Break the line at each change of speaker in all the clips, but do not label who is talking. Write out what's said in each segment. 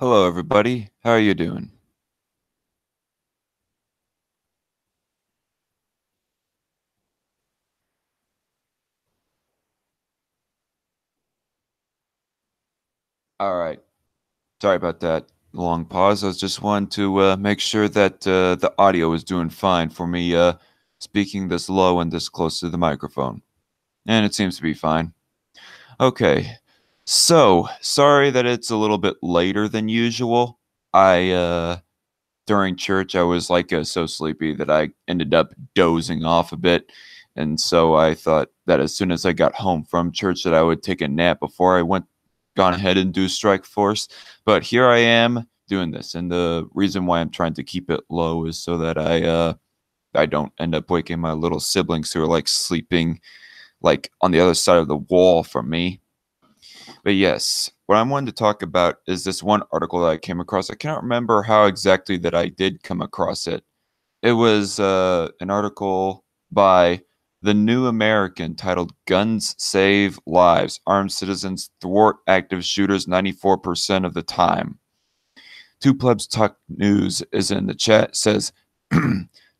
Hello, everybody. How are you doing? All right. Sorry about that long pause. I was just wanting to make sure that the audio is doing fine for me speaking this low and this close to the microphone. And it seems to be fine. Okay. So, sorry that it's a little bit later than usual. During church, I was like so sleepy that I ended up dozing off a bit. And so I thought that as soon as I got home from church that I would take a nap before I went gone ahead and do strike force. But here I am doing this. And the reason why I'm trying to keep it low is so that I don't end up waking my little siblings who are like sleeping like on the other side of the wall from me. But yes, what I wanted to talk about is this one article that I came across. I cannot remember how exactly that I did come across it. It was an article by The New American titled Guns Save Lives. Armed citizens thwart active shooters 94% of the time. Two Plebs Talk News is in the chat, says,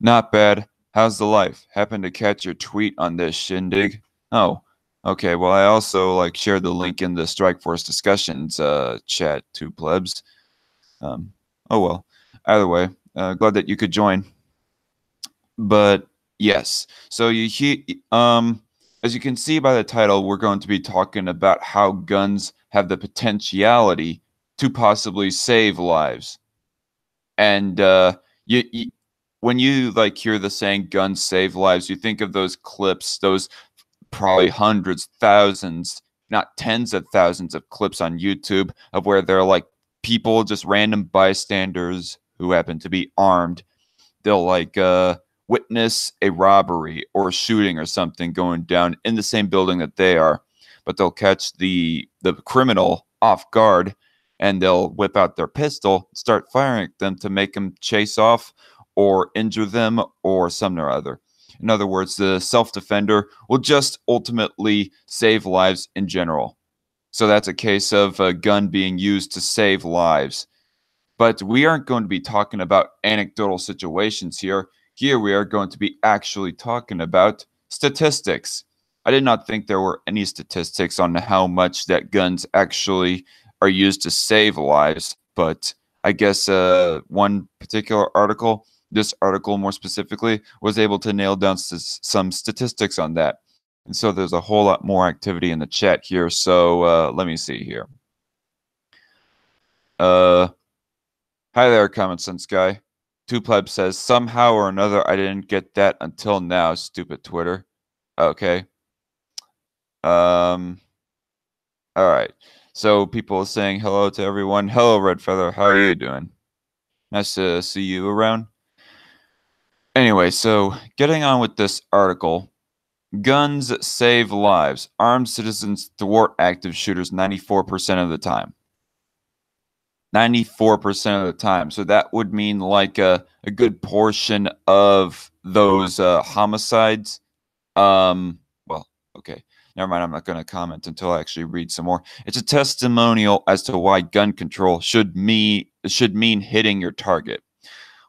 not bad. How's the life? Happened to catch your tweet on this shindig? Oh, okay. Well, I also like shared the link in the Strike Force discussions chat, Two Plebs. Um, oh well. Either way, glad that you could join. But yes, so as you can see by the title, we're going to be talking about how guns have the potentiality to possibly save lives. And you when you like hear the saying "guns save lives," you think of those clips, those probably hundreds, thousands, not tens of thousands of clips on YouTube of where they're like people, just random bystanders who happen to be armed. They'll like witness a robbery or a shooting or something going down in the same building that they are, but they'll catch the criminal off guard and they'll whip out their pistol, start firing at them to make them chase off or injure them or something or other. In other words, the self defender will just ultimately save lives in general. So that's a case of a gun being used to save lives. But we aren't going to be talking about anecdotal situations here. Here we are going to be actually talking about statistics. I did not think there were any statistics on how much that guns actually are used to save lives, but I guess one particular article, this article more specifically, was able to nail down some statistics on that. And so there's a whole lot more activity in the chat here. So let me see here. Uh, Hi there, common sense guy. Two Pleb says, somehow or another, I didn't get that until now, stupid Twitter. Okay. Um, all right. So people are saying hello to everyone. Hello, Red Feather. How are you doing? Nice to see you around. Anyway, so getting on with this article. Guns save lives. Armed citizens thwart active shooters 94% of the time. 94% of the time. So that would mean like a good portion of those homicides. Well, okay. Never mind. I'm not going to comment until I actually read some more. It's a testimonial as to why gun control should mean hitting your target.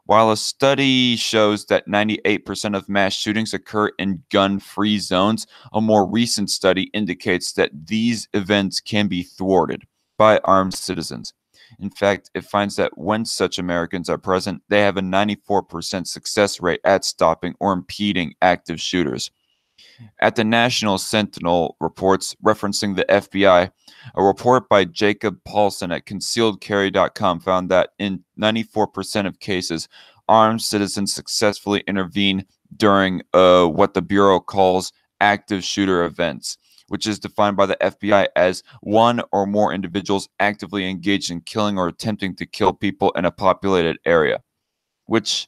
While a study shows that 98% of mass shootings occur in gun-free zones, a more recent study indicates that these events can be thwarted by armed citizens. In fact, it finds that when such Americans are present, they have a 94% success rate at stopping or impeding active shooters. At the National Sentinel reports referencing the FBI, a report by Jacob Paulson at concealedcarry.com found that in 94% of cases, armed citizens successfully intervene during what the Bureau calls active shooter events, which is defined by the FBI as one or more individuals actively engaged in killing or attempting to kill people in a populated area. Which,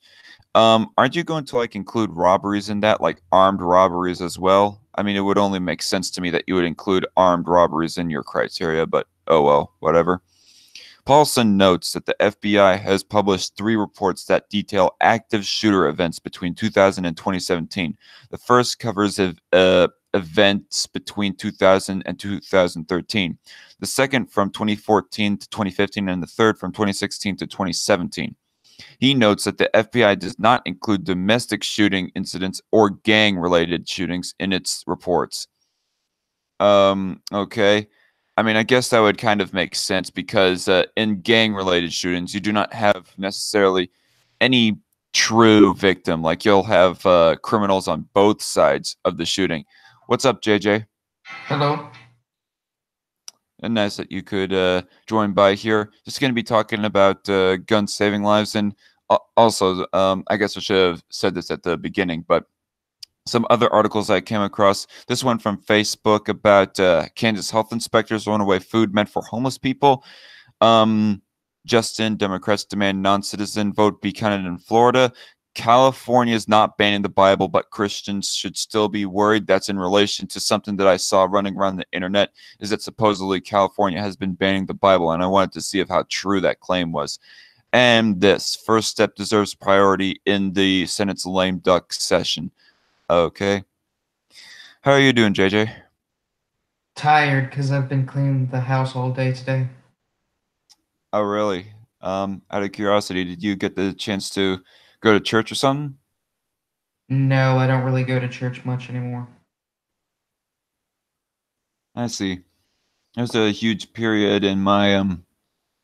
aren't you going to like include robberies in that, like armed robberies as well? I mean, it would only make sense to me that you would include armed robberies in your criteria, but oh well, whatever. Paulson notes that the FBI has published 3 reports that detail active shooter events between 2000 and 2017. The first covers events between 2000 and 2013, the second from 2014 to 2015, and the third from 2016 to 2017. He notes that the FBI does not include domestic shooting incidents or gang-related shootings in its reports. Okay. I mean, I guess that would kind of make sense because in gang-related shootings, you do not have necessarily any true victim. Like you'll have criminals on both sides of the shooting. What's up, JJ?
Hello.
And nice that you could join by here. Just going to be talking about guns saving lives, and also, I guess I should have said this at the beginning, but some other articles I came across. This one from Facebook about Kansas health inspectors throwing away food meant for homeless people. Justin, Democrats demand non-citizen vote be counted in Florida. California is not banning the Bible, but Christians should still be worried. That's in relation to something that I saw running around the internet, is that supposedly California has been banning the Bible, and I wanted to see if how true that claim was. And this first step deserves priority in the Senate's lame duck session. Okay. How are you doing, JJ?
Tired because I've been cleaning the house all day today.
Oh, really? Out of curiosity, did you get the chance to go to church or something?
No, I don't really go to church much anymore.
I see. There's a huge period in my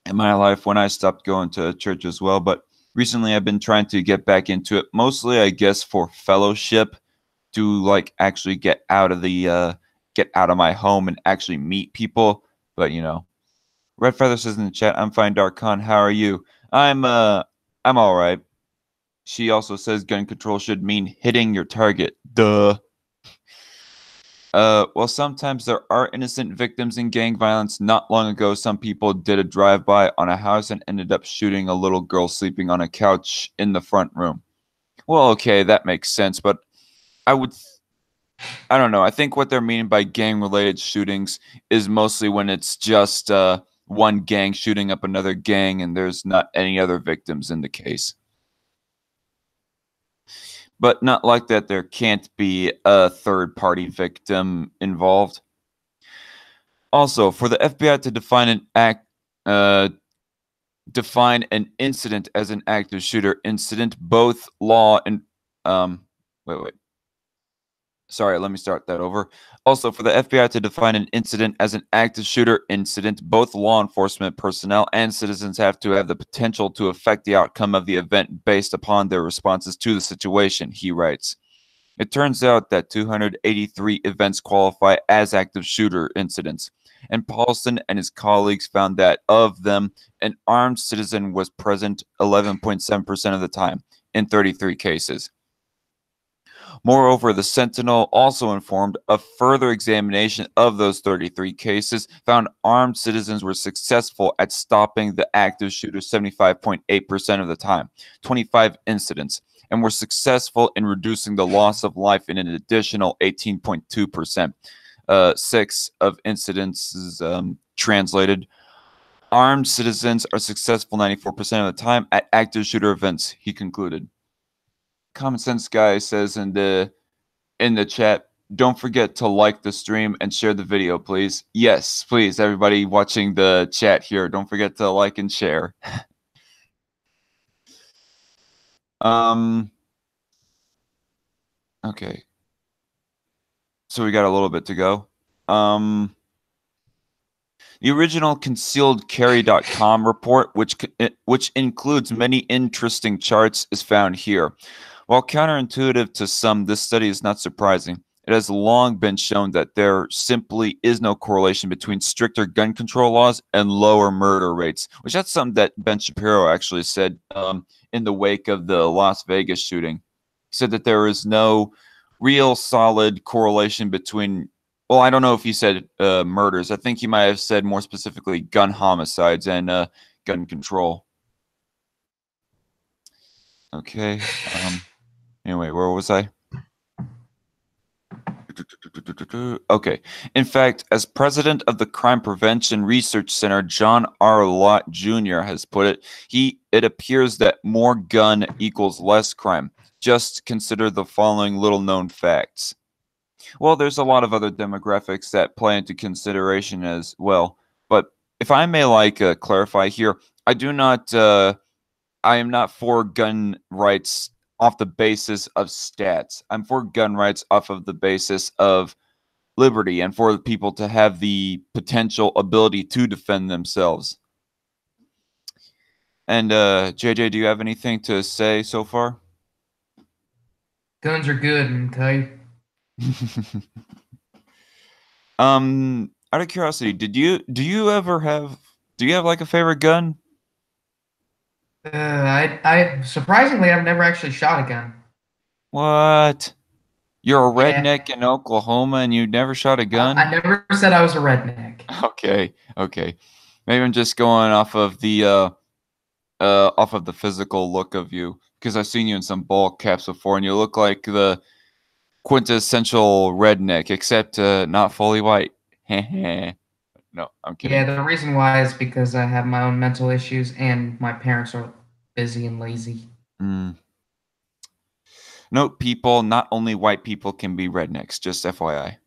life when I stopped going to church as well, but recently I've been trying to get back into it, mostly I guess for fellowship, to like actually get out of my home and actually meet people. But Red Feather says in the chat, I'm fine, Dark Khan. How are you? I'm all right. She also says gun control should mean hitting your target. Duh. Well, sometimes there are innocent victims in gang violence. Not long ago, some people did a drive-by on a house and ended up shooting a little girl sleeping on a couch in the front room. Well, okay, that makes sense, but I would, I don't know. I think what they're meaning by gang-related shootings is mostly when it's just one gang shooting up another gang and there's not any other victims in the case. But not like that there can't be a third-party victim involved. Also, for the FBI to define an incident as an active shooter incident, both law and wait. Sorry, let me start that over. Also, for the FBI to define an incident as an active shooter incident, both law enforcement personnel and citizens have to have the potential to affect the outcome of the event based upon their responses to the situation, he writes. It turns out that 283 events qualify as active shooter incidents, and Paulson and his colleagues found that of them, an armed citizen was present 11.7% of the time in 33 cases. Moreover, the Sentinel also informed a further examination of those 33 cases found armed citizens were successful at stopping the active shooter 75.8% of the time, 25 incidents, and were successful in reducing the loss of life in an additional 18.2%. 6 of incidences translated. Armed citizens are successful 94% of the time at active shooter events, he concluded. Common Sense Guy says in the chat, don't forget to like the stream and share the video, please. Yes, please, everybody watching the chat here, don't forget to like and share. Okay. So we got a little bit to go. The original concealedcarry.com report, which includes many interesting charts, is found here. While counterintuitive to some, this study is not surprising. It has long been shown that there simply is no correlation between stricter gun control laws and lower murder rates, which that's something that Ben Shapiro actually said in the wake of the Las Vegas shooting. He said that there is no real solid correlation between, well, I don't know if he said murders. I think he might have said more specifically gun homicides and gun control. Okay. Anyway, where was I? Okay. In fact, as president of the Crime Prevention Research Center, John R. Lott Jr. has put it, it appears that more gun equals less crime. Just consider the following little known facts. Well, there's a lot of other demographics that play into consideration as well. But if I may, like, clarify here, I do not. I am not for gun rights off the basis of stats. I'm for gun rights off of the basis of liberty and for people to have the potential ability to defend themselves. And JJ, do you have anything to say so far?
Guns are good, okay?
Out of curiosity, do you have like a favorite gun?
I surprisingly, I've never actually shot a gun.
What? You're a
Yeah,
redneck in Oklahoma and you never shot a
I
gun?
never said I was a redneck.
Okay, okay. Maybe I'm just going off of the physical look of you because I've seen you in some ball caps before and you look like the quintessential redneck, except not fully white. No, I'm
Yeah,
kidding.
the reason why is because I have my own mental issues and my parents are busy and lazy.
Mm. Note, people, not only white people can be rednecks, just FYI.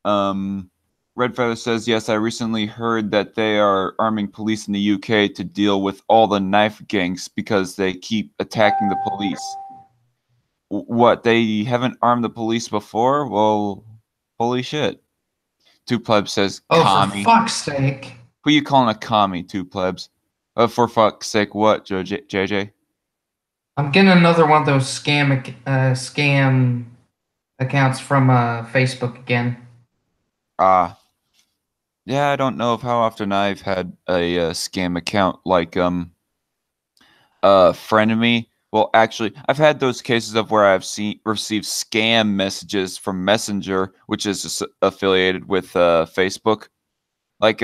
Um, Red Feather says, yes, I recently heard that they are arming police in the UK to deal with all the knife gangs because they keep attacking the police. What, they haven't armed the police before? Well, holy shit. Two Plebs says,
Oh, for
commie.
fuck's sake.
Who you calling a commie, Two Plebs? For fuck's sake, what, JJ?
I'm getting another one of those scam accounts from Facebook again.
Ah, yeah, I don't know of how often I've had a scam account like friend of me. Well, actually, I've had those cases of where I've seen received scam messages from Messenger, which is affiliated with Facebook. Like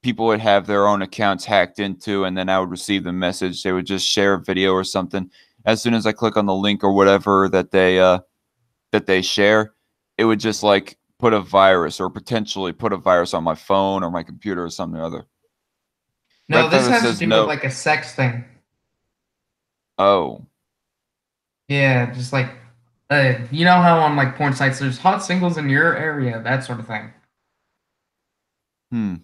people would have their own accounts hacked into, and then I would receive the message. They would just share a video or something. As soon as I click on the link or whatever that they share, it would just like put a virus or potentially put a virus on my phone or my computer or something or other.
No,
Red
this
Feather
has to
says
do with
no.
like a sex thing.
Oh,
Yeah, just like you know how on like porn sites there's hot singles in your area, that sort of thing.
hmm.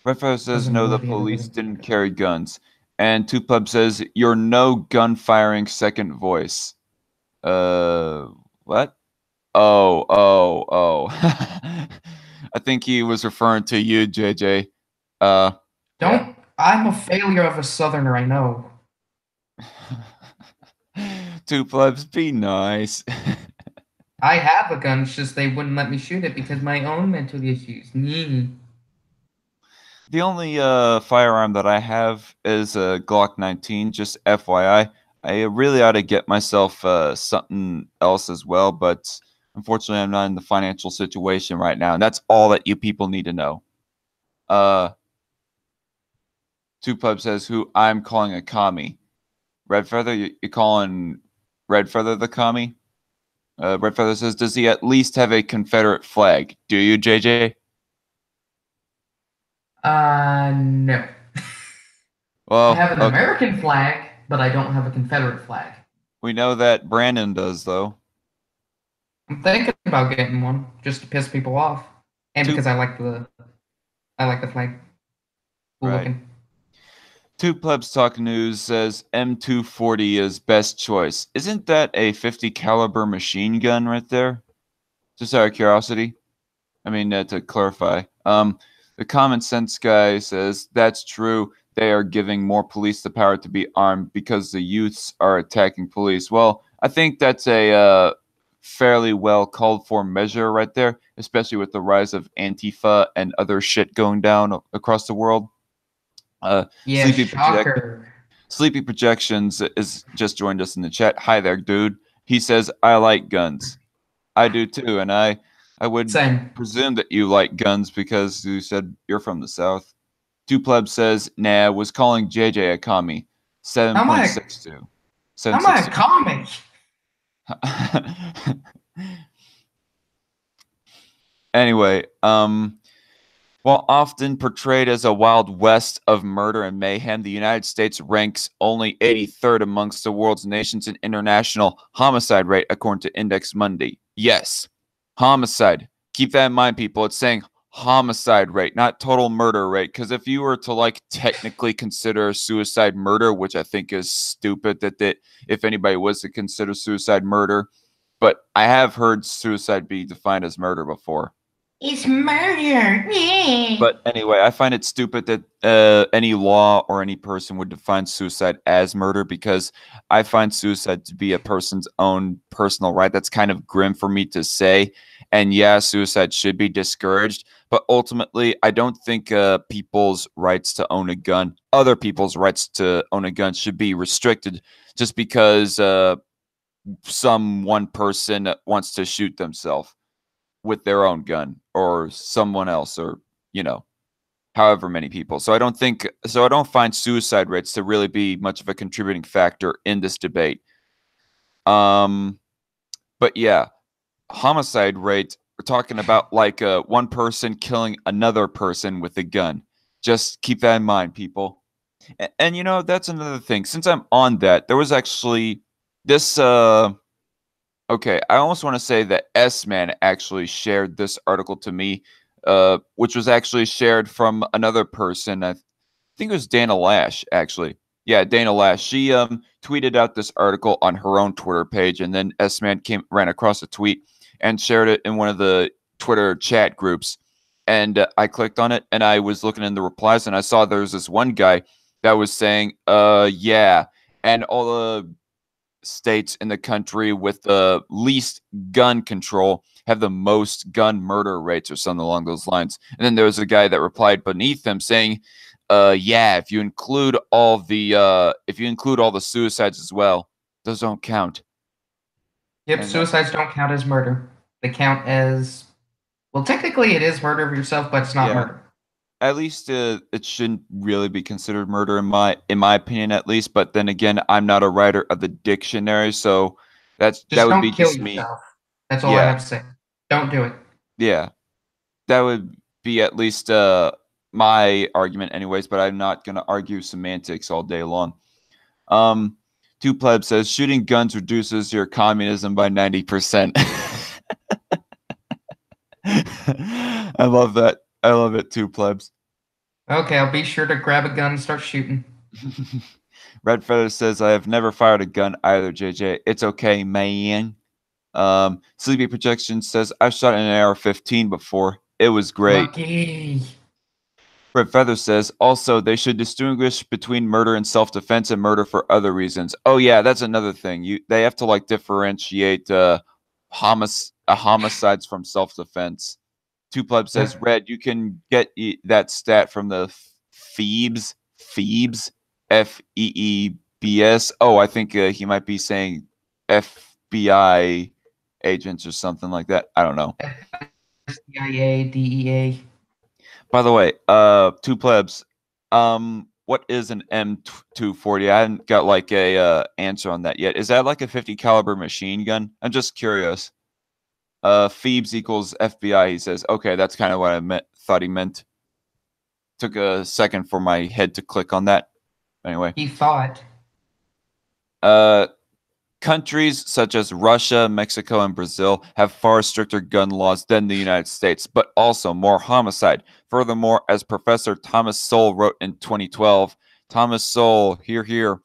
Red Feather says
Doesn't
no, the
really have
police
anything to do
didn't
with it.
carry guns. And Two Pleb says you're no gun firing second voice. Uh, what? Oh. I think he was referring to you, JJ. Uh, yeah.
I'm a failure of a southerner, I know.
Two plebs, be nice.
I have a gun, it's just they wouldn't let me shoot it because my own mental issues. Nyeh.
The only firearm that I have is a Glock 19, just FYI. I really ought to get myself something else as well, but unfortunately, I'm not in the financial situation right now, and that's all that you people need to know. Uh, Two Pleb says who I'm calling a commie. Red Feather, you calling Red Feather the commie? Red Feather says, does he at least have a Confederate flag? Do you, JJ?
No. I
Well,
have an
okay.
American flag, but I don't have a Confederate flag.
We know that Brandon does, though.
I'm thinking about getting one just to piss people off, and
Two,
because I like the flag. Cool
right.
looking.
Two Plebs Talk News says M240 is best choice. Isn't that a 50 caliber machine gun right there? Just out of curiosity. I mean, to clarify. The common sense guy says that's true. They are giving more police the power to be armed because the youths are attacking police. Well, I think that's a fairly well called for measure right there, especially with the rise of Antifa and other shit going down across the world. Uh,
Yeah,
Sleepy Project
shocker.
Sleepy Projections is just joined us in the chat. Hi there, dude. He says I like guns. I do too, and I would
Same.
presume that you like guns because you said you're from the South. Two Pleb says, nah, was calling JJ a commie.
How am I?
7.62.
How am I a
762.
comic?
Anyway, While often portrayed as a wild west of murder and mayhem, the United States ranks only 83rd amongst the world's nations in international homicide rate, according to Index Mundi. Yes, homicide. Keep that in mind, people. It's saying homicide rate, not total murder rate. Because if you were to like technically consider suicide murder, which I think is stupid that if anybody was to consider suicide murder, but I have heard suicide be defined as murder before.
It's murder.
But anyway, I find it stupid that any law or any person would define suicide as murder because I find suicide to be a person's own personal right. That's kind of grim for me to say. And yeah, suicide should be discouraged. But ultimately, I don't think people's rights to own a gun, other people's rights to own a gun, should be restricted just because some one person wants to shoot themselves with their own gun or someone else or however many people. So I don't find suicide rates to really be much of a contributing factor in this debate. But yeah, homicide rate, we're talking about like one person killing another person with a gun. Just keep that in mind, people. And that's another thing. Since I'm on that, there was actually this okay, I almost want to say that S-Man actually shared this article to me, which was actually shared from another person. I think it was Dana Lash, actually. Yeah, Dana Lash. She tweeted out this article on her own Twitter page, and then S-Man ran across a tweet and shared it in one of the Twitter chat groups. And I clicked on it, and I was looking in the replies, and I saw there was this one guy that was saying, yeah, and all the states in the country with the least gun control have the most gun murder rates or something along those lines. And then there was a guy that replied beneath him saying, yeah, if you include all the suicides as well, those don't count.
Yep,
And
suicides don't count as murder. They count as, well, technically it is murder of yourself, but it's not
yeah,
murder.
at least it shouldn't really be considered murder in my opinion, at least. But then again, I'm not a writer of the dictionary, so that
Just
would
don't
be
kill
just me.
yourself. That's all I
Yeah,
have to say. Don't do it.
yeah. That would be at least my argument anyways, but I'm not going to argue semantics all day long. Two Pleb says shooting guns reduces your communism by 90%. I love that. I love it, Two Plebs.
Okay, I'll be sure to grab a gun and start shooting.
Red Feather says I have never fired a gun either, JJ. It's okay, man. Sleepy Projection says I've shot an AR-15 before. It was great.
Lucky.
Red Feather says, also, they should distinguish between murder and self-defense and murder for other reasons. Oh, yeah, that's another thing. They have to, like, differentiate homicides from self-defense. Two Pleb says, Red, you can get that stat from the Phoebes, F-E-E-B-S. Oh, I think he might be saying FBI agents or something like that. I don't know.
CIA, DEA.
By the way, Two Plebs, what is an M240? I haven't got like a answer on that yet. Is that like a 50 caliber machine gun? I'm just curious. Phoebes equals FBI, he says. Okay, that's kind of what I thought he meant. Took a second for my head to click on that. Anyway.
He thought.
Countries such as Russia, Mexico, and Brazil have far stricter gun laws than the United States, but also more homicide. Furthermore, as Professor Thomas Sowell wrote in 2012, Thomas Sowell, here,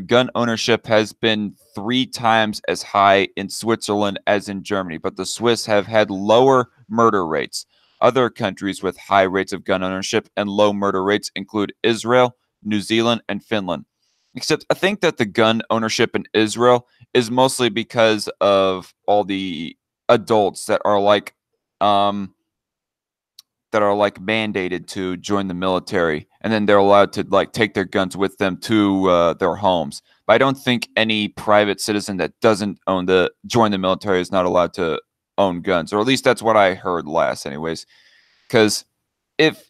gun ownership has been 3 times as high in Switzerland as in Germany, but the Swiss have had lower murder rates. Other countries with high rates of gun ownership and low murder rates include Israel, New Zealand, and Finland. Except I think that the gun ownership in Israel is mostly because of all the adults that are like mandated to join the military, and then they're allowed to like take their guns with them to their homes. But I don't think any private citizen that doesn't join the military is not allowed to own guns, or at least that's what I heard last, anyways. Because if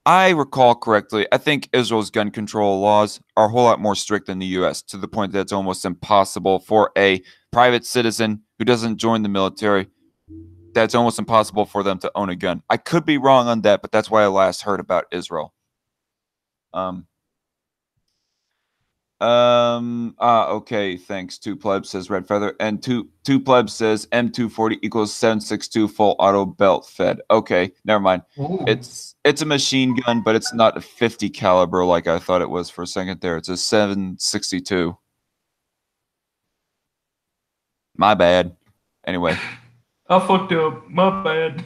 I recall correctly, I think Israel's gun control laws are a whole lot more strict than the U.S., to the point that it's almost impossible for a private citizen who doesn't join the military that's almost impossible for them to own a gun. I could be wrong on that, but that's why I last heard about Israel. Okay, thanks. Two plebs says Red Feather, and two plebs says M240 equals 7.62 full auto belt fed. Okay, never mind.
Ooh.
It's a machine gun, but it's not a 50 caliber like I thought it was for a second there. It's a 7.62. My bad. Anyway.
I fucked up. My bad.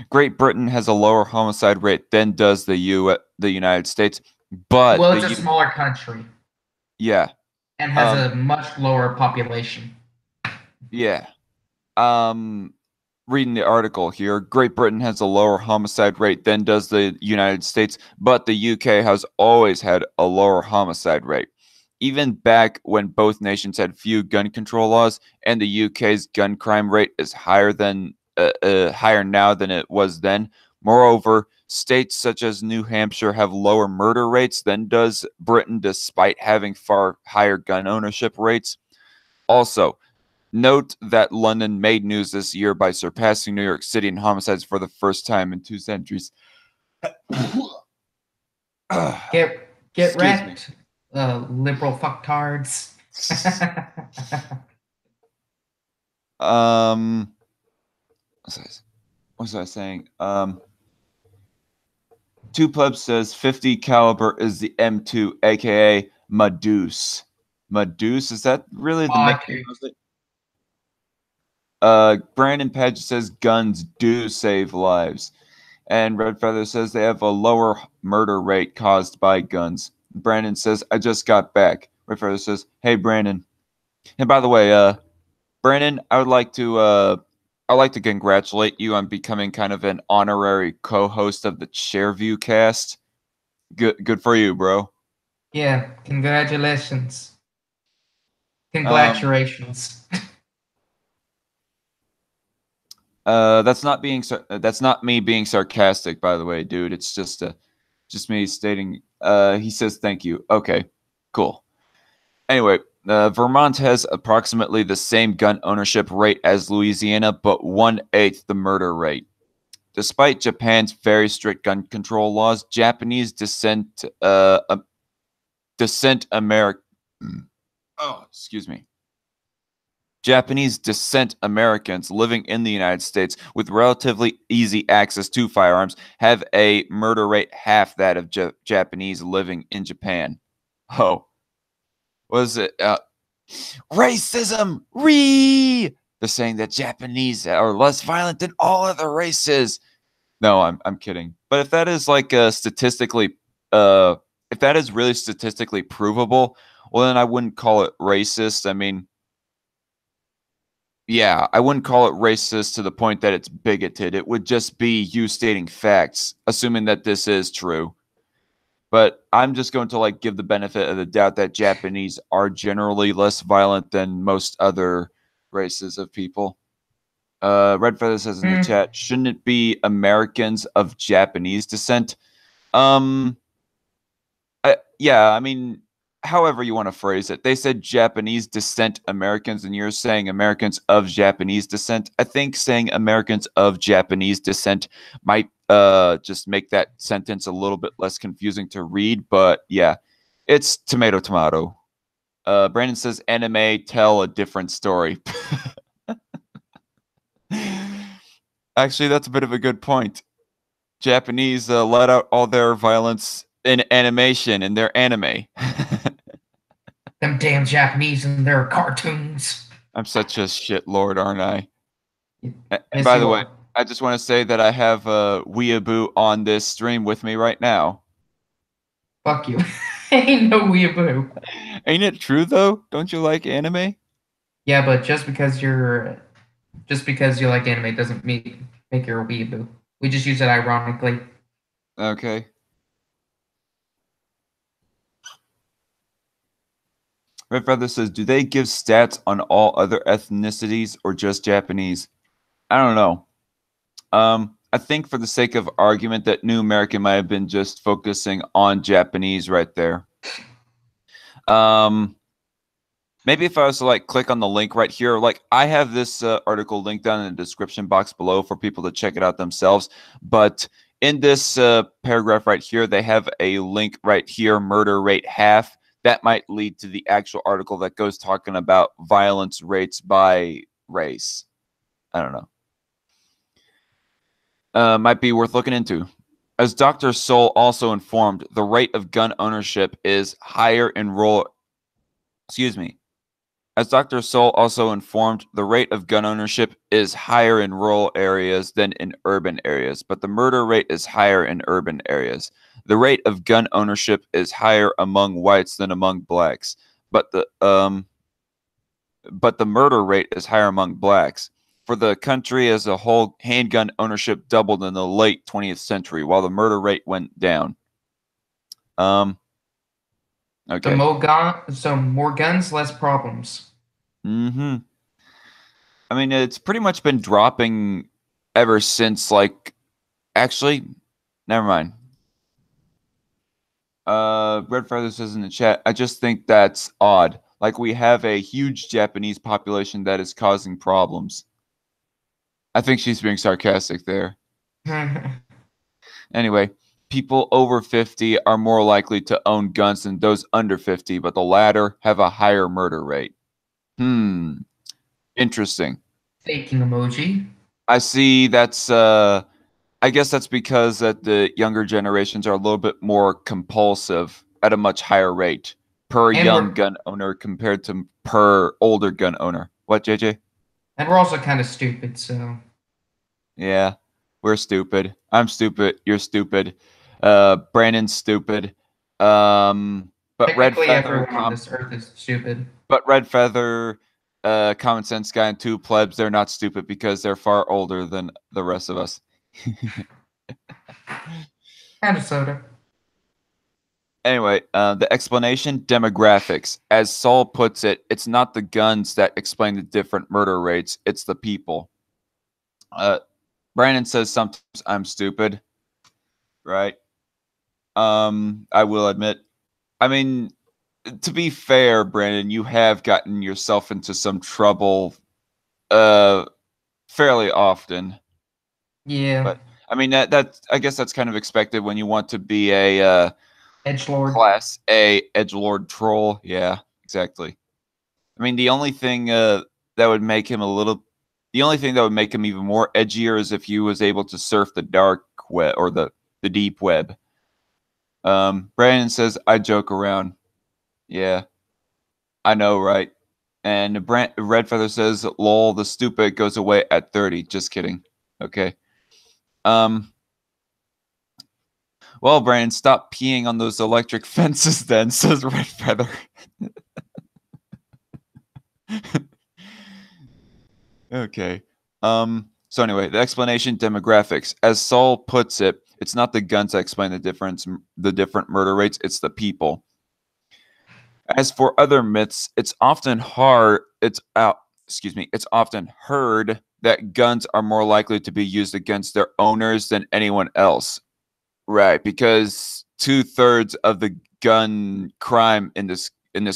Great Britain has a lower homicide rate than does the United States, but
Well, it's a smaller country
yeah,
and has a much lower population.
yeah. Reading the article here, Great Britain has a lower homicide rate than does the United States, but the UK has always had a lower homicide rate. Even back when both nations had few gun control laws, and the UK's gun crime rate is higher now than it was then. Moreover, states such as New Hampshire have lower murder rates than does Britain, despite having far higher gun ownership rates. Also, note that London made news this year by surpassing New York City in homicides for the first time in 2 centuries.
Get wrecked, liberal fucktards.
What was I saying? Two Plebs says 50 caliber is the M2, aka Medusa. Medusa, is that really the nickname of it? Brandon Paget says guns do save lives. And Red Feather says they have a lower murder rate caused by guns. Brandon says, I just got back. Red Feather says, hey Brandon. And by the way, Brandon, I'd like to congratulate you on becoming kind of an honorary co-host of the Shareview cast. Good for you, bro.
Yeah, congratulations. Congratulations.
That's not me being sarcastic, by the way, dude. It's just me stating. He says thank you. Okay, cool. Anyway, Vermont has approximately the same gun ownership rate as Louisiana, but 1/8 the murder rate. Despite Japan's very strict gun control laws, Japanese descent American. Oh, excuse me. Japanese descent Americans living in the United States with relatively easy access to firearms have a murder rate half that of Japanese living in Japan. Oh, was it racism? They're saying that Japanese are less violent than all other races. No, I'm kidding. But if that is like statistically, if that is really statistically provable, well, then I wouldn't call it racist. I mean, yeah, I wouldn't call it racist to the point that it's bigoted. It would just be you stating facts, assuming that this is true. But I'm just going to like give the benefit of the doubt that Japanese are generally less violent than most other races of people. Red Feather says in the chat, shouldn't it be Americans of Japanese descent? Yeah, I mean, however you want to phrase it. They said Japanese descent Americans, and you're saying Americans of Japanese descent. I think saying Americans of Japanese descent might just make that sentence a little bit less confusing to read, but yeah, it's tomato tomato. Brandon says anime tell a different story. Actually, that's a bit of a good point. Japanese let out all their violence in animation in their anime.
Them damn Japanese and their cartoons.
I'm such a shit lord, aren't I?
Yes,
and by the way, I just want to say that I have Weeaboo on this stream with me right now.
Fuck you. Ain't no weeaboo.
Ain't it true though? Don't you like anime?
Yeah, but just because you like anime doesn't make you a weeaboo. We just use it ironically.
Okay. Red Feather says, do they give stats on all other ethnicities or just Japanese? I don't know. I think for the sake of argument that New American might have been just focusing on Japanese right there. Maybe if I was to like click on the link right here, like I have this article linked down in the description box below for people to check it out themselves. But in this paragraph right here, they have a link right here, murder rate half. That might lead to the actual article that goes talking about violence rates by race. I don't know. Might be worth looking into. As Dr. Soul also informed, the rate of gun ownership is higher in rural. Excuse me. As Dr. Soul also informed, the rate of gun ownership is higher in rural areas than in urban areas, but the murder rate is higher in urban areas. The rate of gun ownership is higher among whites than among blacks, but the murder rate is higher among blacks. For the country as a whole, handgun ownership doubled in the late 20th century, while the murder rate went down. Um,
So
okay.
more guns, less problems.
Mm-hmm. I mean, it's pretty much been dropping ever since, like, actually, never mind. Red Feather says in the chat, I just think that's odd. Like, we have a huge Japanese population that is causing problems. I think she's being sarcastic there. Anyway, people over 50 are more likely to own guns than those under 50, but the latter have a higher murder rate. Interesting.
Faking emoji.
I see that's I guess that's because that the younger generations are a little bit more compulsive at a much higher rate per
And
young
we're
gun owner compared to per older gun owner. What, JJ?
and we're also kind of stupid, so
Yeah, we're stupid. I'm stupid. You're stupid. Brandon's stupid. But Red
technically
Feather
everyone on this earth is stupid.
but Red Feather, Common Sense Guy, and Two Plebs, they're not stupid because they're far older than the rest of us.
And a soda.
Anyway, the explanation demographics. As Saul puts it, it's not the guns that explain the different murder rates, it's the people. Brandon says sometimes I'm stupid, right? I will admit. I mean, to be fair, Brandon, you have gotten yourself into some trouble uh fairly often.
Yeah.
But I mean that I guess that's kind of expected when you want to be a
Edgelord.
class A edgelord troll. Yeah, exactly. I mean, that would make him the only thing that would make him even more edgier is if he was able to surf the dark web or the deep web. Brandon says, I joke around. Yeah, I know, right? And Red Feather says, lol, the stupid goes away at 30. Just kidding. Okay. Um, well, Brandon, stop peeing on those electric fences then, says Red Feather. Okay. So anyway, the explanation demographics. As Saul puts it, it's not the guns that explain the different murder rates, it's the people. As for other myths, it's often heard that guns are more likely to be used against their owners than anyone else. Right, because 2/3 of the gun crime in this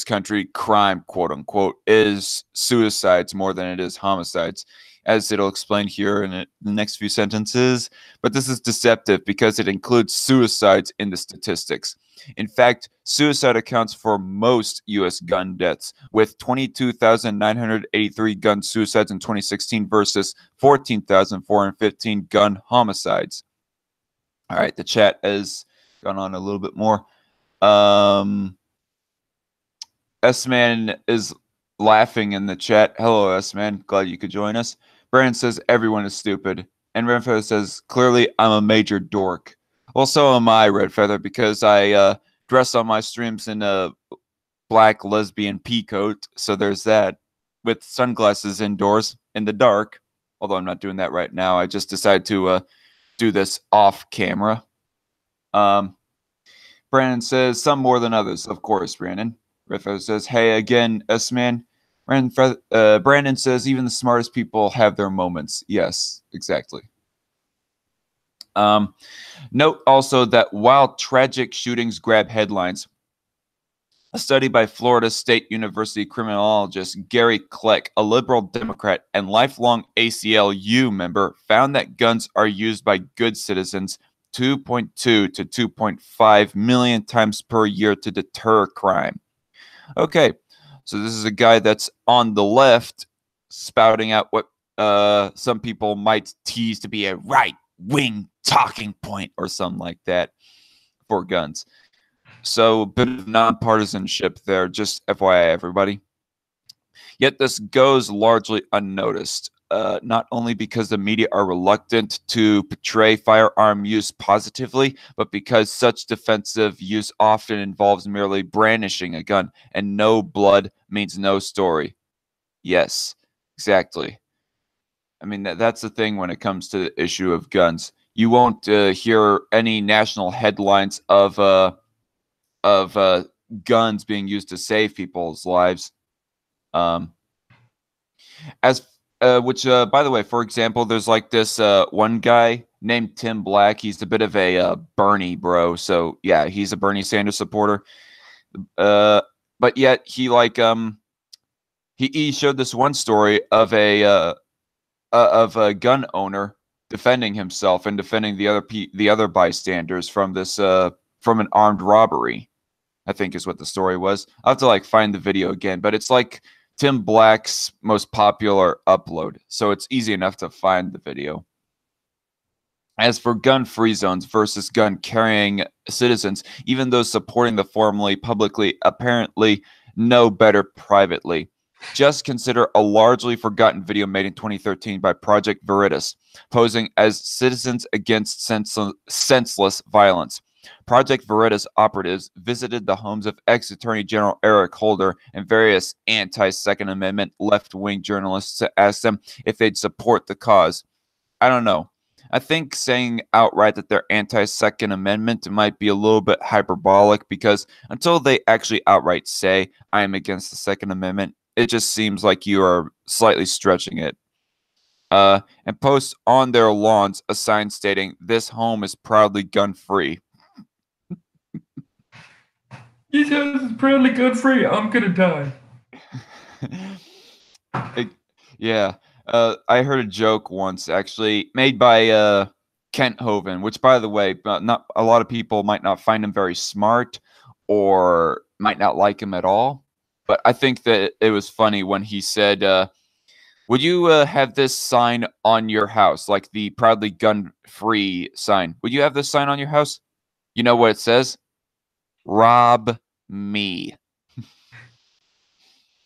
country, crime quote unquote, is suicides more than it is homicides, as it'll explain here in the next few sentences. But this is deceptive because it includes suicides in the statistics. In fact, suicide accounts for most U.S. gun deaths, with 22,983 gun suicides in 2016 versus 14,415 gun homicides. All right, the chat has gone on a little bit more. S-Man is laughing in the chat. Hello, S-Man. Glad you could join us. Brandon says everyone is stupid. And Red Feather says, clearly I'm a major dork. Well, so am I, Red Feather, because I dress on my streams in a black lesbian pea coat. So there's that. With sunglasses indoors in the dark. Although I'm not doing that right now. I just decided to do this off camera. Brandon says some more than others, of course, Brandon. Red Feather says, hey, again, S-Man. Brandon says even the smartest people have their moments. Yes, exactly. Note also that while tragic shootings grab headlines, A study by Florida State University criminologist Gary Kleck, a liberal Democrat and lifelong ACLU member, found that guns are used by good citizens 2.2 to 2.5 million times per year to deter crime. Okay, so this is a guy that's on the left spouting out what some people might tease to be a right-wing talking point or something like that for guns. So a bit of nonpartisanship there, just FYI, everybody. Yet this goes largely unnoticed, not only because the media are reluctant to portray firearm use positively, but because such defensive use often involves merely brandishing a gun, and no blood means no story. Yes, exactly. I mean, that's the thing when it comes to the issue of guns. You won't hear any national headlines of guns being used to save people's lives. Um, as which, by the way, for example, there's like this one guy named Tim Black. He's a bit of a Bernie bro, so yeah, he's a Bernie Sanders supporter. But yet he showed this one story of a gun owner defending himself and defending the other bystanders from this from an armed robbery. I think is what the story was. I'll have to like find the video again, but it's like Tim Black's most popular upload, so it's easy enough to find the video. As for gun-free zones versus gun-carrying citizens, even those supporting the formally publicly apparently know better privately. Just consider a largely forgotten video made in 2013 by Project Veritas, posing as citizens against senseless violence. Project Veritas operatives visited the homes of ex-Attorney General Eric Holder and various anti-Second Amendment left-wing journalists to ask them if they'd support the cause. I don't know. I think saying outright that they're anti-Second Amendment might be a little bit hyperbolic because until they actually outright say, I am against the Second Amendment, it just seems like you are slightly stretching it. And post on their lawns a sign stating, this home is proudly gun-free.
He says it's proudly gun-free. I'm gonna die.
Yeah. I heard a joke once, actually, made by Kent Hovind, which, by the way, not a lot of people might not find him very smart or might not like him at all. But I think that it was funny when he said, would you have this sign on your house, like the proudly gun-free sign? Would you have this sign on your house? You know what it says? Rob me.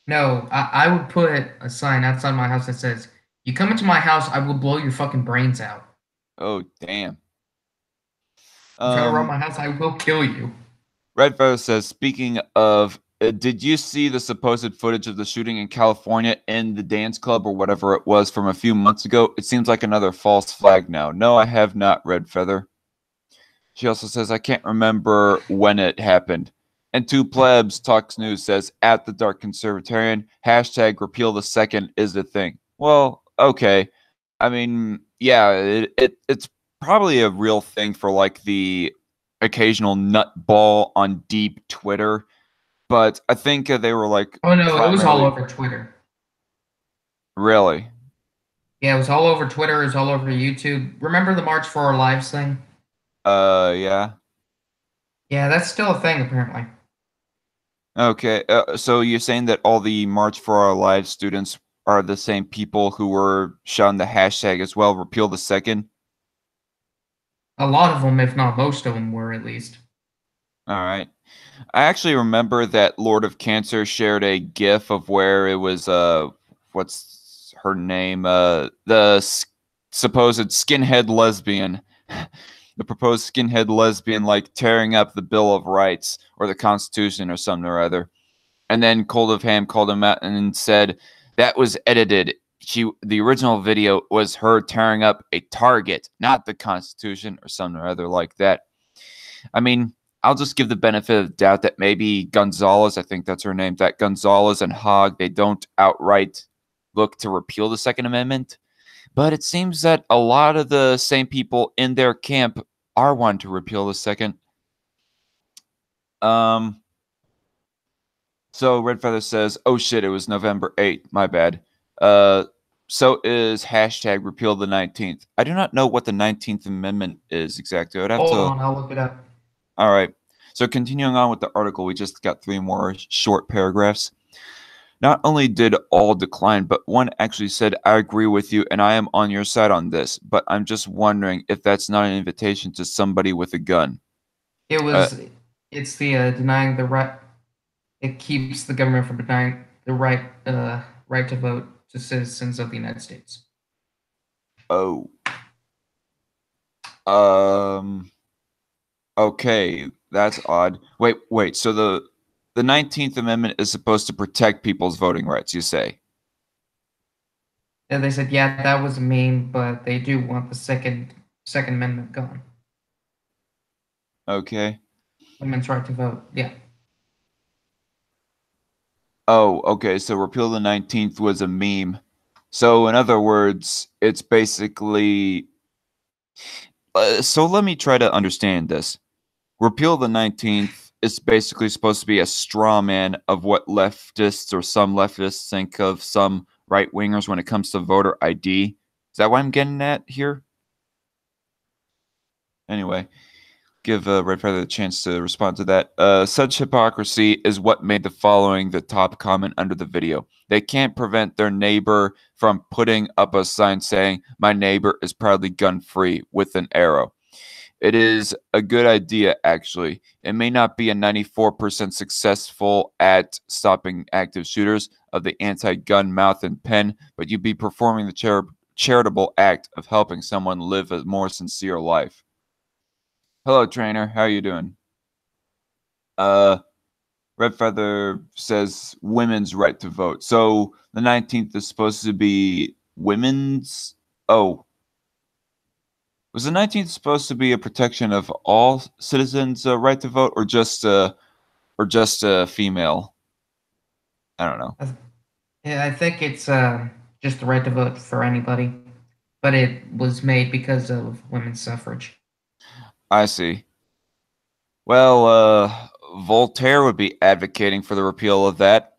No, I would put a sign outside my house that says, "You come into my house, I will blow your fucking brains out.
Oh, damn.
You try to rob my house, I will kill you."
Red Feather says, speaking of, did you see the supposed footage of the shooting in California in the dance club or whatever it was from a few months ago? It seems like another false flag now. No, I have not, Red Feather. She also says, I can't remember when it happened. And Two Plebs Talks News says, at the Dark Conservatarian, hashtag repeal the second is the thing. Well, okay. I mean, yeah, it's probably a real thing for like the occasional nutball on deep Twitter, but I think they were like
Oh no, it was all
primarily
over Twitter.
really.
Yeah, it was all over Twitter. It was all over YouTube. Remember the March for Our Lives thing?
Yeah.
Yeah, that's still a thing apparently.
Okay. So you're saying that all the March for Our Lives students are the same people who were shouting the hashtag as well, repeal the second?
A lot of them, if not most of them, were at least.
All right. I actually remember that Lord of Cancer shared a GIF of where it was what's her name? Supposed skinhead lesbian. The proposed skinhead lesbian like tearing up the Bill of Rights or the Constitution or something or other. And then Cold of Ham called him out and said that was edited. The original video was her tearing up a target, not the Constitution or something or other like that. I mean, I'll just give the benefit of the doubt that maybe Gonzalez, I think that's her name, that Gonzalez and Hogg, they don't outright look to repeal the Second Amendment. But it seems that a lot of the same people in their camp are wanting to repeal the second. So Red Feather says, "Oh shit, it was November 8th. My bad." Uh, so is hashtag repeal the 19th. I do not know what the 19th Amendment is exactly. I would have
Hold
to.
on, I'll look it up.
All right. So continuing on with the article, we just got three more short paragraphs. Not only did all decline, but one actually said, "I agree with you and I am on your side on this, but I'm just wondering if that's not an invitation to somebody with a gun."
It
Uh,
was. It's the denying the right. It keeps the government from denying the right to vote to citizens of the United States.
oh. Um. Okay, that's odd. Wait. So the 19th Amendment is supposed to protect people's voting rights, you say?
And they said, yeah, that was a meme, but they do want the Second Amendment gone.
Okay.
Women's right to vote. Yeah.
Oh, okay. So repeal the 19th was a meme. So in other words, it's basically so let me try to understand this. Repeal the 19th is basically supposed to be a straw man of what leftists or some leftists think of some right wingers when it comes to voter ID. Is that what I'm getting at here? Anyway, give Red Feather the chance to respond to that. Such hypocrisy is what made the following the top comment under the video. They can't prevent their neighbor from putting up a sign saying, "My neighbor is proudly gun free," with an arrow. It is a good idea, actually. It may not be a 94% successful at stopping active shooters of the anti gun mouth and pen, but you'd be performing the charitable act of helping someone live a more sincere life. Hello, trainer. How are you doing? Uh, Red Feather says women's right to vote. So the 19th is supposed to be women's. Oh, was the 19th supposed to be a protection of all citizens' right to vote, or just a female? I don't know.
Yeah, I think it's just the right to vote for anybody, but it was made because of women's suffrage.
I see. Well, Voltaire would be advocating for the repeal of that.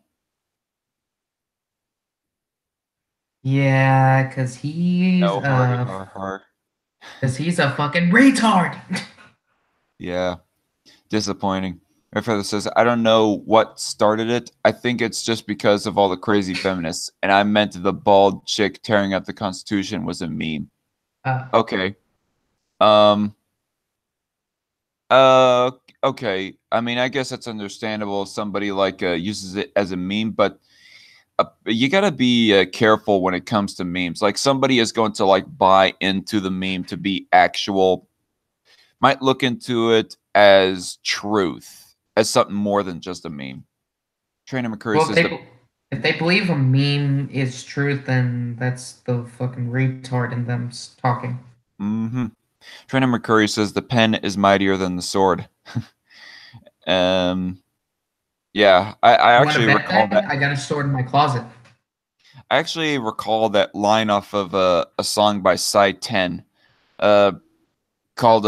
Yeah, cause he's
No, har.
cause he's a fucking retard.
Yeah, disappointing. My father says, "I don't know what started it. I think it's just because of all the crazy feminists. And I meant the bald chick tearing up the Constitution was a meme."
uh,
Okay. Um. Uh. Okay. I mean, I guess that's understandable if somebody like uses it as a meme, but you gotta be careful when it comes to memes. Like somebody is going to like buy into the meme to be actual. Might look into it as truth, as something more than just a meme. Trainer McCurry
well,
says the
if they believe a meme is truth, then that's the fucking retard in them talking.
mm-hmm. Trainer McCurry says the pen is mightier than the sword. um, yeah, I
You want to
actually
bet
recall
that?
that.
I got a sword in my closet.
I actually recall that line off of a song by Side 10, uh, called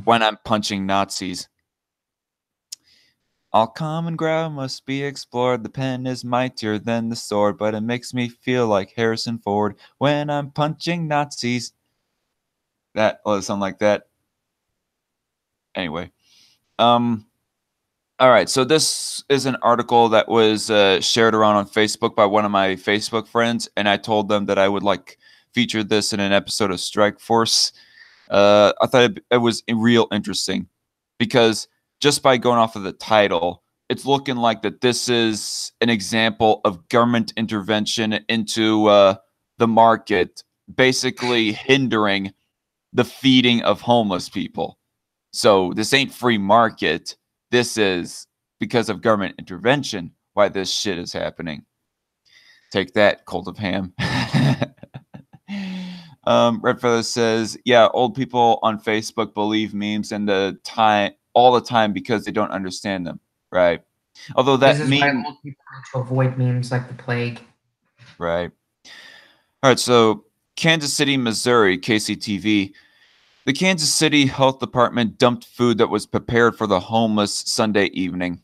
"When I'm Punching Nazis." All common ground must be explored. The pen is mightier than the sword, but it makes me feel like Harrison Ford when I'm punching Nazis. That was something like that. Anyway, um, all right. So this is an article that was shared around on Facebook by one of my Facebook friends, and I told them that I would like feature this in an episode of Strike Force. I thought it was real interesting because just by going off of the title, it's looking like that this is an example of government intervention into the market, basically hindering the feeding of homeless people. So this ain't free market. This is because of government intervention why this shit is happening. Take that, Colt of Ham. Red Feather says, "Yeah, old people on Facebook believe memes and the time all the time because they don't understand them." Right. Although
This
that
is why
meme,
old people need to avoid memes like the plague.
right. All right. So Kansas City, Missouri, KCTV. The Kansas City Health Department dumped food that was prepared for the homeless Sunday evening.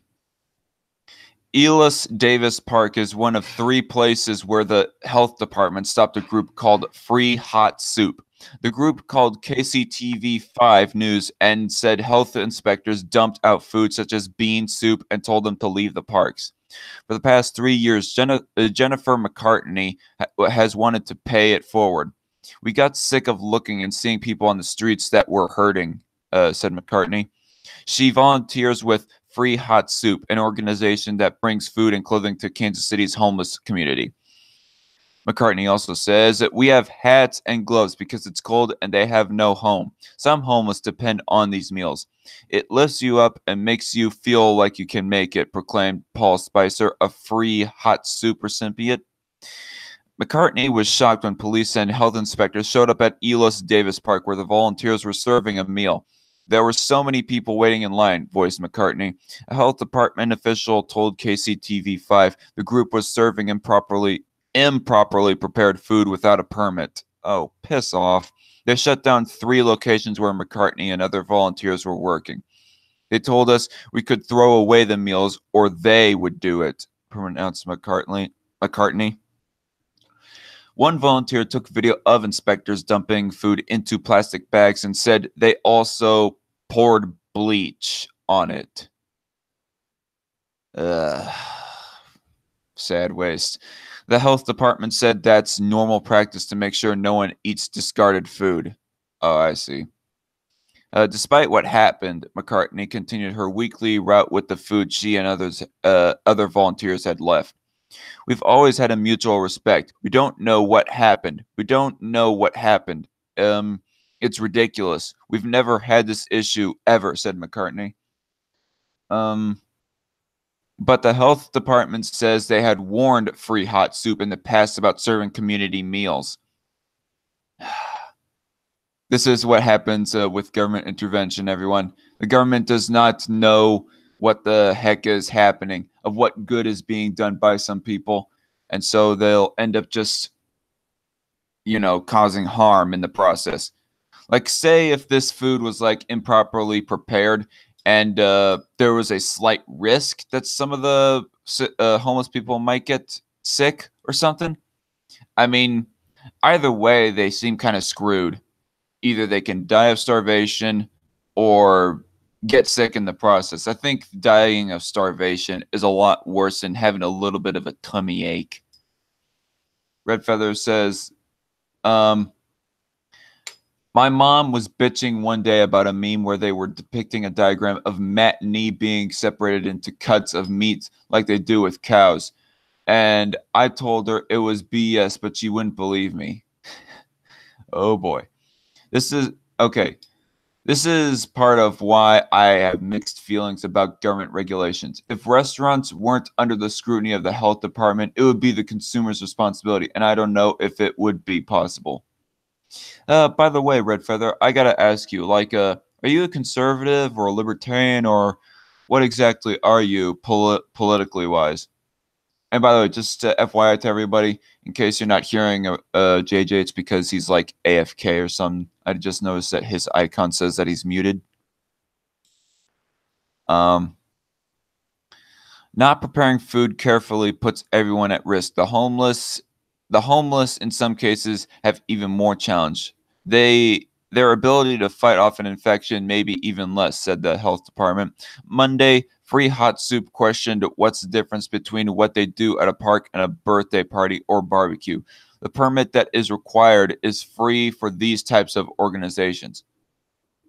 Elis Davis Park is one of 3 places where the health department stopped a group called Free Hot Soup. The group called KCTV5 News and said health inspectors dumped out food such as bean soup and told them to leave the parks. For the past 3 years, Jennifer McCartney has wanted to pay it forward. We got sick of looking and seeing people on the streets that were hurting, said McCartney. She volunteers with Free Hot Soup, an organization that brings food and clothing to Kansas City's homeless community. McCartney also says that we have hats and gloves because it's cold and they have no home. Some homeless depend on these meals. It lifts you up and makes you feel like you can make it, proclaimed Paul Spicer, a Free Hot Soup recipient. McCartney was shocked when police and health inspectors showed up at Elis Davis Park where the volunteers were serving a meal. There were so many people waiting in line, voiced McCartney. A health department official told KCTV5 the group was serving improperly prepared food without a permit. Oh, piss off. They shut down 3 locations where McCartney and other volunteers were working. They told us we could throw away the meals or they would do it, pronounced McCartney. One volunteer took video of inspectors dumping food into plastic bags and said they also poured bleach on it. Sad waste. The health department said that's normal practice to make sure no one eats discarded food. Oh, I see. Despite what happened, McCartney continued her weekly route with the food she and other volunteers had left. We've always had a mutual respect. We don't know what happened. It's ridiculous. We've never had this issue ever, said McCartney. But the health department says they had warned Free Hot Soup in the past about serving community meals. This is what happens with government intervention, everyone. The government does not know what the heck is happening, of what good is being done by some people. And so they'll end up just, causing harm in the process. Like, say if this food was like improperly prepared and there was a slight risk that some of the homeless people might get sick or something. I mean, either way, they seem kind of screwed. Either they can die of starvation or get sick in the process. I think dying of starvation is a lot worse than having a little bit of a tummy ache. Red Feather says, my mom was bitching one day about a meme where they were depicting a diagram of matinee being separated into cuts of meat like they do with cows. And I told her it was BS, but she wouldn't believe me. Oh boy. This is part of why I have mixed feelings about government regulations. If restaurants weren't under the scrutiny of the health department, it would be the consumer's responsibility, and I don't know if it would be possible. By the way, Red Feather, I gotta ask you, are you a conservative or a libertarian, or what exactly are you politically wise? And by the way, just FYI to everybody, in case you're not hearing JJ, it's because he's like AFK or something. I just noticed that his icon says that he's muted. Not preparing food carefully puts everyone at risk. The homeless, in some cases, have even more challenge. Their ability to fight off an infection may be even less, said the health department. Monday, Free Hot Soup questioned what's the difference between what they do at a park and a birthday party or barbecue. The permit that is required is free for these types of organizations.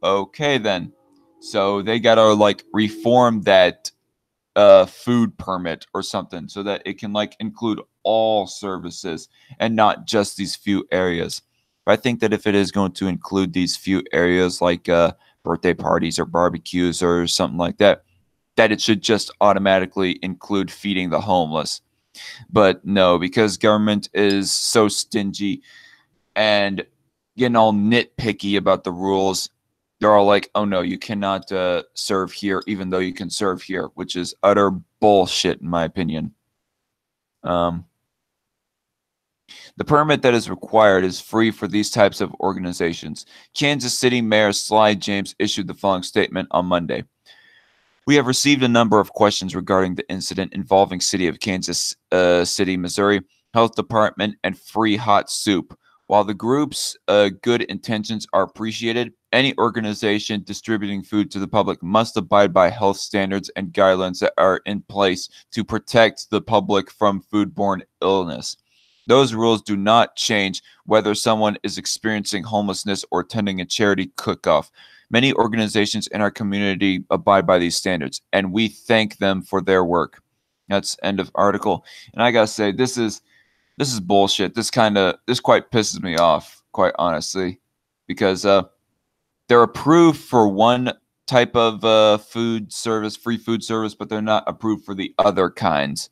Okay, then. So they gotta reform that food permit or something so that it can include all services and not just these few areas. But I think that if it is going to include these few areas like birthday parties or barbecues or something like that, that it should just automatically include feeding the homeless. But no, because government is so stingy and getting all nitpicky about the rules, they're all like, oh no, you cannot serve here, even though you can serve here, which is utter bullshit in my opinion. The permit that is required is free for these types of organizations. Kansas City Mayor Sly James issued the following statement on Monday. We have received a number of questions regarding the incident involving City of Kansas City, Missouri, Health Department, and Free Hot Soup. While the group's good intentions are appreciated, any organization distributing food to the public must abide by health standards and guidelines that are in place to protect the public from foodborne illness. Those rules do not change whether someone is experiencing homelessness or attending a charity cook-off. Many organizations in our community abide by these standards, and we thank them for their work. That's end of article. And I gotta say, this is bullshit. This quite pisses me off, quite honestly, because they're approved for one type of food service, free food service, but they're not approved for the other kinds.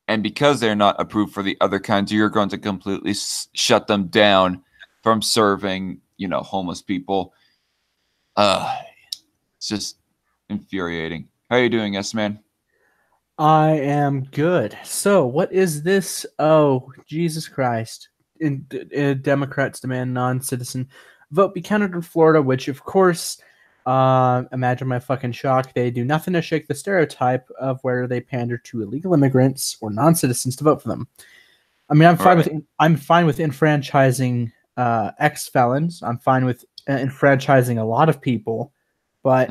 And because they're not approved for the other kinds, you're going to completely shut them down from serving, homeless people. It's just infuriating. How are you doing, S man?
I am good. So, what is this? Oh, Jesus Christ. Democrats demand non-citizen vote be counted in Florida, which, of course, imagine my fucking shock. They do nothing to shake the stereotype of where they pander to illegal immigrants or non-citizens to vote for them. I mean, I'm fine with enfranchising ex-felons. I'm fine with enfranchising a lot of people, but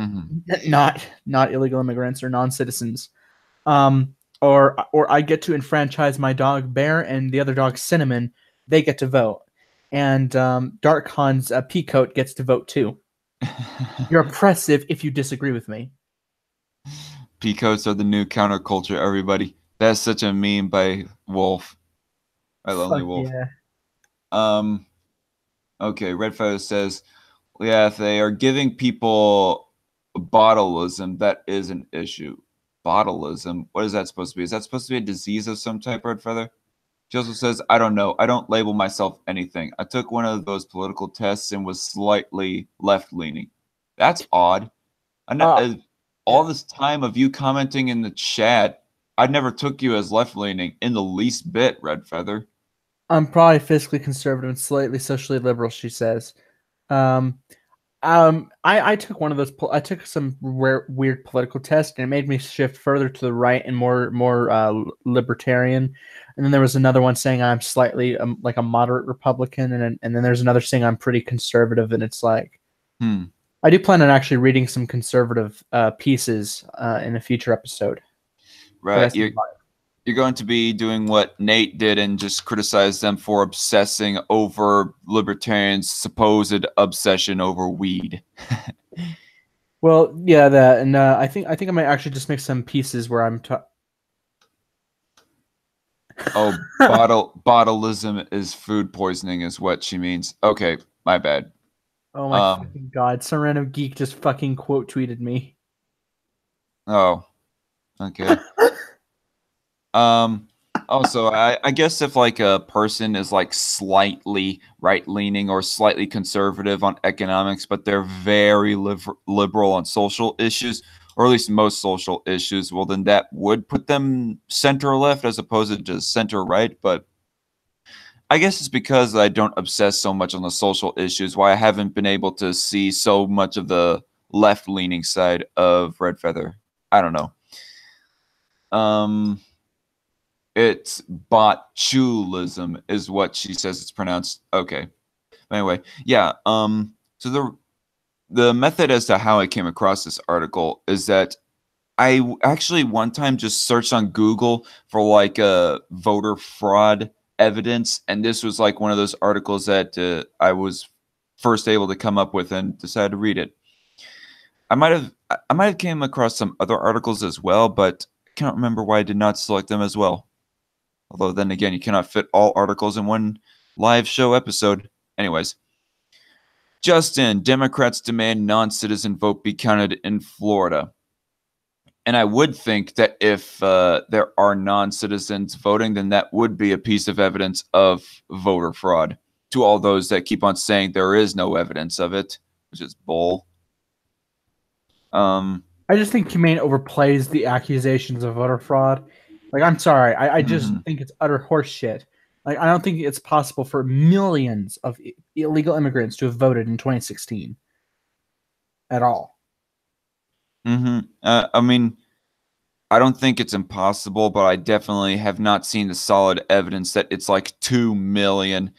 not illegal immigrants or non-citizens. Or I get to enfranchise my dog Bear and the other dog Cinnamon. They get to vote, and Dark Khan's Peacoat gets to vote too. You're oppressive if you disagree with me.
Peacoats are the new counterculture, everybody. That's such a meme by Wolf. By Lonely Wolf.
Yeah.
Okay, Red Feather says, yeah, if they are giving people botulism, that is an issue. Botulism? What is that supposed to be? Is that supposed to be a disease of some type, Red Feather? She also says, I don't know. I don't label myself anything. I took one of those political tests and was slightly left-leaning. That's odd. All this time of you commenting in the chat, I never took you as left-leaning in the least bit, Red Feather.
I'm probably fiscally conservative and slightly socially liberal, she says. I took one of those. I took some weird political tests, and it made me shift further to the right and more libertarian. And then there was another one saying I'm slightly like a moderate Republican, and then there's another saying I'm pretty conservative. And it's like, I do plan on actually reading some conservative pieces in a future episode.
Right. You're going to be doing what Nate did and just criticize them for obsessing over libertarians' supposed obsession over weed.
Well, yeah, that, and I think I might actually just make some pieces where I'm.
Botulism is food poisoning, is what she means. Okay, my bad.
Oh my fucking god! Some random geek just fucking quote tweeted me.
Oh, okay. Also, I guess if like a person is like slightly right-leaning or slightly conservative on economics, but they're very liberal on social issues, or at least most social issues, well, then that would put them center-left as opposed to just center-right. But I guess it's because I don't obsess so much on the social issues why I haven't been able to see so much of the left-leaning side of Red Feather. I don't know. It's botulism is what she says it's pronounced. Okay. Anyway, yeah. So the method as to how I came across this article is that I actually one time just searched on Google for like voter fraud evidence, and this was like one of those articles that I was first able to come up with and decided to read it. I might have came across some other articles as well, but I can't remember why I did not select them as well. Although then again, you cannot fit all articles in one live show episode. Anyways, Justin, Democrats demand non-citizen vote be counted in Florida. And I would think that if there are non-citizens voting, then that would be a piece of evidence of voter fraud. To all those that keep on saying there is no evidence of it, which is bull.
I just think Humane overplays the accusations of voter fraud. Like, I'm sorry, I just think it's utter horseshit. Like, I don't think it's possible for millions of illegal immigrants to have voted in 2016 at all.
I mean, I don't think it's impossible, but I definitely have not seen the solid evidence that it's like 2 million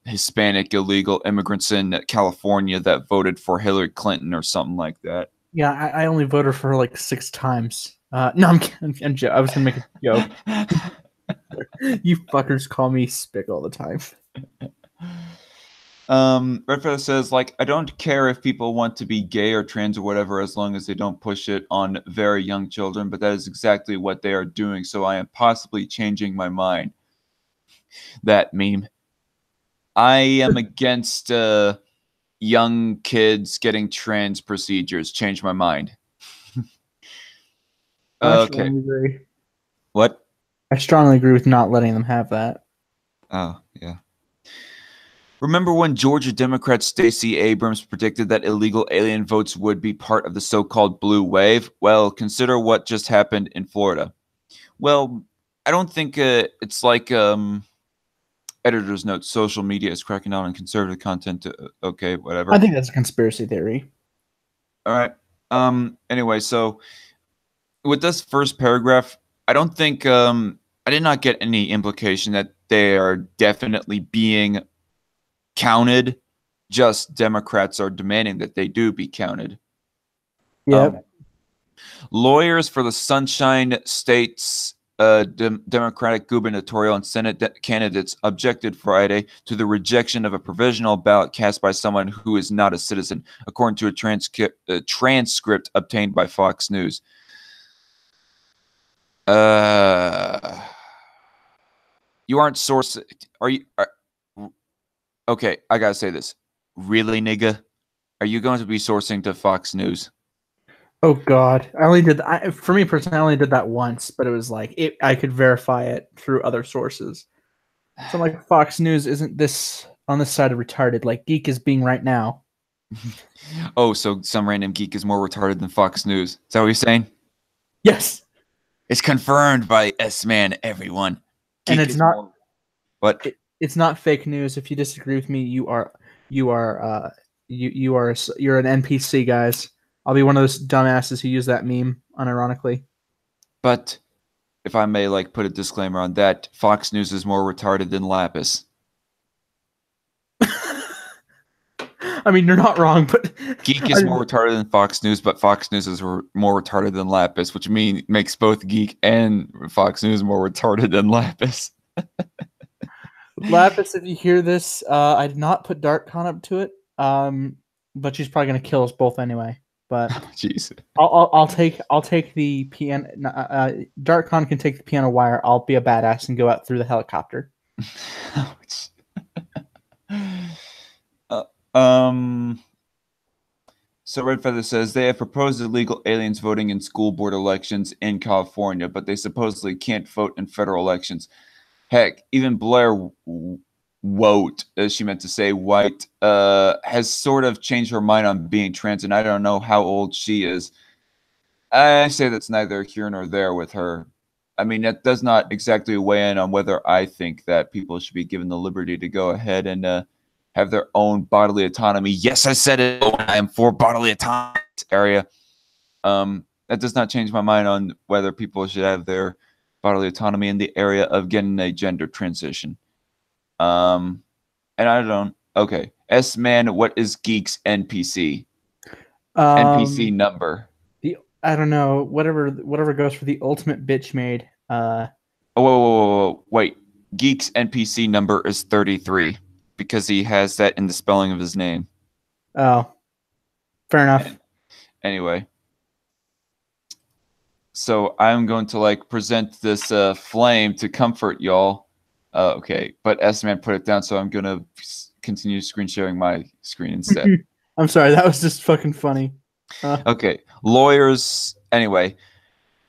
Hispanic illegal immigrants in California that voted for Hillary Clinton or something like that.
Yeah, I only voted for her like 6 times. No, I'm kidding. I was gonna make a joke. You fuckers call me Spick all the time.
Red Feather says, like, I don't care if people want to be gay or trans or whatever, as long as they don't push it on very young children, but that is exactly what they are doing, so I am possibly changing my mind. That meme. I am against young kids getting trans procedures. Change my mind.
I
Okay.
strongly agree.
What?
I strongly agree with not letting them have that.
Oh, yeah. Remember when Georgia Democrat Stacey Abrams predicted that illegal alien votes would be part of the so-called blue wave? Well, consider what just happened in Florida. Well, I don't think it's like editor's note. Social media is cracking down on conservative content. Okay, whatever.
I think that's a conspiracy theory.
All right. Anyway, so with this first paragraph, I don't think I did not get any implication that they are definitely being counted. Just Democrats are demanding that they do be counted.
Yep.
Lawyers for the Sunshine State's Democratic gubernatorial and Senate candidates objected Friday to the rejection of a provisional ballot cast by someone who is not a citizen, according to a transcript obtained by Fox News. You aren't source. Are you? Okay, I gotta say this. Really, nigga? Are you going to be sourcing to Fox News?
Oh God, I only did. For me personally, I only did that once, but it was like I could verify it through other sources. So like Fox News isn't this on this side of retarded like Geek is being right now.
Oh, so some random geek is more retarded than Fox News. Is that what you're saying?
Yes,
It's confirmed by S-Man, everyone.
and it's not.
What?
It's not fake news. If you disagree with me, you're an NPC, guys. I'll be one of those dumbasses who use that meme unironically.
But if I may, like, put a disclaimer on that, Fox News is more retarded than Lapis.
I mean, you're not wrong, but
Geek is more retarded than Fox News, but Fox News is more retarded than Lapis, which makes both Geek and Fox News more retarded than Lapis.
Lapis, if you hear this, I did not put DarkCon up to it, but she's probably gonna kill us both anyway. But
jeez,
I'll take the piano. DarkCon can take the piano wire. I'll be a badass and go out through the helicopter.
So Red Feather says they have proposed illegal aliens voting in school board elections in California, but they supposedly can't vote in federal elections. Heck, even Blair Wote, as she meant to say, White, has sort of changed her mind on being trans, and I don't know how old she is. I say that's neither here nor there with her. I mean, that does not exactly weigh in on whether I think that people should be given the liberty to go ahead and have their own bodily autonomy. Yes, I said it. I am for bodily autonomy area. That does not change my mind on whether people should have their bodily autonomy in the area of getting a gender transition. And I don't. Okay, S-Man, what is Geek's NPC? NPC number.
I don't know. Whatever goes for the ultimate bitch made.
Whoa. Wait. Geek's NPC number is 33 because he has that in the spelling of his name.
Oh, fair enough.
Anyway. So I'm going to like present this flame to comfort y'all. Okay, but S-Man put it down, so I'm going to continue screen sharing my screen instead.
I'm sorry, that was just fucking funny.
Okay, lawyers. Anyway,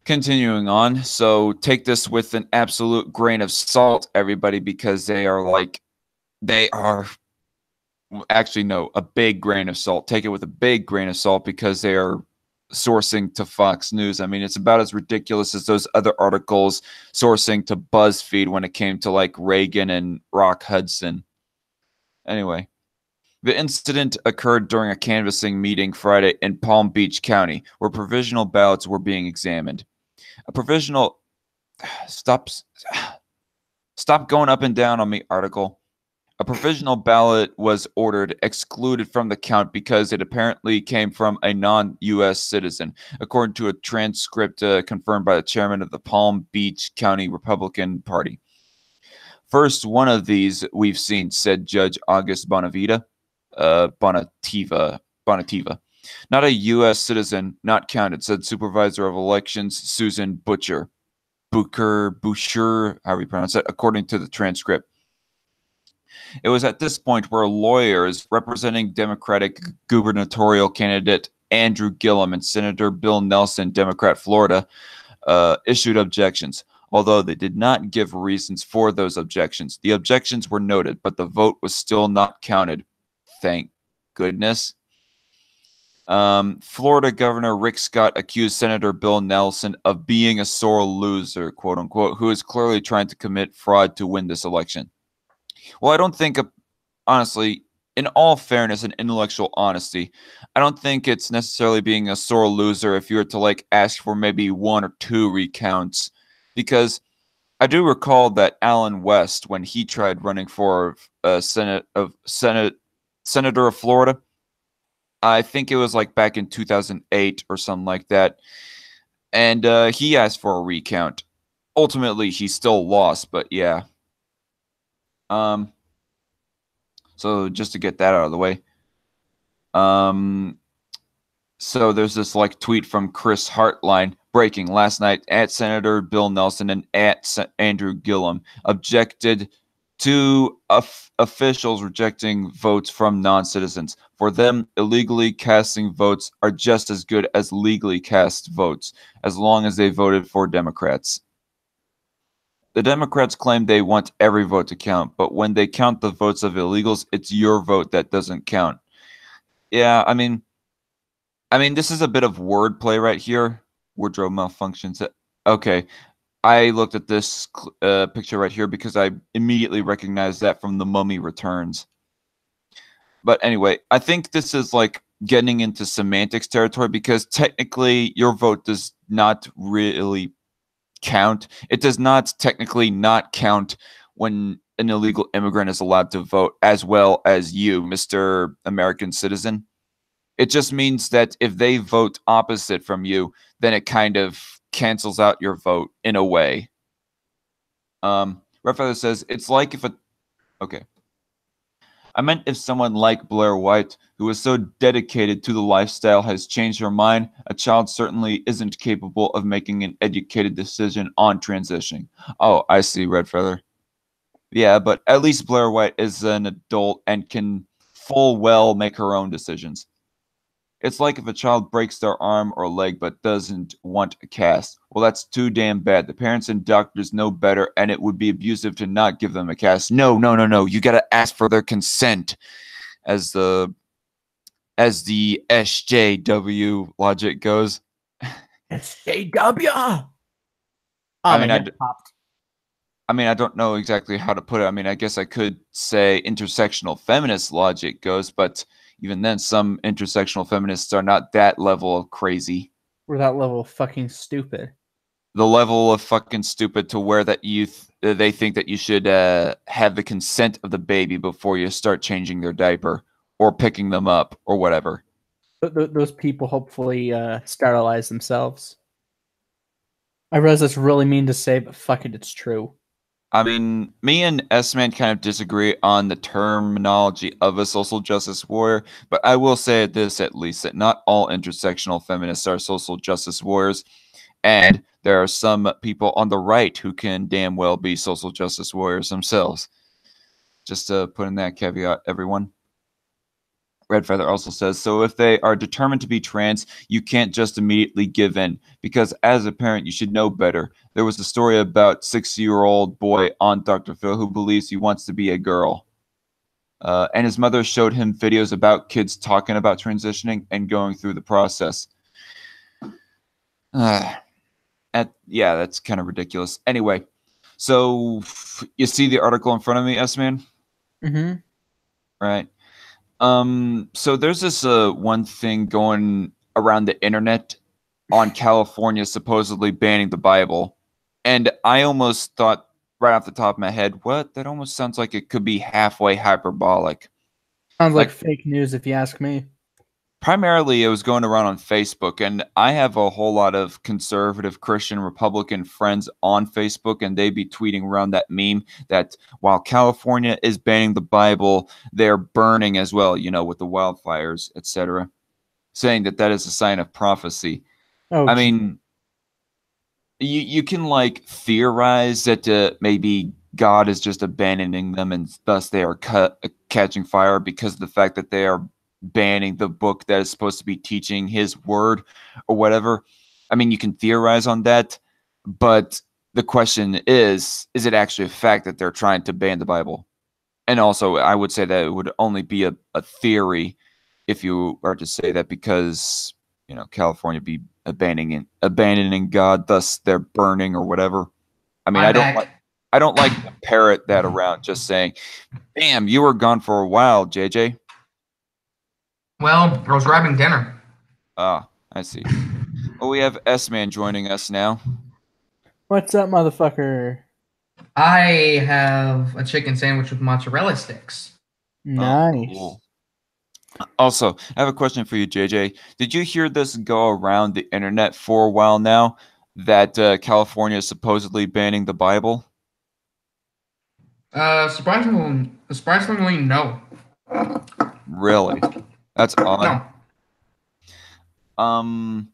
continuing on. So take this with an absolute grain of salt, everybody, because they are actually, no, a big grain of salt. Take it with a big grain of salt because they are sourcing to Fox News. I mean, it's about as ridiculous as those other articles sourcing to BuzzFeed when it came to like Reagan and Rock Hudson. Anyway, The incident occurred during a canvassing meeting Friday in Palm Beach County, where provisional ballots were being examined. A provisional stop going up and down on me, article. A provisional ballot was ordered excluded from the count because it apparently came from a non-U.S. citizen, according to a transcript confirmed by the chairman of the Palm Beach County Republican Party. First one of these we've seen, said Judge August Bonativa. Not a U.S. citizen, not counted, said Supervisor of Elections Susan Boucher, however you pronounce it, according to the transcript. It was at this point where lawyers representing Democratic gubernatorial candidate Andrew Gillum and Senator Bill Nelson, Democrat Florida, issued objections. Although they did not give reasons for those objections. The objections were noted, but the vote was still not counted. Thank goodness. Florida Governor Rick Scott accused Senator Bill Nelson of being a sore loser, quote unquote, who is clearly trying to commit fraud to win this election. Well, I don't think, honestly, in all fairness and intellectual honesty, I don't think it's necessarily being a sore loser if you were to like ask for maybe 1 or 2 recounts, because I do recall that Allen West, when he tried running for senator of Florida, I think it was like back in 2008 or something like that, and he asked for a recount. Ultimately, he still lost, but yeah. So just to get that out of the way. So there's this like tweet from Chris Hartline breaking last night at Senator Bill Nelson and at Andrew Gillum objected to officials rejecting votes from non-citizens. For them, illegally casting votes are just as good as legally cast votes, as long as they voted for Democrats. The Democrats claim they want every vote to count, but when they count the votes of illegals, it's your vote that doesn't count. Yeah, I mean, this is a bit of wordplay right here. Wardrobe malfunctions. Okay, I looked at this picture right here because I immediately recognized that from The Mummy Returns. But anyway, I think this is like getting into semantics territory because technically your vote does not really count. It does not technically not count when an illegal immigrant is allowed to vote as well as you, Mr. American citizen. It just means that if they vote opposite from you, then it kind of cancels out your vote in a way. Redfeather says, it's like if okay. I meant if someone like Blair White, who is so dedicated to the lifestyle, has changed her mind, a child certainly isn't capable of making an educated decision on transitioning. Oh, I see, Redfeather. Yeah, but at least Blair White is an adult and can full well make her own decisions. It's like if a child breaks their arm or leg but doesn't want a cast. Well, that's too damn bad. The parents and doctors know better, and it would be abusive to not give them a cast. No. You gotta ask for their consent, as the SJW logic goes.
SJW. Oh,
I mean, I don't know exactly how to put it. I mean, I guess I could say intersectional feminist logic goes, but even then, some intersectional feminists are not that level of crazy.
We're that level of fucking stupid.
The level of fucking stupid to where that they think that you should have the consent of the baby before you start changing their diaper or picking them up or whatever.
Those people hopefully sterilize themselves. I realize that's really mean to say, but fuck it, it's true.
I mean, me and S-Man kind of disagree on the terminology of a social justice warrior, but I will say this at least, that not all intersectional feminists are social justice warriors, and there are some people on the right who can damn well be social justice warriors themselves. Just to put in that caveat, everyone. Redfeather also says, so if they are determined to be trans, you can't just immediately give in, because as a parent, you should know better. There was a story about 6-year-old boy on Dr. Phil who believes he wants to be a girl. And his mother showed him videos about kids talking about transitioning and going through the process. Yeah, that's kind of ridiculous. Anyway, so you see the article in front of me, S-Man?
Mm-hmm.
Right. So there's this one thing going around the internet on California supposedly banning the Bible, and I almost thought right off the top of my head, what? That almost sounds like it could be halfway hyperbolic.
Sounds like
Like
fake news, if you ask me.
primarily it was going around on Facebook, and I have a whole lot of conservative Christian Republican friends on Facebook, and they be tweeting around that meme that while California is banning the Bible, they're burning as well, with the wildfires, etc., saying that that is a sign of prophecy.
Oh,
I
gee.
mean, you can like theorize that maybe God is just abandoning them and thus they are catching fire because of the fact that they are banning the book that is supposed to be teaching his word or whatever. I mean, you can theorize on that, but the question is it actually a fact that they're trying to ban the Bible? And also, I would say that it would only be a theory if you are to say that because California be abandoning God, thus they're burning or whatever. I mean,
I'm back.
I don't like to parrot that around, just saying, "Damn, you were gone for a while, JJ."
Well, I was grabbing dinner.
Ah, I see. Well, we have S-Man joining us now.
What's up, motherfucker?
I have a chicken sandwich with mozzarella sticks.
Nice.
Oh, cool. Also, I have a question for you, JJ. Did you hear this go around the internet for a while now that California is supposedly banning the Bible?
Surprisingly, no.
Really? That's odd.
No.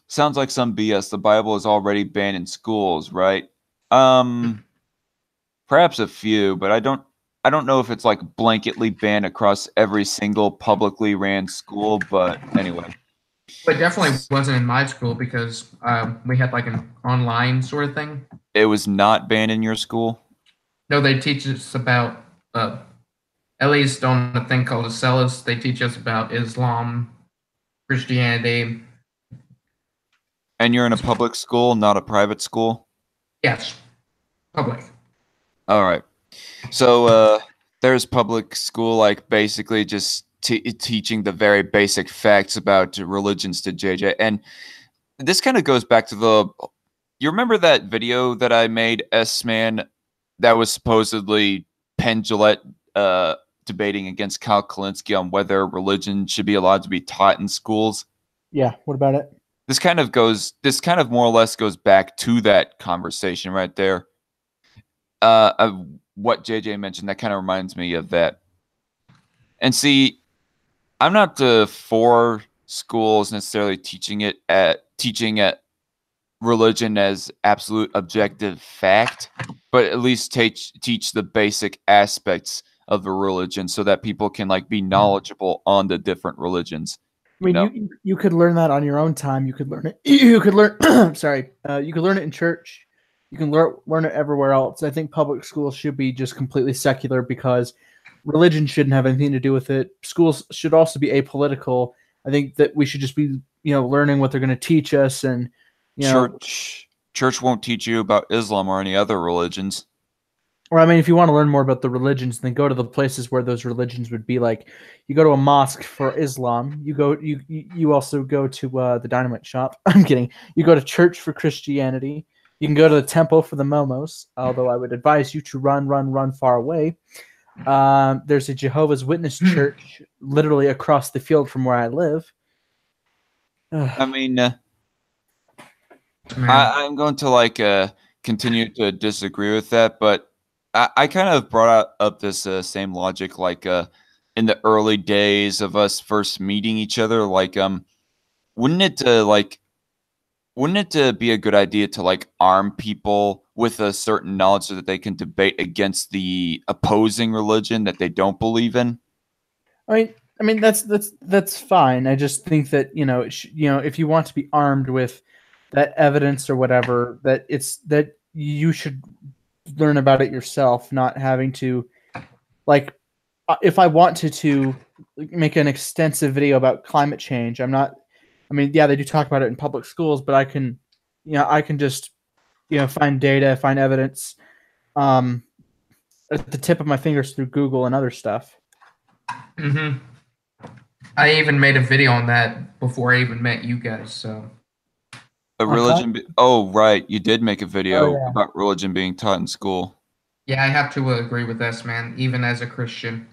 Sounds like some BS. The Bible is already banned in schools, right? Perhaps a few, but I don't know if it's like blanketly banned across every single publicly ran school, but anyway.
But it definitely wasn't in my school because we had like an online sort of thing.
It was not banned in your school?
No, they teach us about, at least on a thing called Acellus, they teach us about Islam, Christianity.
And you're in a public school, not a private school?
Yes, public.
All right. So there's public school, like basically just teaching the very basic facts about religions to JJ. And this kind of goes back to you remember that video that I made, S-Man, that was supposedly Penn Jillette debating against Kyle Kalinske on whether religion should be allowed to be taught in schools?
Yeah, what about it?
This kind of more or less goes back to that conversation right there. What JJ mentioned, that kind of reminds me of that. And see, I'm not for schools necessarily teaching at religion as absolute objective fact, but at least teach the basic aspects of a religion so that people can like be knowledgeable on the different religions.
I mean, you could learn that on your own time. You could learn it. You could learn. Sorry, you could learn it in church. You can learn it everywhere else. I think public schools should be just completely secular because religion shouldn't have anything to do with it. Schools should also be apolitical. I think that we should just be, learning what they're going to teach us, and
church won't teach you about Islam or any other religions.
Or I mean, if you want to learn more about the religions, then go to the places where those religions would be. Like, you go to a mosque for Islam. You also go to the dynamite shop. I'm kidding. You go to church for Christianity. You can go to the temple for the momos. Although I would advise you to run far away. There's a Jehovah's Witness church literally across the field from where I live.
I mean, I'm going to continue to disagree with that, but I kind of brought up this same logic in the early days of us first meeting each other. Wouldn't it be a good idea to arm people with a certain knowledge so that they can debate against the opposing religion that they don't believe in?
I mean that's fine. I just think that if you want to be armed with that evidence or whatever, that you should learn about it yourself, not having to if I wanted to make an extensive video about climate change, they do talk about it in public schools, but I can just find data, find evidence at the tip of my fingers through Google and other stuff.
Mm-hmm. I even made a video on that before I even met you guys. So
A
On top?
religion. Oh, right. You did make a
Oh
video
yeah.
about religion being taught in school.
yeah, I have to agree with this, man. Even as a Christian.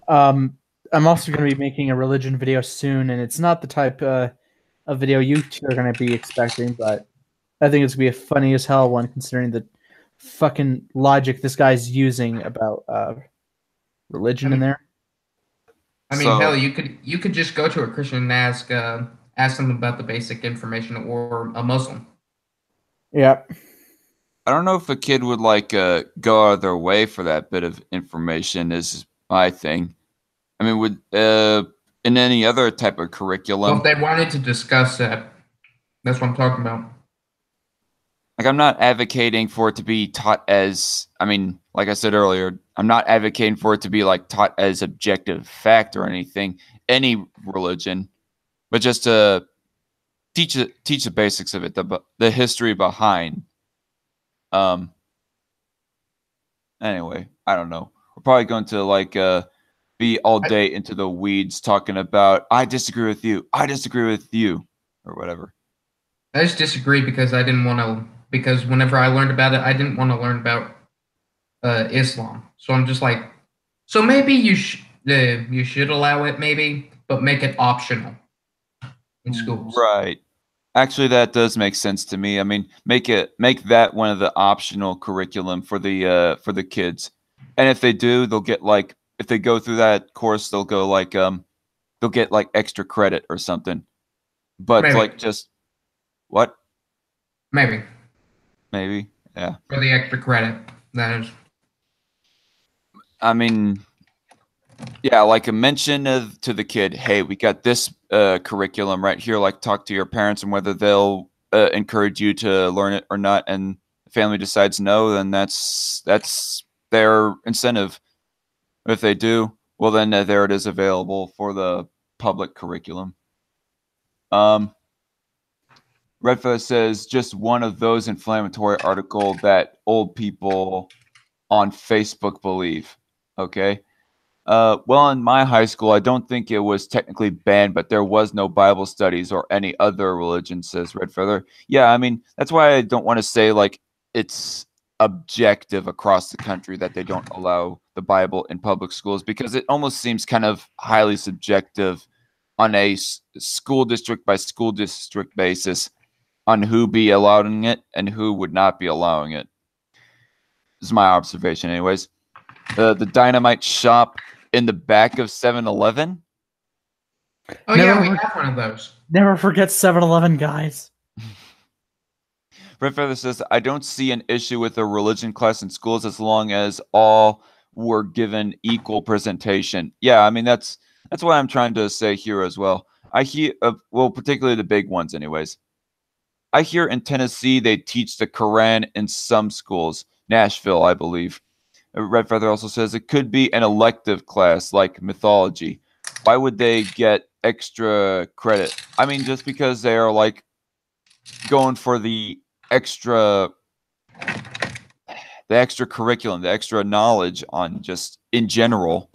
I'm also going to be making a religion video soon, and it's not the type of video you two are going to be expecting, but I think it's going to be a funny as hell one considering the fucking logic this guy's using about
I
religion in
mean,
there.
hell,
So
you could just go to a Christian and ask them about the basic information, or a Muslim.
Yeah.
I don't know if a kid would like go out of their way for that bit of information. Is my thing. I mean, would in any other type of
Well, if
curriculum,
they wanted to discuss that, that's what I'm talking about.
like I'm not advocating for it to be taught as. I mean, like I said earlier, I'm not advocating for it to be like taught as objective fact or anything. Any religion, but just to teach the basics of it, the history behind. Um. Anyway, I don't know. We're probably going to like be all
I,
day into the weeds talking about I disagree with you, I disagree with you, or whatever.
I just disagree because I didn't want to. Because whenever I learned about it, I didn't want to learn about Islam. So I'm just like, so maybe you should allow it, maybe, but make it optional in schools.
Right. Actually, that does make sense to me. I mean, make that one of the optional curriculum for the kids. And if they do, they'll get like if they go through that course, they'll get like extra credit or something. But
Maybe,
like just what?
maybe
Maybe. Yeah.
for the extra credit. That is.
I mean, yeah, like a mention of to the kid, hey, we got this curriculum right here. Like, talk to your parents and whether they'll encourage you to learn it or not. And the family decides no, then that's their incentive. If they do, well, then there it is available for the public curriculum. Um, Redford says just one of those inflammatory article that old people on Facebook believe. Okay. Well, in my high school, I don't think it was technically banned, but there was no Bible studies or any other religion, says Red Feather. Yeah, I mean, that's why I don't want to say like it's objective across the country that they don't allow the Bible in public schools because it almost seems kind of highly subjective on a school district by school district basis on who be allowing it and who would not be allowing it. This is my observation, anyways. The dynamite shop in the back of 7-Eleven.
Oh yeah, we have one of those.
Never forget 7-Eleven, guys.
Red Feather says, I don't see an issue with a religion class in schools as long as all were given equal presentation. Yeah, I mean that's what I'm trying to say here as well. I hear well, particularly the big ones anyways. I hear in Tennessee they teach the Quran in some schools. Nashville, I believe. Red Feather also says it could be an elective class like mythology. Why would they get extra credit? I mean, just because they are like going for extra the extra curriculum, the extra knowledge on just in general.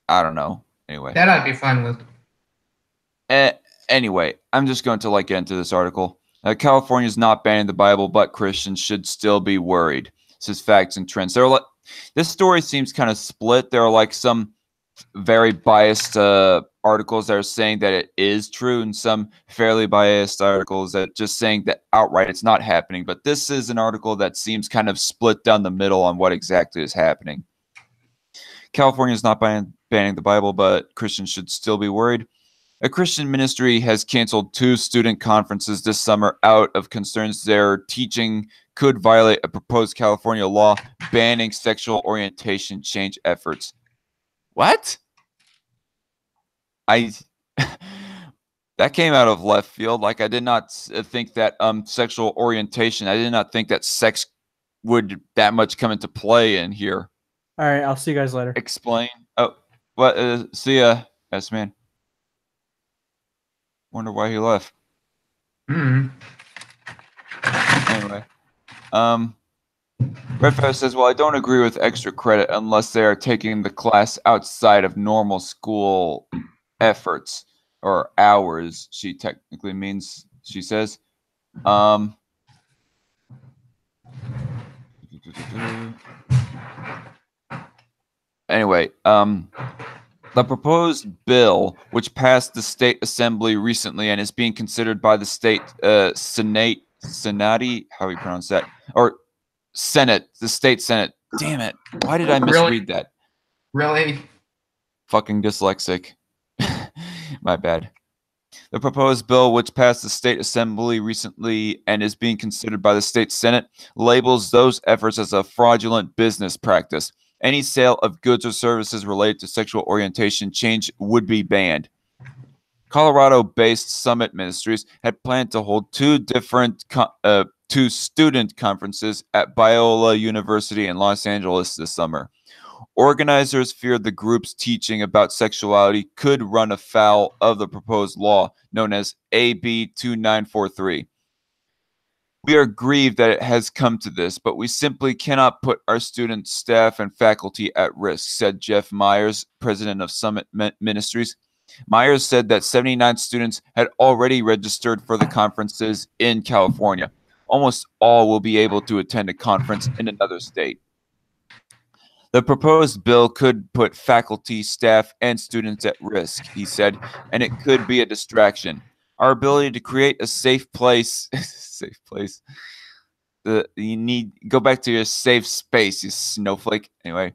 I don't know. Anyway,
That I'd be fine with.
anyway, I'm just going to like get into this article. California is not banning the Bible, but Christians should still be worried. Says facts and trends. There are like this story seems kind of split. There are like some very biased articles that are saying that it is true, and some fairly biased articles that just saying that outright it's not happening. But this is an article that seems kind of split down the middle on what exactly is happening. California is not banning the Bible, but Christians should still be worried. A Christian ministry has canceled 2 student conferences this summer out of concerns their teaching could violate a proposed California law banning sexual orientation change efforts. What? I that came out of left field. Like I did not think that sexual orientation. I did not think that sex would that much come into play in here.
All right, I'll see you guys later.
Explain. Oh, what? See ya, yes, man. Wonder why he left.
Mm.
Anyway, um, Redfeather says, well, I don't agree with extra credit unless they are taking the class outside of normal school efforts or hours, she technically means, she says. Anyway, the proposed bill, which passed the state assembly recently and is being considered by the state Senate, how do you pronounce that? Or Senate, the state Senate. Damn it. Why did I misread that?
Really?
Fucking dyslexic. My bad. The proposed bill, which passed the state assembly recently and is being considered by the state Senate, labels those efforts as a fraudulent business practice. Any sale of goods or services related to sexual orientation change would be banned. Colorado-based Summit Ministries had planned to hold two student conferences at Biola University in Los Angeles this summer. Organizers feared the group's teaching about sexuality could run afoul of the proposed law known as AB 2943. We are grieved that it has come to this, but we simply cannot put our students, staff, and faculty at risk, said Jeff Myers, president of Summit Ministries. Myers said that 79 students had already registered for the conferences in California. Almost all will be able to attend a conference in another state. The proposed bill could put faculty, staff, and students at risk, he said, and it could be a distraction. Our ability to create a safe place, safe place. You need go back to your safe space, you snowflake. Anyway,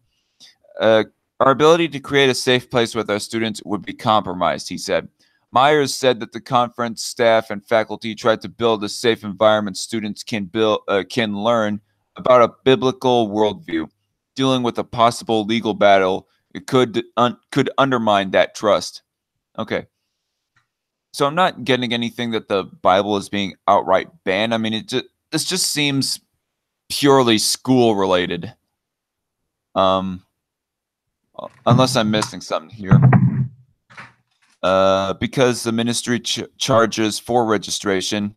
our ability to create a safe place with our students would be compromised, he said. Myers said that the conference staff and faculty tried to build a safe environment students can learn about a biblical worldview. Dealing with a possible legal battle, it could undermine that trust. Okay. So I'm not getting anything that the Bible is being outright banned. I mean, this just seems purely school related. Unless I'm missing something here. Because the ministry charges for registration,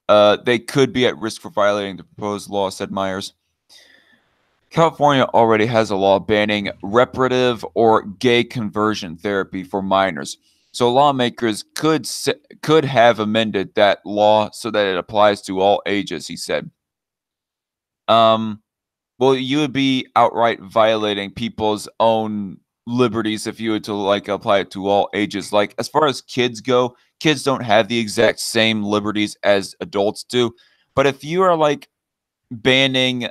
they could be at risk for violating the proposed law, said Myers. California already has a law banning reparative or gay conversion therapy for minors. So lawmakers could have amended that law so that it applies to all ages, he said. Well, you would be outright violating people's own liberties if you were to like apply it to all ages. Like as far as kids go, kids don't have the exact same liberties as adults do. But if you are like banning,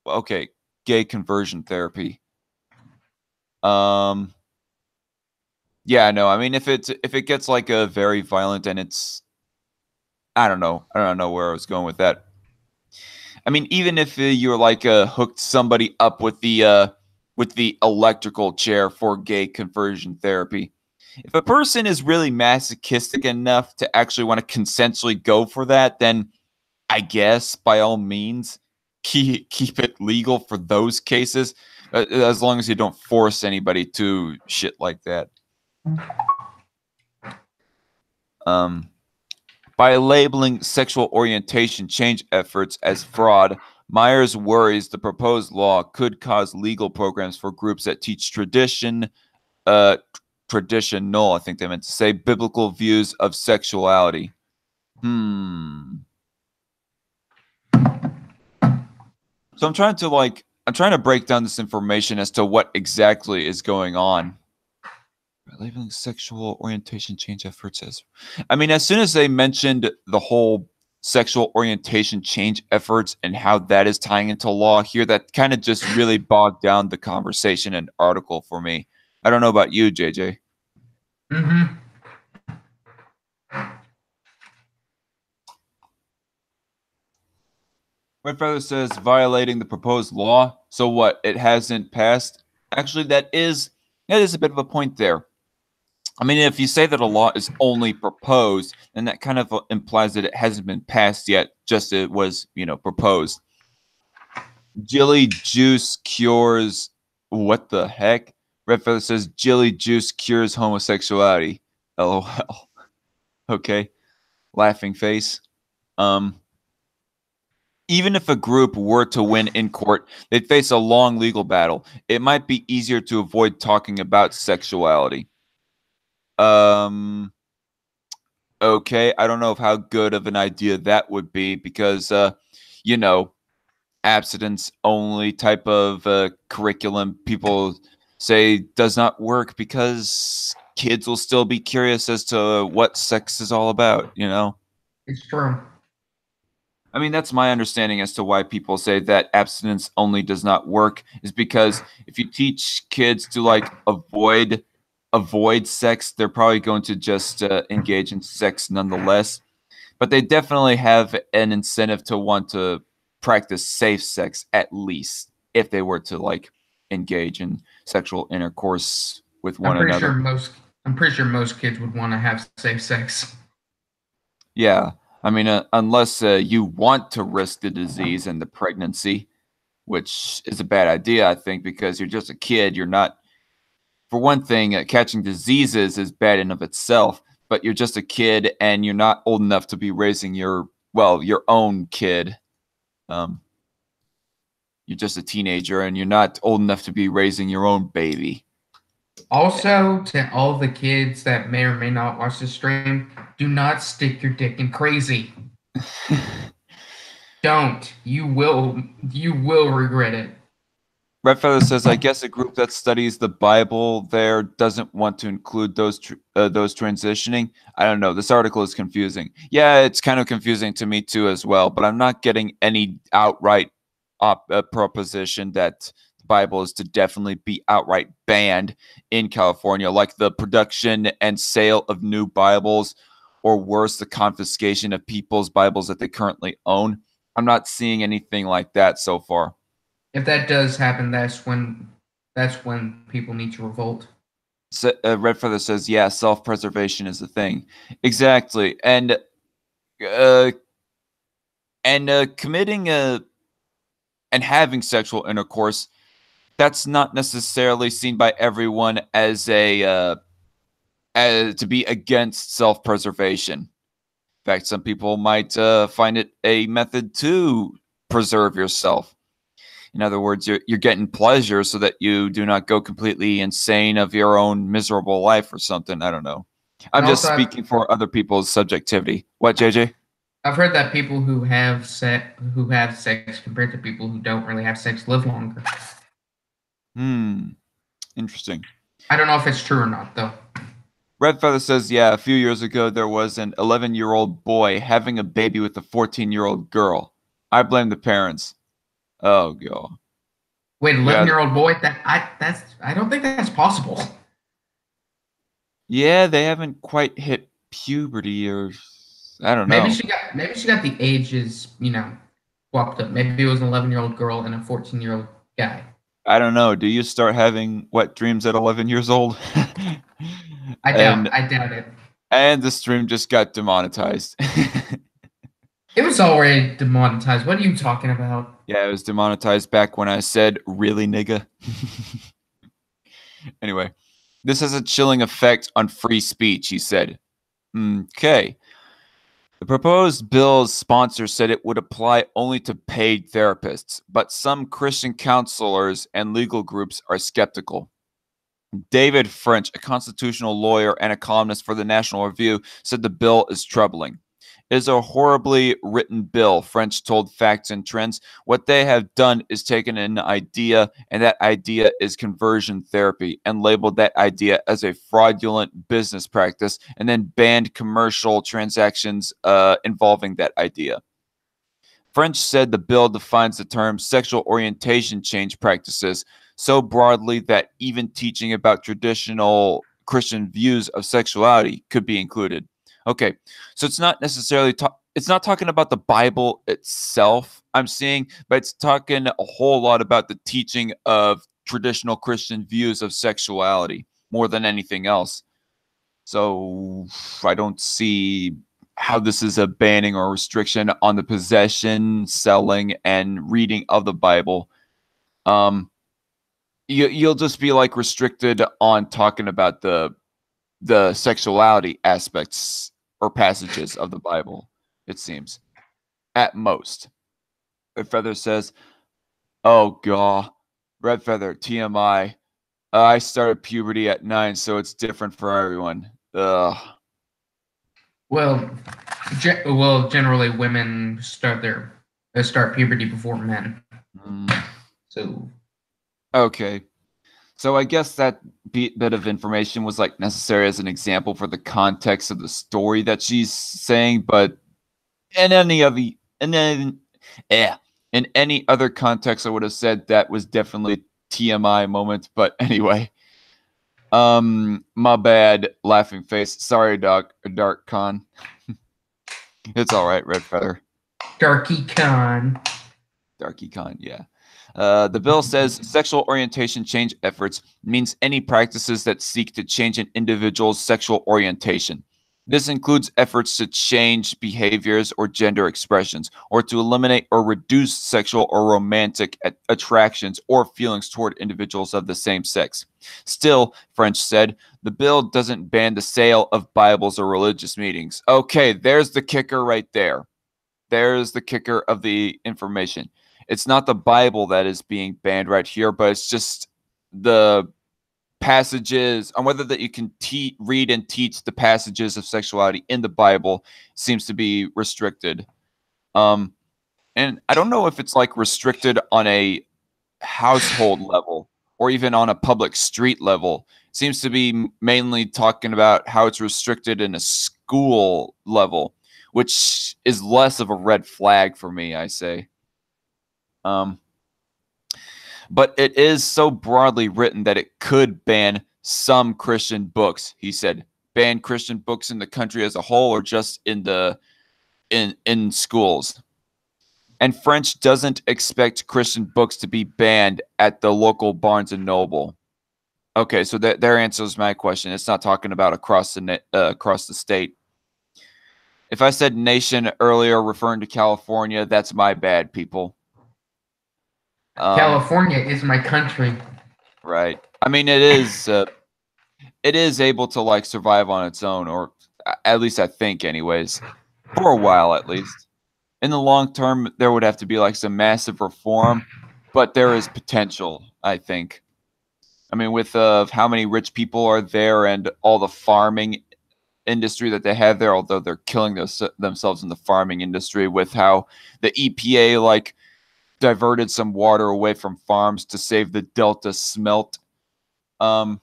okay, gay conversion therapy. Yeah, no, I mean if it gets like a very violent and it's I don't know where I was going with that. I mean, even if you're like hooked somebody up with the electrical chair for gay conversion therapy, if a person is really masochistic enough to actually want to consensually go for that, then I guess by all means keep it legal for those cases, as long as you don't force anybody to shit like that. By labeling sexual orientation change efforts as fraud, Myers worries the proposed law could cause legal programs for groups that teach traditional, I think they meant to say, biblical views of sexuality. So I'm trying to break down this information as to what exactly is going on. Labeling sexual orientation change efforts as, I mean, as soon as they mentioned the whole sexual orientation change efforts and how that is tying into law here, that kind of just really bogged down the conversation and article for me. I don't know about you, JJ.
Mm-hmm.
My brother says violating the proposed law. So what? It hasn't passed. Actually, that is a bit of a point there. I mean, if you say that a law is only proposed, then that kind of implies that it hasn't been passed yet, just it was, proposed. Jilly juice cures what the heck? Red Feather says Jilly juice cures homosexuality. LOL. Okay. Laughing face. Even if a group were to win in court, they'd face a long legal battle. It might be easier to avoid talking about sexuality. Okay, I don't know how good of an idea that would be because, you know, abstinence only type of curriculum people say does not work because kids will still be curious as to what sex is all about, you know?
It's true.
I mean, that's my understanding as to why people say that abstinence only does not work is because if you teach kids to like avoid sex, they're probably going to just engage in sex nonetheless. But they definitely have an incentive to want to practice safe sex at least if they were to like engage in sexual intercourse with
I'm
one
pretty sure
another.
most I'm pretty sure most kids would want to have safe sex.
Yeah. I mean, unless you want to risk the disease and the pregnancy, which is a bad idea, I think, because you're just a kid. You're not, for one thing, catching diseases is bad in of itself, but you're just a kid and you're not old enough to be raising your own kid. Um, you're just a teenager and you're not old enough to be raising your own baby.
Also, to all the kids that may or may not watch the stream, do not stick your dick in crazy. Don't. You will regret it.
Red Feather says, "I guess a group that studies the Bible there doesn't want to include those transitioning." I don't know. This article is confusing. Yeah, it's kind of confusing to me too as well. But I'm not getting any outright proposition that the Bible is to definitely be outright banned in California, like the production and sale of new Bibles, or worse, the confiscation of people's Bibles that they currently own. I'm not seeing anything like that so far.
If that does happen, that's when people need to revolt.
Red Feather says, "Yeah, self-preservation is the thing, exactly." Uh, and committing and having sexual intercourse, that's not necessarily seen by everyone as as to be against self-preservation. In fact, some people might find it a method to preserve yourself. In other words, you're getting pleasure so that you do not go completely insane of your own miserable life or something. I don't know. I'm
And
just
also,
speaking for other people's subjectivity. What, JJ?
I've heard that people who have sex compared to people who don't really have sex live longer.
Interesting.
I don't know if it's true or not, though.
Red Feather says, yeah, a few years ago there was an 11-year-old boy having a baby with a 14-year-old girl. I blame the parents. Oh, God.
Wait,
Yeah,
11-year-old boy? I don't think that's possible.
yeah, they haven't quite hit puberty, or I don't know.
Maybe she got the ages, swapped up. Maybe it was an 11-year-old girl and a 14-year-old guy.
I don't know. Do you start having wet dreams at 11 years old?
I doubt it.
And the stream just got demonetized.
It was already demonetized. What are you talking about?
Yeah, it was demonetized back when I said, really, nigga? Anyway, this has a chilling effect on free speech, he said. Okay. The proposed bill's sponsor said it would apply only to paid therapists, but some Christian counselors and legal groups are skeptical. David French, a constitutional lawyer and a columnist for the National Review, said the bill is troubling. It is a horribly written bill, French told Facts and Trends. What they have done is taken an idea, and that idea is conversion therapy, and labeled that idea as a fraudulent business practice, and then banned commercial transactions involving that idea. French said the bill defines the term sexual orientation change practices so broadly that even teaching about traditional Christian views of sexuality could be included. Okay, so it's not necessarily it's not talking about the Bible itself, I'm seeing, but it's talking a whole lot about the teaching of traditional Christian views of sexuality more than anything else. So I don't see how this is a banning or restriction on the possession, selling, and reading of the Bible. You'll just be like restricted on talking about the sexuality aspects or passages of the Bible, it seems, at most. Red Feather says, "Oh god, Red Feather, TMI. I started puberty at 9, so it's different for everyone." Ugh.
Well, generally women start puberty before men.
Mm.
So
Okay. So I guess that bit of information was like necessary as an example for the context of the story that she's saying, but in any of the in any other context, I would have said that was definitely TMI moment. But anyway, my bad, laughing face. Sorry, Dark Con. It's all right, Red Feather.
Darky Con.
Darky Con, yeah. The bill says sexual orientation change efforts means any practices that seek to change an individual's sexual orientation. This includes efforts to change behaviors or gender expressions, or to eliminate or reduce sexual or romantic attractions or feelings toward individuals of the same sex. Still, French said, the bill doesn't ban the sale of Bibles or religious meetings. Okay, there's the kicker right there. There's the kicker of the information. It's not the Bible that is being banned right here, but it's just the passages on whether that you can read and teach the passages of sexuality in the Bible seems to be restricted. And I don't know if it's like restricted on a household level or even on a public street level. It seems to be mainly talking about how it's restricted in a school level, which is less of a red flag for me, I say. But it is so broadly written that it could ban some Christian books, he said. Ban Christian books in the country as a whole or just in schools. And French doesn't expect Christian books to be banned at the local Barnes and Noble. Okay, so their answers my question. It's not talking about across the state. If I said nation earlier referring to California, that's my bad, people.
California is my country.
Right. I mean, it is able to like survive on its own, or at least I think, anyways, for a while at least. In the long term, there would have to be like some massive reform, but there is potential, I think. I mean, with how many rich people are there and all the farming industry that they have there, although they're killing themselves in the farming industry, with how the EPA like diverted some water away from farms to save the Delta smelt. Red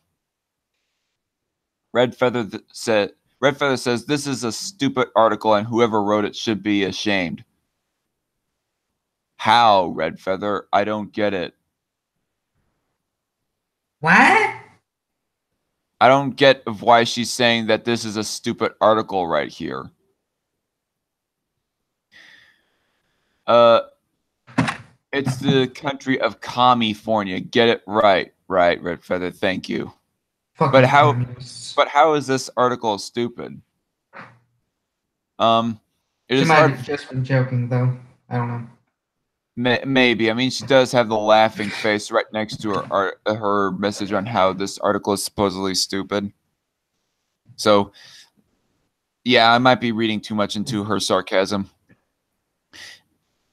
Feather says this is a stupid article and whoever wrote it should be ashamed. How, Red Feather? I don't get it.
What?
I don't get why she's saying that this is a stupid article right here. It's the country of California. Get it right. Right, Red Feather. Thank you. But how is this article stupid? It
she
is
might
hard.
have just been joking, though. I don't know.
Maybe. I mean, she does have the laughing face right next to her message on how this article is supposedly stupid. So, yeah, I might be reading too much into her sarcasm.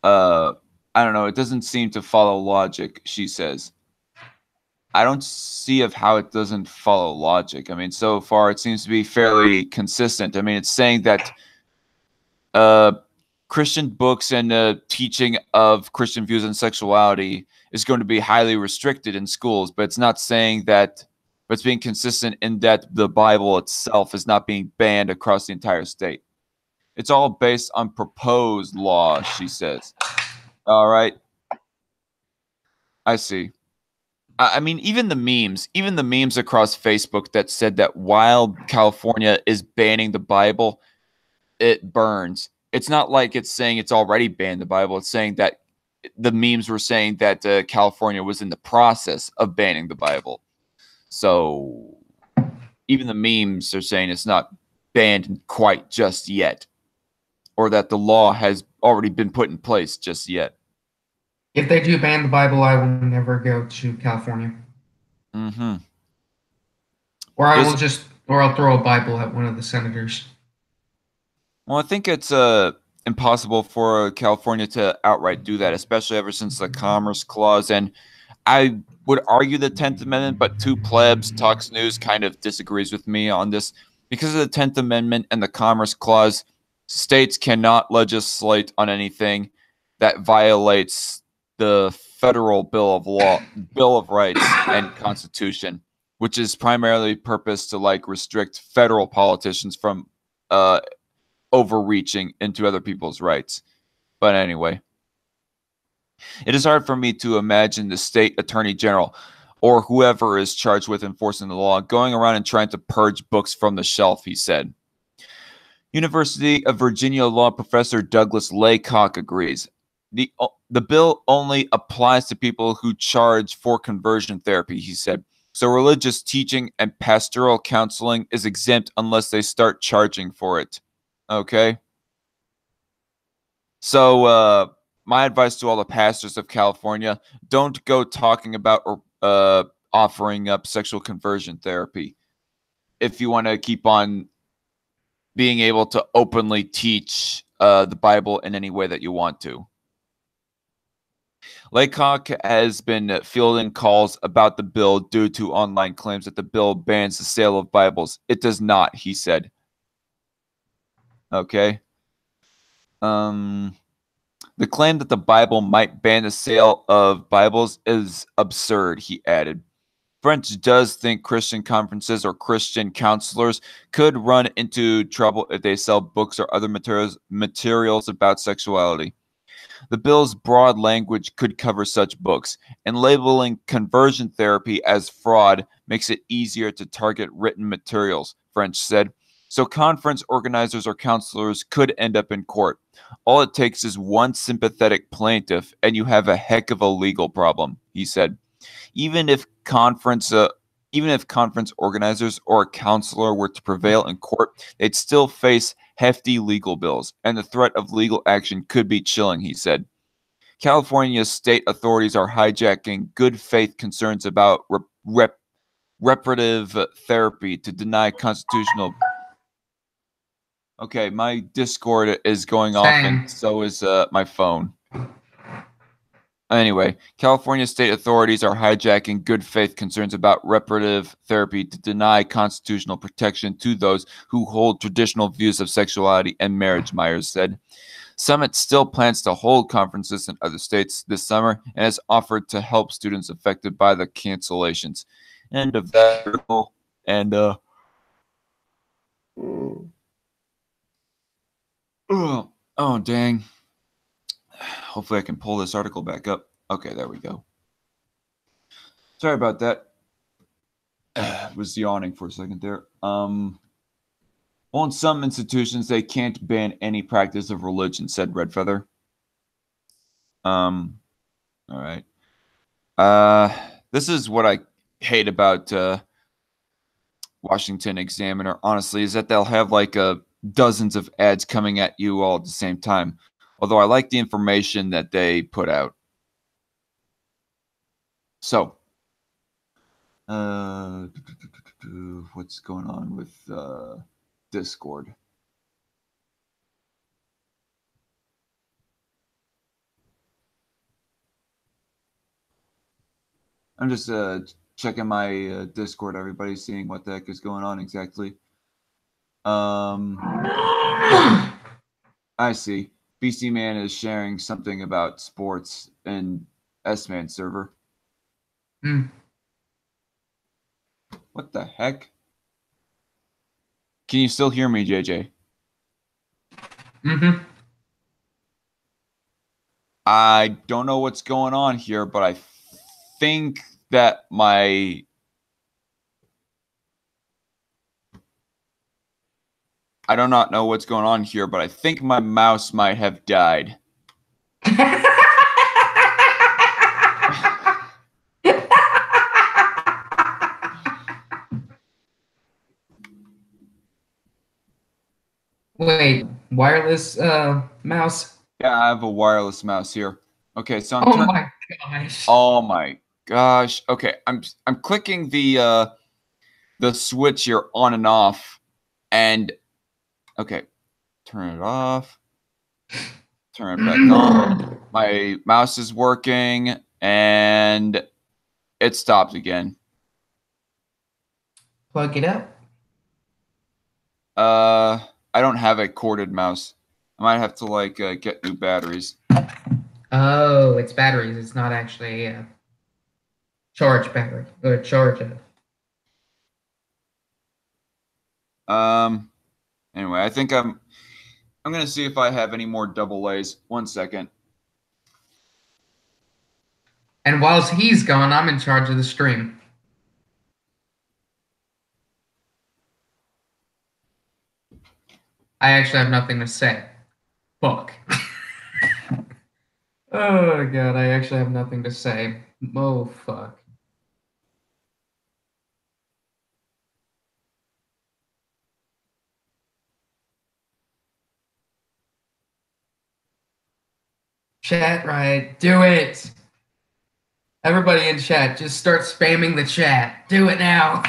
I don't know. It doesn't seem to follow logic, she says. I don't see of how it doesn't follow logic. I mean, so far it seems to be fairly consistent. I mean, it's saying that Christian books and teaching of Christian views on sexuality is going to be highly restricted in schools, but it's not saying that, but it's being consistent in that the Bible itself is not being banned across the entire state. It's all based on proposed law, she says. All right. I see. I mean, even the memes across Facebook that said that while California is banning the Bible, it burns. It's not like it's saying it's already banned the Bible. It's saying that the memes were saying that California was in the process of banning the Bible. So even the memes are saying it's not banned quite just yet, or that the law has already been put in place just yet.
If they do ban the Bible, I will never go to California.
Mm-hmm.
Or I'll throw a Bible at one of the senators.
Well, I think it's impossible for California to outright do that, especially ever since the Commerce Clause. And I would argue the 10th Amendment, but Two Plebs Talks News kind of disagrees with me on this. Because of the 10th Amendment and the Commerce Clause, states cannot legislate on anything that violates the federal Bill of Rights and Constitution, which is primarily purposed to like restrict federal politicians from overreaching into other people's rights. But anyway, it is hard for me to imagine the state attorney general or whoever is charged with enforcing the law going around and trying to purge books from the shelf, he said. University of Virginia law professor Douglas Laycock agrees. The bill only applies to people who charge for conversion therapy, he said. So religious teaching and pastoral counseling is exempt unless they start charging for it. Okay? So my advice to all the pastors of California, don't go talking about or offering up sexual conversion therapy if you want to keep on being able to openly teach the Bible in any way that you want to. Laycock has been fielding calls about the bill due to online claims that the bill bans the sale of Bibles. It does not, he said. Okay. The claim that the Bible might ban the sale of Bibles is absurd, he added. French does think Christian conferences or Christian counselors could run into trouble if they sell books or other materials about sexuality. The bill's broad language could cover such books, and labeling conversion therapy as fraud makes it easier to target written materials, French said. So conference organizers or counselors could end up in court. All it takes is one sympathetic plaintiff, and you have a heck of a legal problem, he said. Even if conference organizers or a counselor were to prevail in court, they'd still face hefty legal bills, and the threat of legal action could be chilling, he said. California's state authorities are hijacking good faith concerns about reparative therapy to deny constitutional. Okay, my Discord is going off, and so is my phone. Anyway, California state authorities are hijacking good faith concerns about reparative therapy to deny constitutional protection to those who hold traditional views of sexuality and marriage, Myers said. Summit still plans to hold conferences in other states this summer and has offered to help students affected by the cancellations. End of that article. And oh dang. Hopefully I can pull this article back up. Okay, there we go. Sorry about that. Was yawning for a second there. Well, in some institutions, they can't ban any practice of religion, said Redfeather. All right. This is what I hate about Washington Examiner, honestly, is that they'll have like dozens of ads coming at you all at the same time. Although I like the information that they put out. So, what's going on with Discord? I'm just checking my Discord, everybody, seeing what the heck is going on exactly. I see. BC Man is sharing something about sports in S-Man server. What the heck? Can you still hear me, JJ?
Mm-hmm.
I don't know what's going on here, but I think that I do not know what's going on here, but I think my mouse might have died.
Wait, wireless mouse?
Yeah, I have a wireless mouse here. Okay, so
Oh my gosh.
Oh my gosh. Okay, I'm clicking the switch here on and off, and okay, turn it off. Turn it back on. My mouse is working, and it stopped again.
Plug it up.
I don't have a corded mouse. I might have to like get new batteries.
Oh, it's batteries. It's not actually a charge battery or charge.
Anyway, I think I'm gonna see if I have any more double A's. 1 second.
And whilst he's gone, I'm in charge of the stream. I actually have nothing to say. Fuck. Oh god, I actually have nothing to say. Oh fuck. Chat right. Do it. Everybody in chat, just start spamming the chat. Do it now.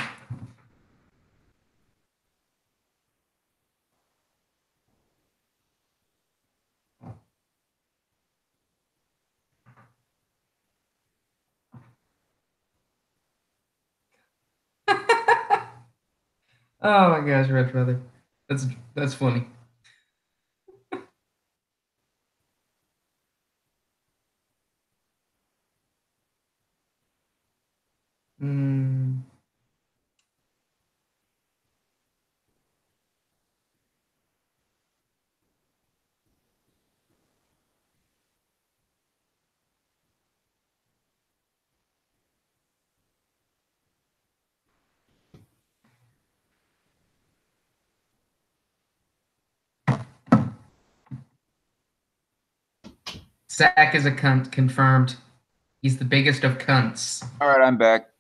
Oh my gosh, Red Feather. That's funny. Hmm. Zach is a cunt, confirmed. He's the biggest of cunts.
All right, I'm back.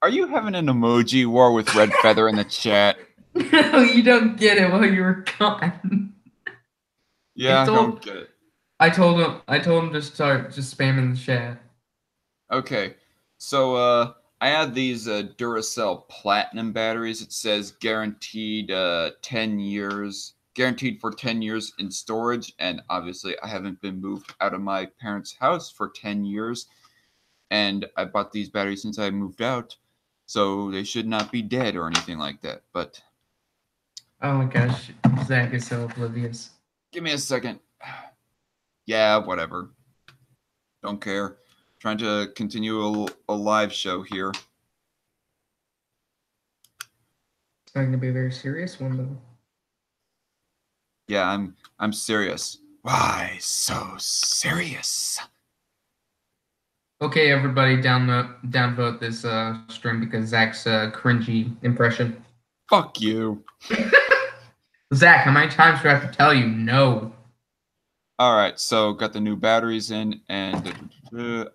Are you having an emoji war with Red Feather in the chat?
No, you don't get it while you were gone.
Yeah, I don't get it.
I told him to start just spamming the chat.
Okay, so I have these Duracell Platinum batteries. It says guaranteed 10 years, guaranteed for 10 years in storage, and obviously I haven't been moved out of my parents' house for 10 years, and I bought these batteries since I moved out, so they should not be dead or anything like that, but...
Oh my gosh, Zach is so oblivious.
Give me a second. Yeah, whatever. Don't care. Trying to continue a live show here.
It's not going to be a very serious one, though.
Yeah, I'm serious. Why so serious?
Okay, everybody, downvote this stream because Zach's cringy impression.
Fuck you.
Zach, how many times do I have to tell you no?
All right, so got the new batteries in, and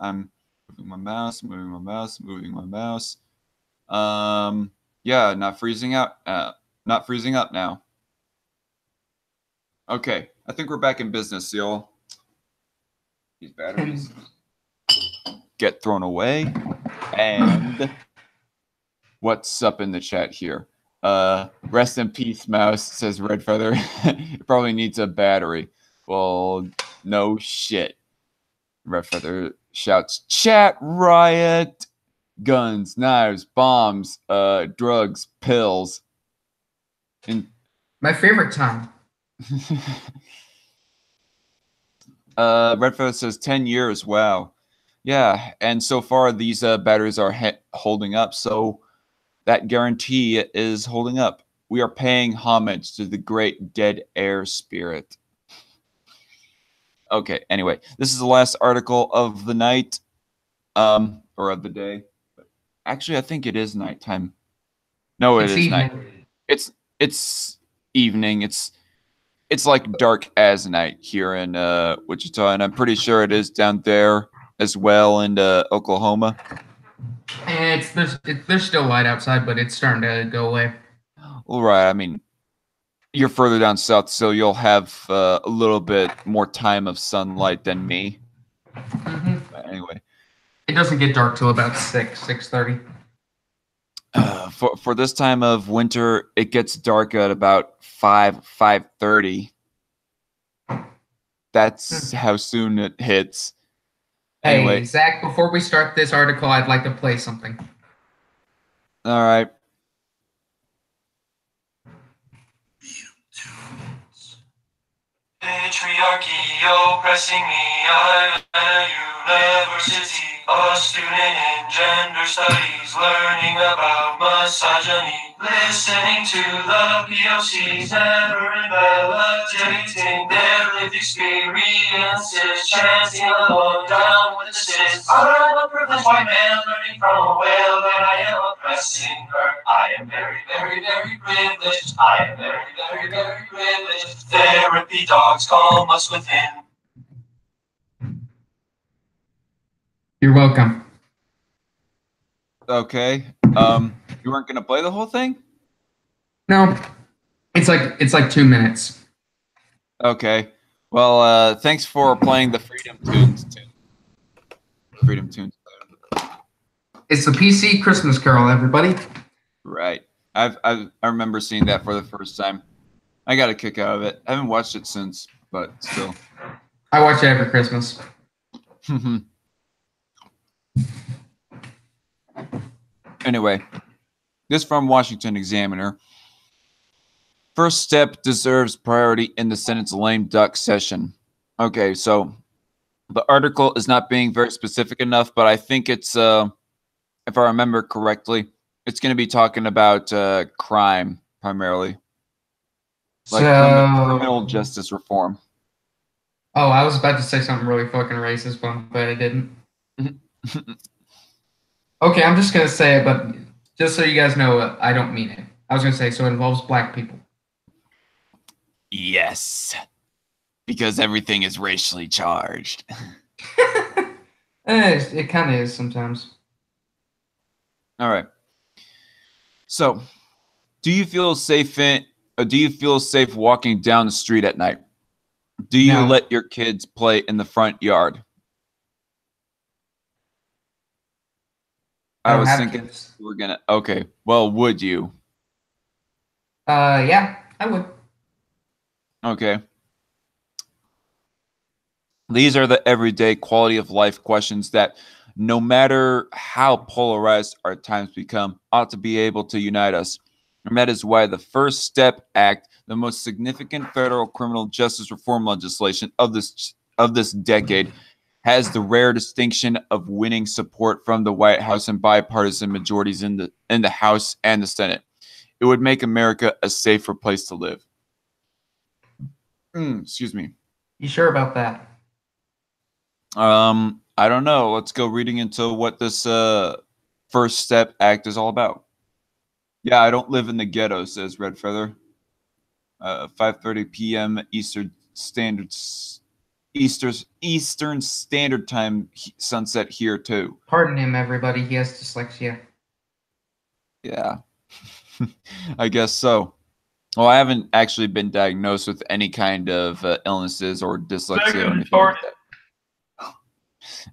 I'm moving my mouse, moving my mouse. Yeah, not freezing out. Not freezing up now. Okay, I think we're back in business, y'all. These batteries get thrown away, and what's up in the chat here? Rest in peace, mouse, says Red Feather. It probably needs a battery. Well, no shit. Red Feather shouts, chat riot, guns, knives, bombs, drugs, pills. And
My favorite time.
Red Feather says 10 years. Wow. Yeah, and so far these batteries are holding up, so that guarantee is holding up. We are paying homage to the great dead air spirit. Okay, anyway, this is the last article of the night, or of the day. Actually, I think it is nighttime. No, it is night. It's evening. It's like dark as night here in Wichita, and I'm pretty sure it is down there as well in Oklahoma.
And there's still light outside, but it's starting to go away.
All right, I mean, you're further down south, so you'll have a little bit more time of sunlight than me.
Mm-hmm.
But anyway,
it doesn't get dark till about 6:30.
for this time of winter, it gets dark at about 5:30. That's how soon it hits.
Hey,
Anyway,
Zach, before we start this article, I'd like to play something.
all right.
Patriarchy oppressing me. I'm at a university, a student in gender studies, learning about misogyny, listening to the POCs, never invalidating their lived experiences, chanting along down with the sis. I'm a privileged white man learning from a whale that I am oppressing her. I am very, very, very privileged. I am very, very, very privileged. Therapy dogs calm us within.
You're welcome.
Okay. You weren't gonna play the whole thing?
No, it's like 2 minutes.
Okay. Well, thanks for playing the Freedom Tunes tune. Freedom Tunes.
It's the PC Christmas Carol, everybody.
Right. I remember seeing that for the first time. I got a kick out of it. I haven't watched it since, but still.
I watch it every Christmas.
Anyway, this from Washington Examiner. First step deserves priority in the Senate's lame duck session. Okay, so the article is not being very specific enough, but I think it's, if I remember correctly, it's going to be talking about crime primarily, like criminal justice reform.
Oh, I was about to say something really fucking racist, but I didn't. Okay, I'm just gonna say it, but just so you guys know, I don't mean it. I was gonna say, so it involves black people.
Yes, because everything is racially charged.
It kind of is sometimes.
All right. So, do you feel safe walking down the street at night? Do you
No.
let your kids play in the front yard? I was thinking
kids.
we're gonna. Okay. Well, would you?
Yeah, I would.
Okay. These are the everyday quality of life questions that, no matter how polarized our times become, ought to be able to unite us. And that is why the First Step Act, the most significant federal criminal justice reform legislation of this decade, has the rare distinction of winning support from the White House and bipartisan majorities in the House and the Senate. It would make America a safer place to live. Excuse me.
You sure about that?
I don't know. Let's go reading into what this First Step Act is all about. Yeah, I don't live in the ghetto, says Red Feather. 5:30 p.m. Eastern Standard Time sunset here too.
Pardon him, everybody. He has dyslexia.
Yeah, I guess so. Well, I haven't actually been diagnosed with any kind of illnesses or dyslexia or anything like that.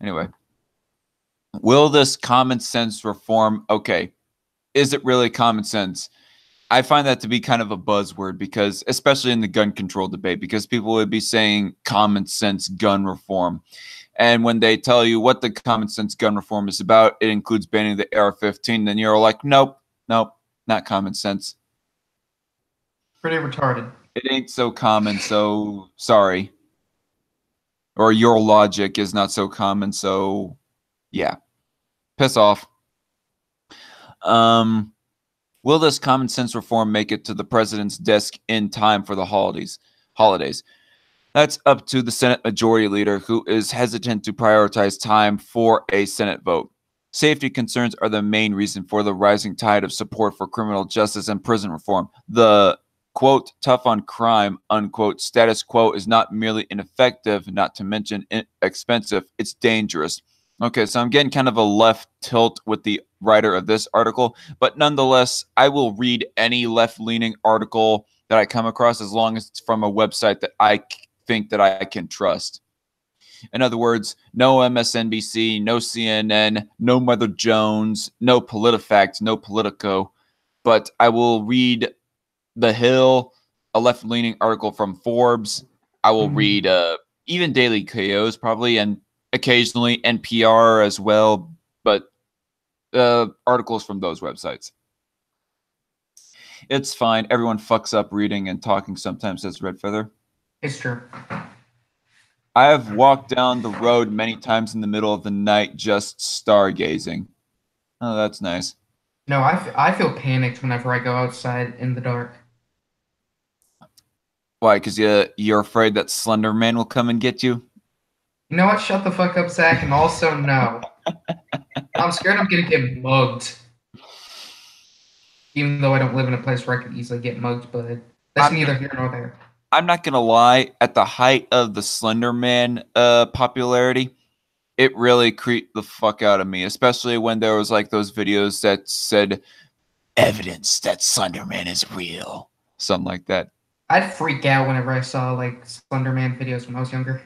Anyway, will this common sense reform? Okay, is it really common sense? I find that to be kind of a buzzword because, especially in the gun control debate, because people would be saying common sense gun reform. And when they tell you what the common sense gun reform is about, it includes banning the AR-15, then you're like, nope, not common sense.
Pretty retarded.
It ain't so common, so sorry. Or your logic is not so common, so yeah. Piss off. Will this common sense reform make it to the president's desk in time for the holidays? That's up to the Senate Majority Leader, who is hesitant to prioritize time for a Senate vote. Safety concerns are the main reason for the rising tide of support for criminal justice and prison reform. The, quote, tough on crime, unquote, status quo is not merely ineffective, not to mention expensive, it's dangerous. Okay, so I'm getting kind of a left tilt with the writer of this article, but nonetheless, I will read any left-leaning article that I come across as long as it's from a website that I think that I can trust. In other words, no MSNBC, no CNN, no Mother Jones, no PolitiFact, no Politico. but I will read The Hill, a left-leaning article from Forbes. I will read even Daily KOs probably, and occasionally NPR as well, but articles from those websites. It's fine. Everyone fucks up reading and talking sometimes, says Red Feather.
It's true.
I have walked down the road many times in the middle of the night just stargazing. Oh, that's nice.
No, I feel panicked whenever I go outside in the dark.
Why? Because you're afraid that Slender Man will come and get you?
You know what? Shut the fuck up, Zach, and also no. I'm scared I'm gonna get mugged. Even though I don't live in a place where I could easily get mugged, but that's neither here nor there.
I'm not gonna lie, at the height of the Slender Man popularity, it really creeped the fuck out of me, especially when there was like those videos that said evidence that Slender Man is real. Something like that.
I'd freak out whenever I saw like Slender Man videos when I was younger.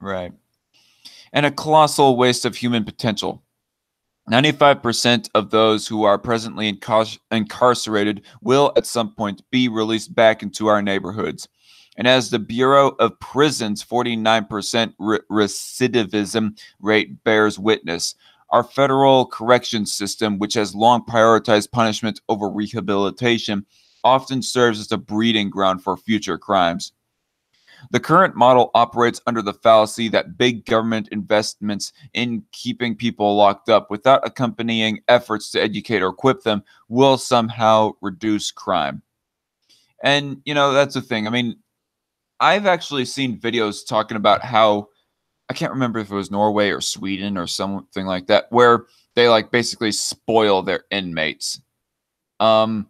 Right. And a colossal waste of human potential. 95% of those who are presently incarcerated will at some point be released back into our neighborhoods. And as the Bureau of Prisons' 49% recidivism rate bears witness, our federal corrections system, which has long prioritized punishment over rehabilitation, often serves as a breeding ground for future crimes. The current model operates under the fallacy that big government investments in keeping people locked up without accompanying efforts to educate or equip them will somehow reduce crime. And, you know, that's the thing. I mean, I've actually seen videos talking about how, I can't remember if it was Norway or Sweden or something like that, where they like basically spoil their inmates. And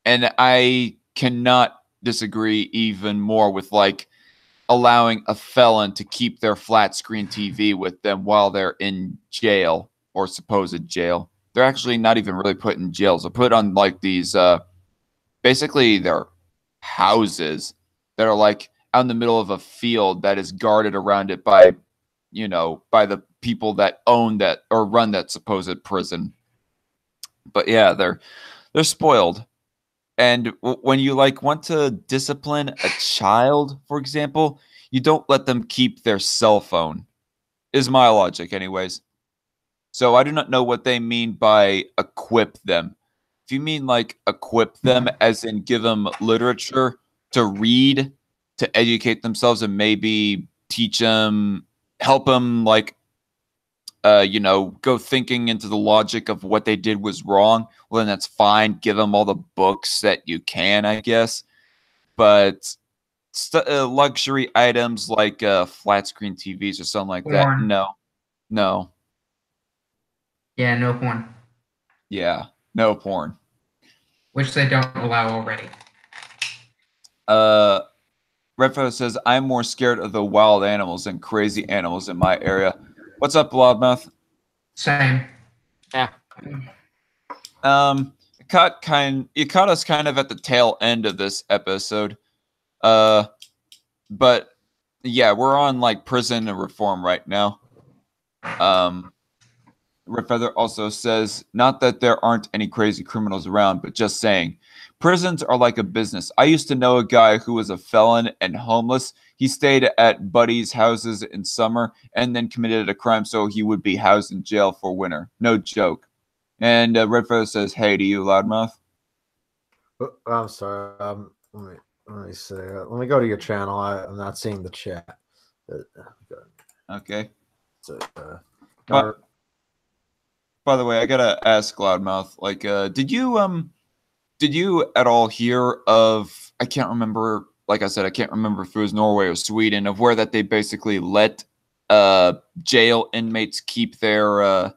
I cannot disagree even more with like allowing a felon to keep their flat screen TV with them while they're in jail or supposed jail. They're actually not even really put in jails. They're put on like these, basically they're houses that are like out in the middle of a field that is guarded around it by, you know, by the people that own that or run that supposed prison. But yeah, they're spoiled. And when you like want to discipline a child, for example, you don't let them keep their cell phone, is my logic anyways. So I do not know what they mean by equip them. If you mean like equip them as in give them literature to read, to educate themselves and maybe teach them, help them like you know, go thinking into the logic of what they did was wrong, well, then that's fine. Give them all the books that you can, I guess. But luxury items like flat screen TVs or something like that,
Porn.
no.
Yeah, no porn.
Yeah, no porn.
Which they don't allow already.
Redfo says, I'm more scared of the wild animals than crazy animals in my area. What's up, Loudmouth?
Same.
Yeah.
You caught us kind of at the tail end of this episode. But yeah, we're on like prison and reform right now. Red Feather also says, not that there aren't any crazy criminals around, but just saying. Prisons are like a business. I used to know a guy who was a felon and homeless. He stayed at buddies' houses in summer and then committed a crime so he would be housed in jail for winter. No joke. And Red Feather says, hey to you, Loudmouth.
I'm sorry. Let me see. Let me go to your channel. I'm not seeing the chat.
Okay.
So,
by the way, I gotta ask Loudmouth, like, did you at all hear of, I can't remember, like I said, I can't remember if it was Norway or Sweden, of where that they basically let jail inmates keep their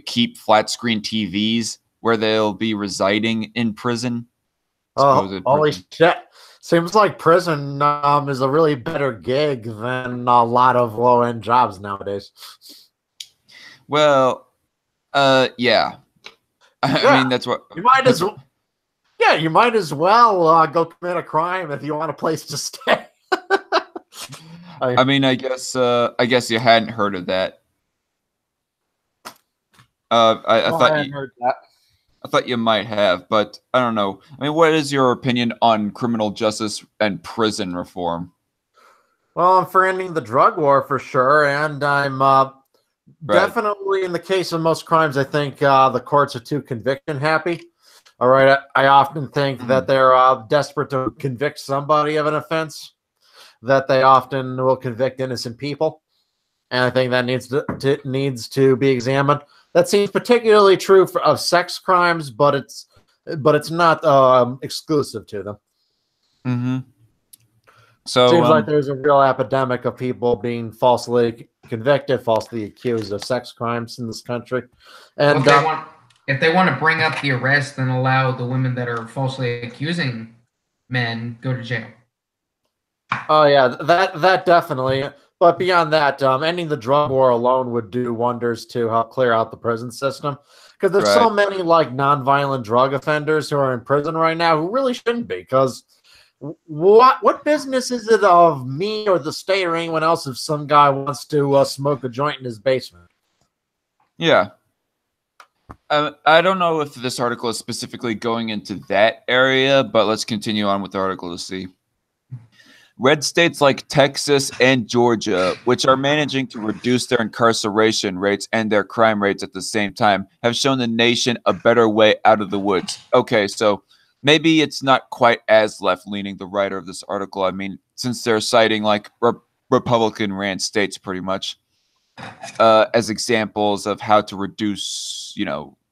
keep flat screen TVs where they'll be residing in prison.
Holy shit. Seems like prison is a really better gig than a lot of low-end jobs nowadays.
Well, yeah. I mean, that's what
you might as well. Yeah, you might as well go commit a crime if you want a place to stay.
I mean, I guess you hadn't heard of that. I thought
I hadn't heard that.
I thought you might have, but I don't know. I mean, what is your opinion on criminal justice and prison reform?
Well, I'm for ending the drug war for sure, and I'm definitely, in the case of most crimes, I think the courts are too conviction happy. All right, I often think that they're desperate to convict somebody of an offense, that they often will convict innocent people, and I think that needs to be examined. That seems particularly true of sex crimes, but it's not exclusive to them.
Mm-hmm. So
seems like there's a real epidemic of people being falsely convicted, falsely accused of sex crimes in this country. And
if they want to bring up the arrest and allow the women that are falsely accusing men go to jail.
Oh yeah, that definitely. But beyond that, ending the drug war alone would do wonders to help clear out the prison system. Because there's so many like nonviolent drug offenders who are in prison right now who really shouldn't be. Because what business is it of me or the state or anyone else if some guy wants to smoke a joint in his basement?
Yeah. I don't know if this article is specifically going into that area, but let's continue on with the article to see. Red states like Texas and Georgia, which are managing to reduce their incarceration rates and their crime rates at the same time, have shown the nation a better way out of the woods. Okay, so maybe it's not quite as left-leaning, the writer of this article. I mean, since they're citing like Republican-ran states pretty much as examples of how to reduce,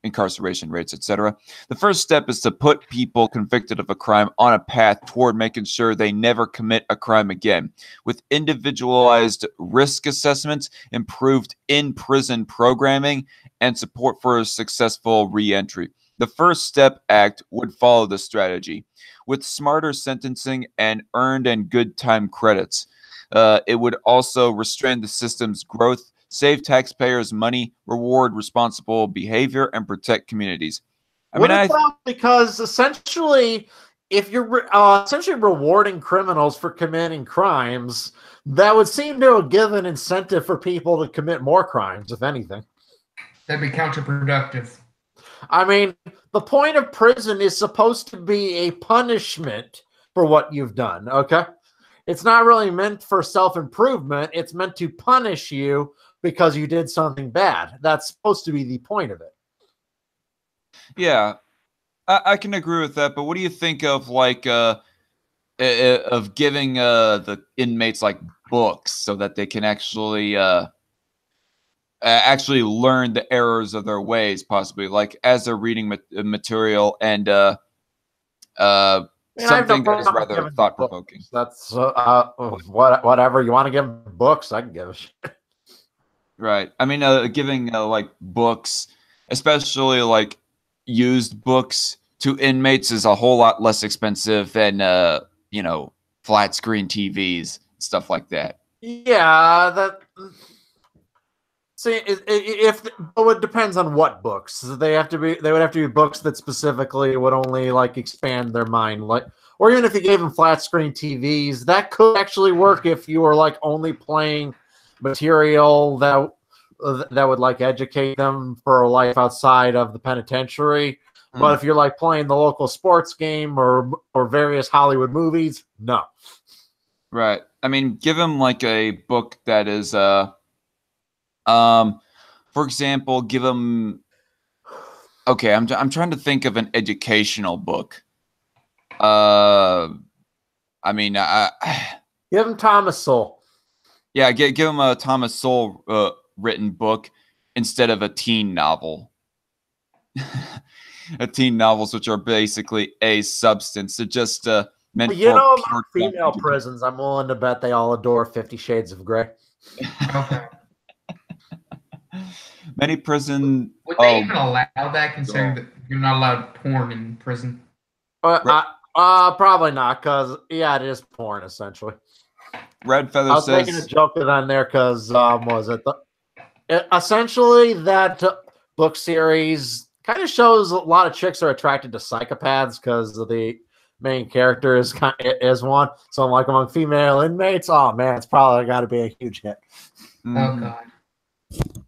incarceration rates, etc. The first step is to put people convicted of a crime on a path toward making sure they never commit a crime again. With individualized risk assessments, improved in-prison programming, and support for a successful re-entry. The First Step Act would follow this strategy. With smarter sentencing and earned and good time credits, it would also restrain the system's growth, save taxpayers money, reward responsible behavior, and protect communities.
Because essentially, if you're essentially rewarding criminals for committing crimes, that would seem to give an incentive for people to commit more crimes, if anything.
That'd be counterproductive.
I mean, the point of prison is supposed to be a punishment for what you've done, okay? It's not really meant for self-improvement. It's meant to punish you because you did something bad. That's supposed to be the point of it.
Yeah, I can agree with that. But what do you think of like of giving the inmates like books so that they can actually learn the errors of their ways, possibly like as they're reading material and something that is rather thought-provoking.
That's whatever you want to give books, I can give a shit.
Right. I mean, giving like books, especially like used books to inmates, is a whole lot less expensive than flat screen TVs, stuff like that.
Yeah, that. See, it depends on what books. They would have to be books that specifically would only like expand their mind, like, or even if you gave them flat screen TVs, that could actually work if you were like only playing material that would like educate them for a life outside of the penitentiary. But if you're like playing the local sports game or various Hollywood movies, no.
Right. I mean, give them like a book that is for example, give them. Okay, I'm trying to think of an educational book. I mean,
give them Thomas Sowell.
Yeah, give them a Thomas Sowell written book instead of a teen novel. Teen novels, which are basically a substance, they're just meant for
about female prisons. I'm willing to bet they all adore 50 Shades of Grey.
Okay.
Many prison.
Would they even allow that, considering that you're not allowed porn in prison?
Probably not, because it is porn essentially.
Red Feather
I was
says,
making a joke on there because essentially that book series kind of shows a lot of chicks are attracted to psychopaths because the main character is one. So I'm like, among female inmates, oh man, it's probably got to be a huge hit.
Oh god.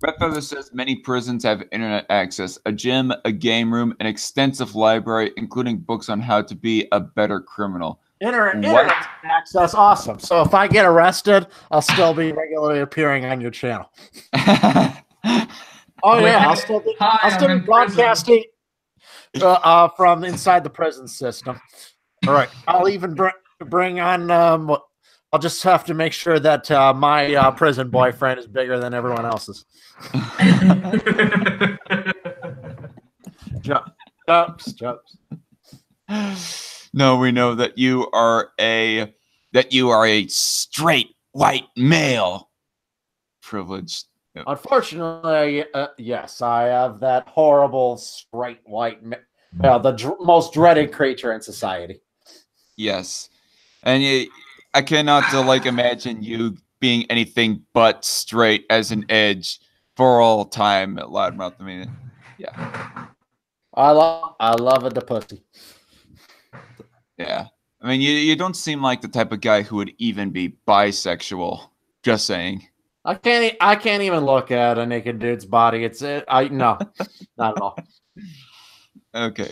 Red Feather says many prisons have internet access, a gym, a game room, an extensive library, including books on how to be a better criminal.
Internet access, awesome. So if I get arrested, I'll still be regularly appearing on your channel. Oh yeah, I'll still be broadcasting from inside the prison system. All right, I'll even bring on. I'll just have to make sure that my prison boyfriend is bigger than everyone else's. Jokes.
No, we know that you are a straight white male. Privileged.
Unfortunately, yes, I have that horrible straight white male, the most dreaded creature in society.
Yes, and I cannot imagine you being anything but straight as an edge for all time at Loudmouth. I mean, yeah.
I love it, the pussy.
Yeah. I mean, you don't seem like the type of guy who would even be bisexual. Just saying.
I can't even look at a naked dude's body. No, not at all.
Okay.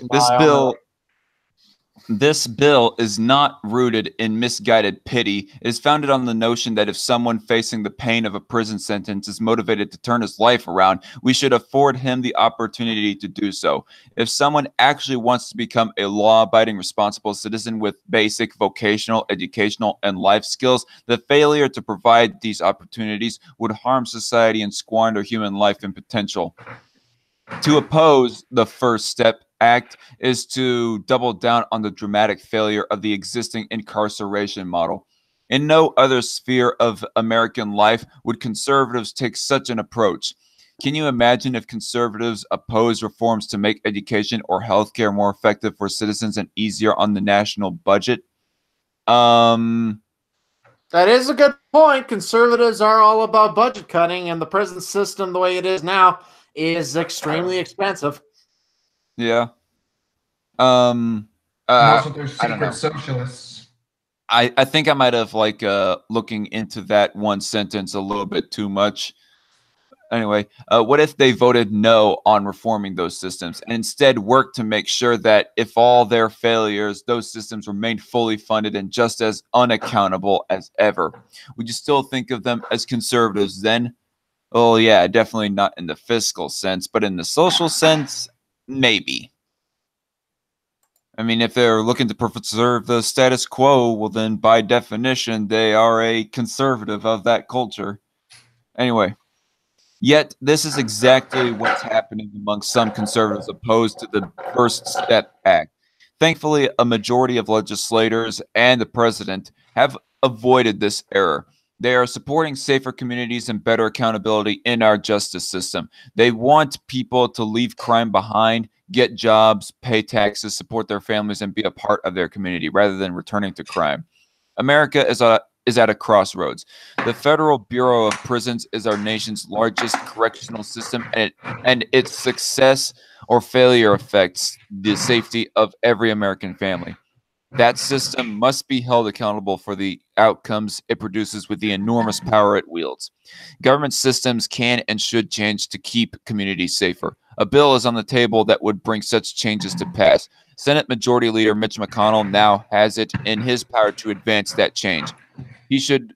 This bill is not rooted in misguided pity. It is founded on the notion that if someone facing the pain of a prison sentence is motivated to turn his life around, we should afford him the opportunity to do so. If someone actually wants to become a law-abiding, responsible citizen with basic vocational, educational, and life skills, the failure to provide these opportunities would harm society and squander human life and potential. To oppose the First Step Act is to double down on the dramatic failure of the existing incarceration model. In no other sphere of American life would conservatives take such an approach. Can you imagine if conservatives oppose reforms to make education or healthcare more effective for citizens and easier on the national budget?
That is a good point. Conservatives are all about budget cutting, and the prison system, the way it is now, is extremely expensive.
Yeah.
Also, they're secret socialists.
I think I might have looking into that one sentence a little bit too much. Anyway, what if they voted no on reforming those systems and instead worked to make sure that if all their failures, those systems remained fully funded and just as unaccountable as ever? Would you still think of them as conservatives then? Oh yeah, definitely not in the fiscal sense, but in the social sense, maybe. I mean, if they're looking to preserve the status quo, well then by definition, they are a conservative of that culture. Anyway, yet this is exactly what's happening among some conservatives opposed to the First Step Act. Thankfully, a majority of legislators and the president have avoided this error. They are supporting safer communities and better accountability in our justice system. They want people to leave crime behind, get jobs, pay taxes, support their families, and be a part of their community rather than returning to crime. America is at a crossroads. The Federal Bureau of Prisons is our nation's largest correctional system, and its success or failure affects the safety of every American family. That system must be held accountable for the outcomes it produces with the enormous power it wields. Government systems can and should change to keep communities safer. A bill is on the table that would bring such changes to pass. Senate Majority Leader Mitch McConnell now has it in his power to advance that change. He should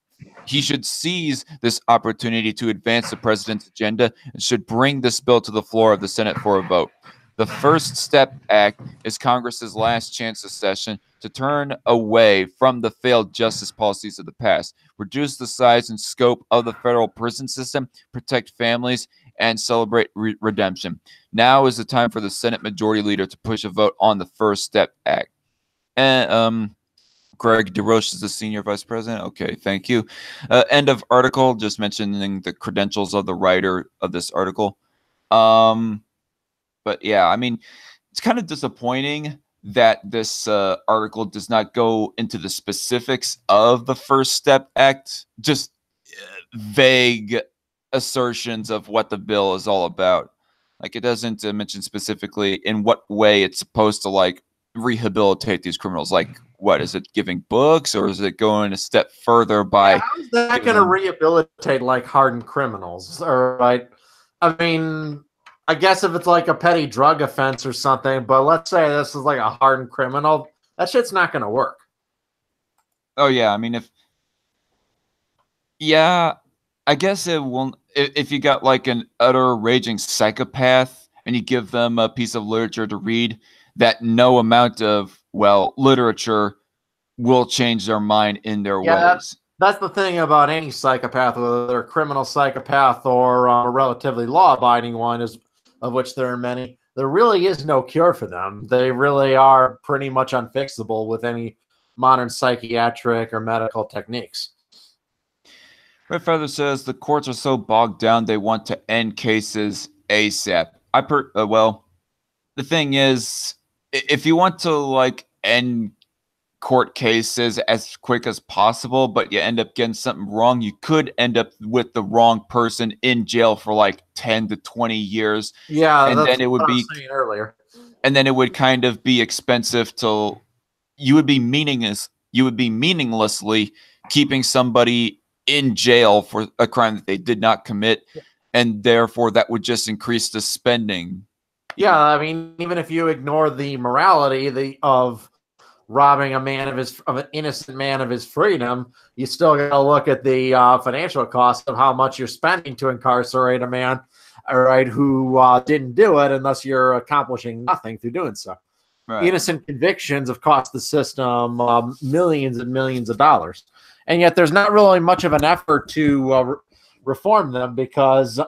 seize this opportunity to advance the president's agenda and should bring this bill to the floor of the Senate for a vote. The First Step Act is Congress's last chance this session to turn away from the failed justice policies of the past, reduce the size and scope of the federal prison system, protect families, and celebrate redemption. Now is the time for the Senate Majority Leader to push a vote on the First Step Act. And Greg DeRoche is the Senior Vice President. Okay, thank you. End of article, just mentioning the credentials of the writer of this article. But yeah, I mean, it's kind of disappointing that this article does not go into the specifics of the First Step Act, just vague assertions of what the bill is all about. Like, it doesn't mention specifically in what way it's supposed to, like, rehabilitate these criminals. Like, what is it, giving books, or is it going a step further by
how is that going to rehabilitate like hardened criminals? All right. I mean, I guess if it's like a petty drug offense or something, but let's say this is like a hardened criminal, that shit's not going to work.
Oh yeah, I mean, yeah, I guess it won't. If you got like an utter raging psychopath and you give them a piece of literature to read, that no amount of, well, literature will change their mind in their ways.
That's the thing about any psychopath, whether they're a criminal psychopath or a relatively law-abiding one, is of which there are many. There really is no cure for them. They really are pretty much unfixable with any modern psychiatric or medical techniques.
Red Feather says the courts are so bogged down they want to end cases ASAP. Well, the thing is, if you want to like end court cases as quick as possible, but you end up getting something wrong, you could end up with the wrong person in jail for like 10 to 20 years.
Yeah,
and
that's
then it would
what I
be
was saying earlier.
And then it would kind of be expensive to you would be meaninglessly keeping somebody in jail for a crime that they did not commit, and therefore that would just increase the spending.
Yeah, I mean, even if you ignore the morality of robbing a man of an innocent man of his freedom, you still got to look at the financial cost of how much you're spending to incarcerate a man, all right, who didn't do it, unless you're accomplishing nothing through doing so. Right. Innocent convictions have cost the system millions and millions of dollars, and yet there's not really much of an effort to reform them because,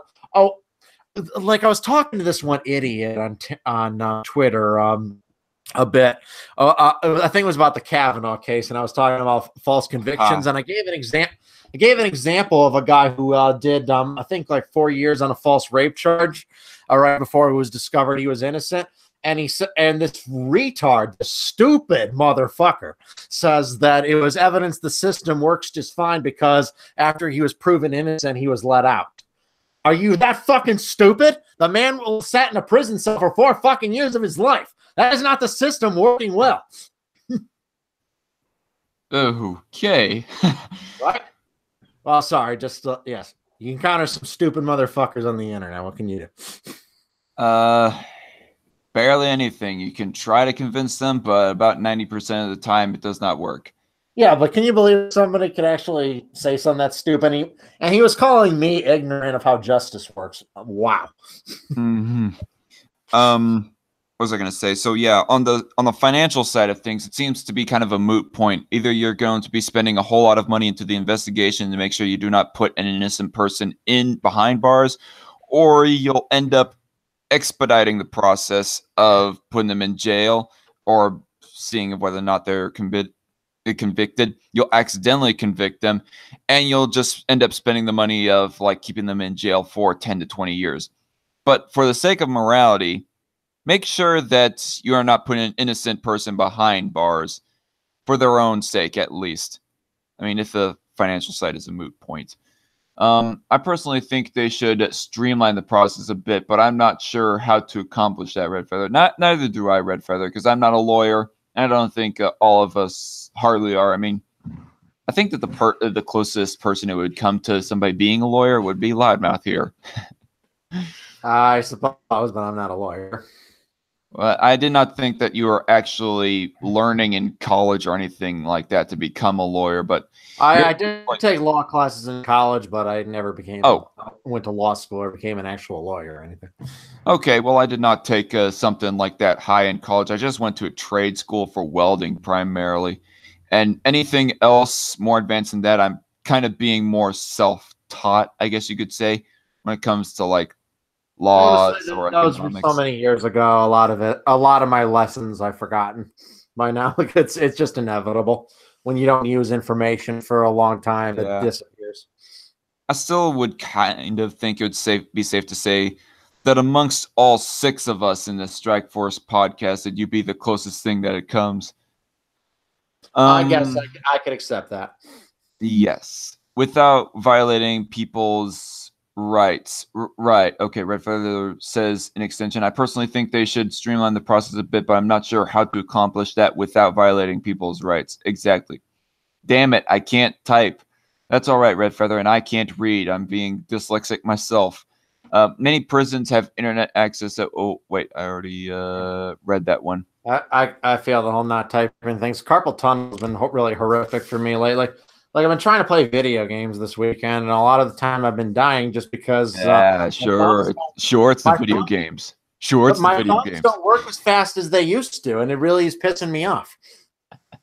like I was talking to this one idiot on Twitter a bit. I think it was about the Kavanaugh case, and I was talking about false convictions, and I gave an example. I gave an example of a guy who did, I think, like 4 years on a false rape charge, right before it was discovered he was innocent. And this retard, the stupid motherfucker, says that it was evidence the system works just fine because after he was proven innocent, he was let out. Are you that fucking stupid? The man sat in a prison cell for 4 fucking years of his life. That is not the system working well.
Okay.
Right? Well, sorry. Just, yes. You encounter some stupid motherfuckers on the internet. What can you do?
Barely anything. You can try to convince them, but about 90% of the time, it does not work.
Yeah, but can you believe somebody could actually say something that's stupid? And he was calling me ignorant of how justice works. Wow.
Mm-hmm. What was I going to say? So yeah, on the financial side of things, it seems to be kind of a moot point. Either you're going to be spending a whole lot of money into the investigation to make sure you do not put an innocent person behind bars, or you'll end up expediting the process of putting them in jail or seeing whether or not they're convicted. You'll accidentally convict them, and you'll just end up spending the money of like keeping them in jail for 10 to 20 years. But for the sake of morality, make sure that you are not putting an innocent person behind bars for their own sake, at least. I mean, if the financial side is a moot point. I personally think they should streamline the process a bit, but I'm not sure how to accomplish that, Red Feather. Neither do I, Red Feather, because I'm not a lawyer, and I don't think all of us hardly are. I mean, I think that the closest person who would come to somebody being a lawyer would be Loudmouth here.
I suppose, but I'm not a lawyer.
Well, I did not think that you were actually learning in college or anything like that to become a lawyer, but
I did take law classes in college, but I never went to law school or became an actual lawyer or anything.
Okay, well, I did not take something like that high in college. I just went to a trade school for welding primarily, and anything else more advanced than that, I'm kind of being more self-taught, I guess you could say, when it comes to like laws or economics.
So many years ago. A lot of my lessons I've forgotten by now. It's just inevitable when you don't use information for a long time. It disappears.
I still would kind of think it would be safe to say that amongst all 6 of us in the Strike Force podcast, that you'd be the closest thing that it comes.
I guess I could accept that.
Yes, without violating people's Right. Okay, Red Feather says in extension, I personally think they should streamline the process a bit, but I'm not sure how to accomplish that without violating people's rights. Exactly. Damn it, I can't type. That's all right, Red Feather, and I can't read. I'm being dyslexic myself. Many prisons have internet access. Oh, wait, I already read that one.
I feel the whole not typing things. Carpal tunnel has been really horrific for me lately. Like I've been trying to play video games this weekend, and a lot of the time I've been dying just because.
Yeah, sure, it's the video games. Sure, it's the video games.
Don't work as fast as they used to, and it really is pissing me off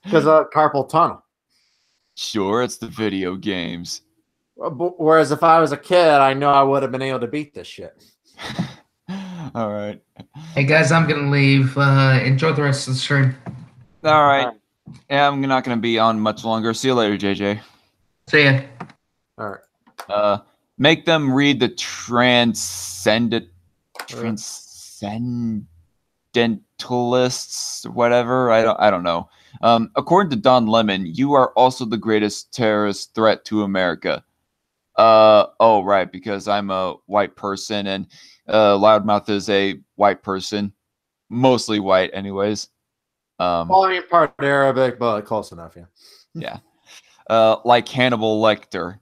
because of carpal tunnel.
Sure, it's the video games.
Whereas if I was a kid, I know I would have been able to beat this shit.
All right.
Hey guys, I'm gonna leave. Enjoy the rest of the stream.
All right. Yeah, I'm not gonna be on much longer. See you later, JJ.
See ya.
All right.
Make them read the transcendentalists, whatever. I don't know. According to Don Lemon, you are also the greatest terrorist threat to America. Oh, right, because I'm a white person and Loudmouth is a white person, mostly white, anyways.
Well, I mean, part Arabic, but close enough, yeah.
Yeah. Like Hannibal Lecter,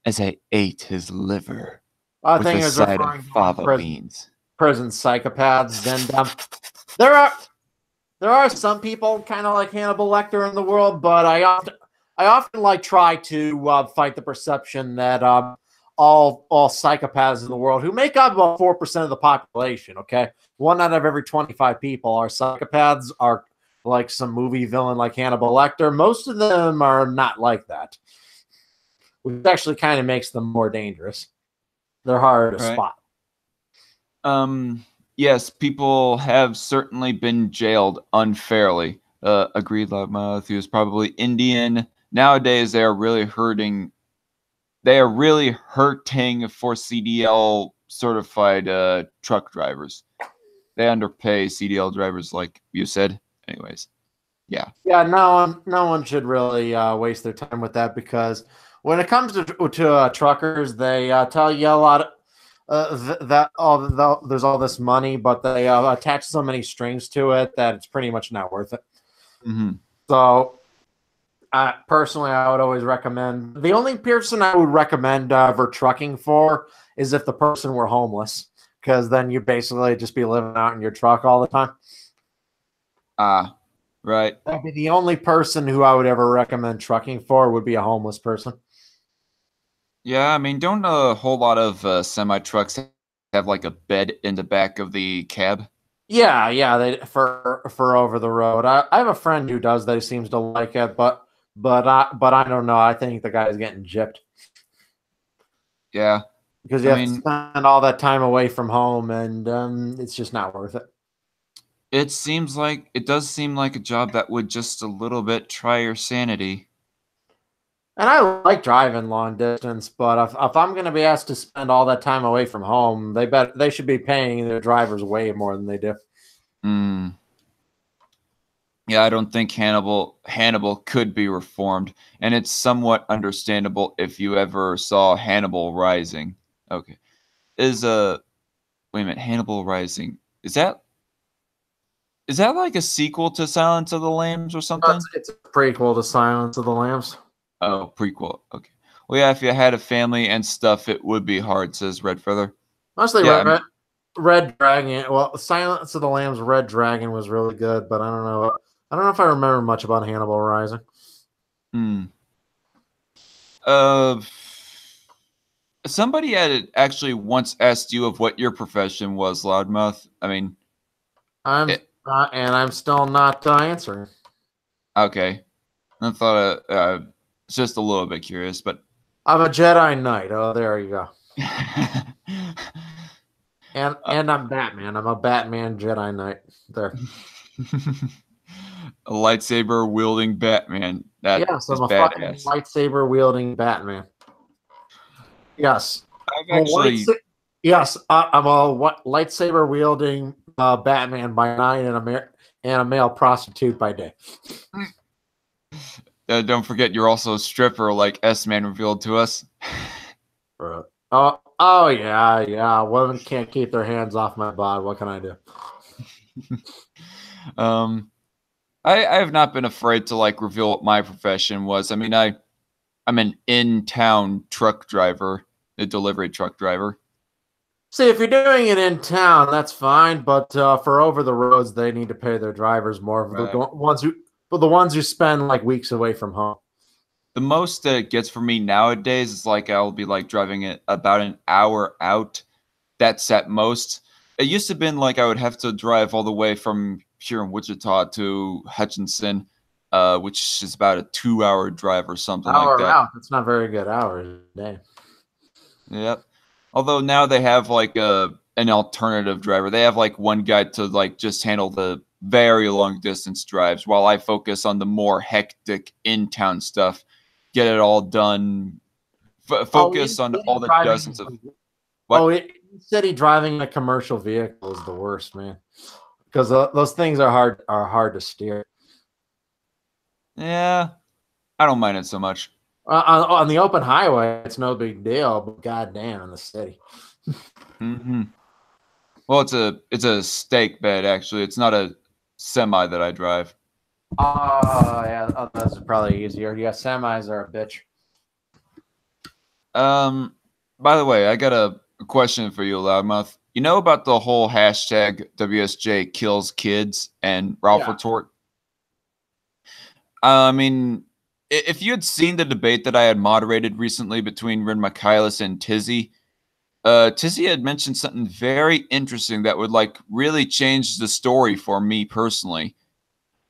as I ate his liver
I
with
think
a
it was
side
referring
of
to
fava beans.
prison psychopaths. And there are some people kind of like Hannibal Lecter in the world, but I often like try to fight the perception that all psychopaths in the world, who make up about 4% of the population, okay, 1 out of every 25 people are psychopaths, are like some movie villain like Hannibal Lecter. Most of them are not like that, which actually kind of makes them more dangerous. They're harder to spot.
Yes, people have certainly been jailed unfairly. Agreed, Loudmouth. He was probably Indian. Nowadays, they are really hurting. They are really hurting for CDL certified truck drivers. They underpay CDL drivers, like you said. Anyways, yeah.
Yeah, no one should really waste their time with that, because when it comes to truckers, they tell you a lot there's all this money, but they attach so many strings to it that it's pretty much not worth it.
Mm-hmm.
So, personally, I would always recommend, the only person I would recommend for trucking for is if the person were homeless, because then you basically just be living out in your truck all the time.
Right.
That'd be the only person who I would ever recommend trucking for, would be a homeless person.
Yeah, I mean, don't a whole lot of semi-trucks have like a bed in the back of the cab?
Yeah, they for over the road. I have a friend who does that. He seems to like it, but I don't know. I think the guy's getting gypped.
Yeah,
because you have to spend all that time away from home, and it's just not worth it.
It does seem like a job that would just a little bit try your sanity.
And I like driving long distance, but if I'm going to be asked to spend all that time away from home, they should be paying their drivers way more than they do.
Yeah, I don't think Hannibal could be reformed, and it's somewhat understandable if you ever saw Hannibal Rising. Okay, wait a minute, Hannibal Rising, is that like a sequel to Silence of the Lambs or something?
It's a prequel to Silence of the Lambs.
Oh, prequel. Okay. Well, yeah, if you had a family and stuff, it would be hard, says Red Feather.
Honestly, yeah, Red Dragon. Well, Silence of the Lambs Red Dragon was really good, but I don't know if I remember much about Hannibal Rising.
Somebody had actually once asked you of what your profession was, Loudmouth. I mean,
I'm still not answering.
Okay. I thought just a little bit curious, but
I'm a Jedi Knight. Oh, there you go. and I'm Batman. I'm a Batman Jedi Knight. There.
A lightsaber wielding Batman. That
yes, I'm a
badass.
fucking lightsaber wielding Batman. Yes.
I'm a
lightsaber wielding Batman by night and a male prostitute by day.
Don't forget, you're also a stripper, like S-Man revealed to us.
I Oh yeah, yeah. Women can't keep their hands off my bod. What can I do?
I have not been afraid to like reveal what my profession was. I mean, I'm an in-town truck driver, a delivery truck driver.
See, if you're doing it in town, that's fine. But for over the roads, they need to pay their drivers more.
Right.
For the ones who spend like weeks away from home.
The most that it gets for me nowadays is like I'll be like driving it about an hour out. That's at most. It used to have been like I would have to drive all the way from here in Wichita to Hutchinson, which is about a 2-hour drive or something like
Hour
that.
out. That's not very good hours a day.
Yep. Although now they have like an alternative driver. They have like one guy to like just handle the very long distance drives while I focus on the more hectic in-town stuff. Get it all done. Focus on all the dozens of what?
City driving a commercial vehicle is the worst, man. Because those things are hard to steer.
Yeah, I don't mind it so much.
On the open highway, it's no big deal, but goddamn, in the city.
Mm-hmm. Well, it's a stake bed actually. It's not a semi that I drive.
Oh yeah, those are probably easier. Yeah, semis are a bitch.
By the way, I got a question for you, Loudmouth. You know about the whole hashtag WSJ kills kids and Ralph Retort? I mean, if you had seen the debate that I had moderated recently between Rin Michaelis and Tizzy, Tizzy had mentioned something very interesting that would like really change the story for me personally.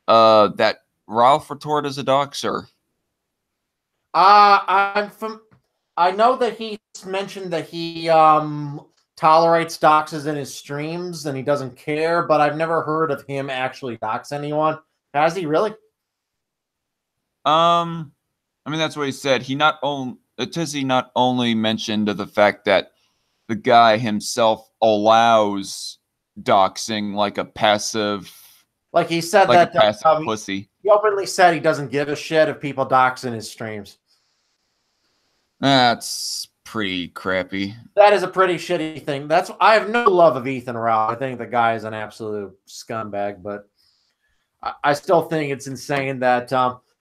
That Ralph Retort is a doxer.
I know that he mentioned that he tolerates doxes in his streams and he doesn't care, but I've never heard of him actually dox anyone. Has he really?
I mean that's what he said. Tizzy not only mentioned the fact that the guy himself allows doxing like a passive,
like he said
like
that
a passive pussy.
He openly said he doesn't give a shit if people dox in his streams.
That's pretty crappy.
That is a pretty shitty thing. I have no love of Ethan Ralph. I think the guy is an absolute scumbag, but I still think it's insane that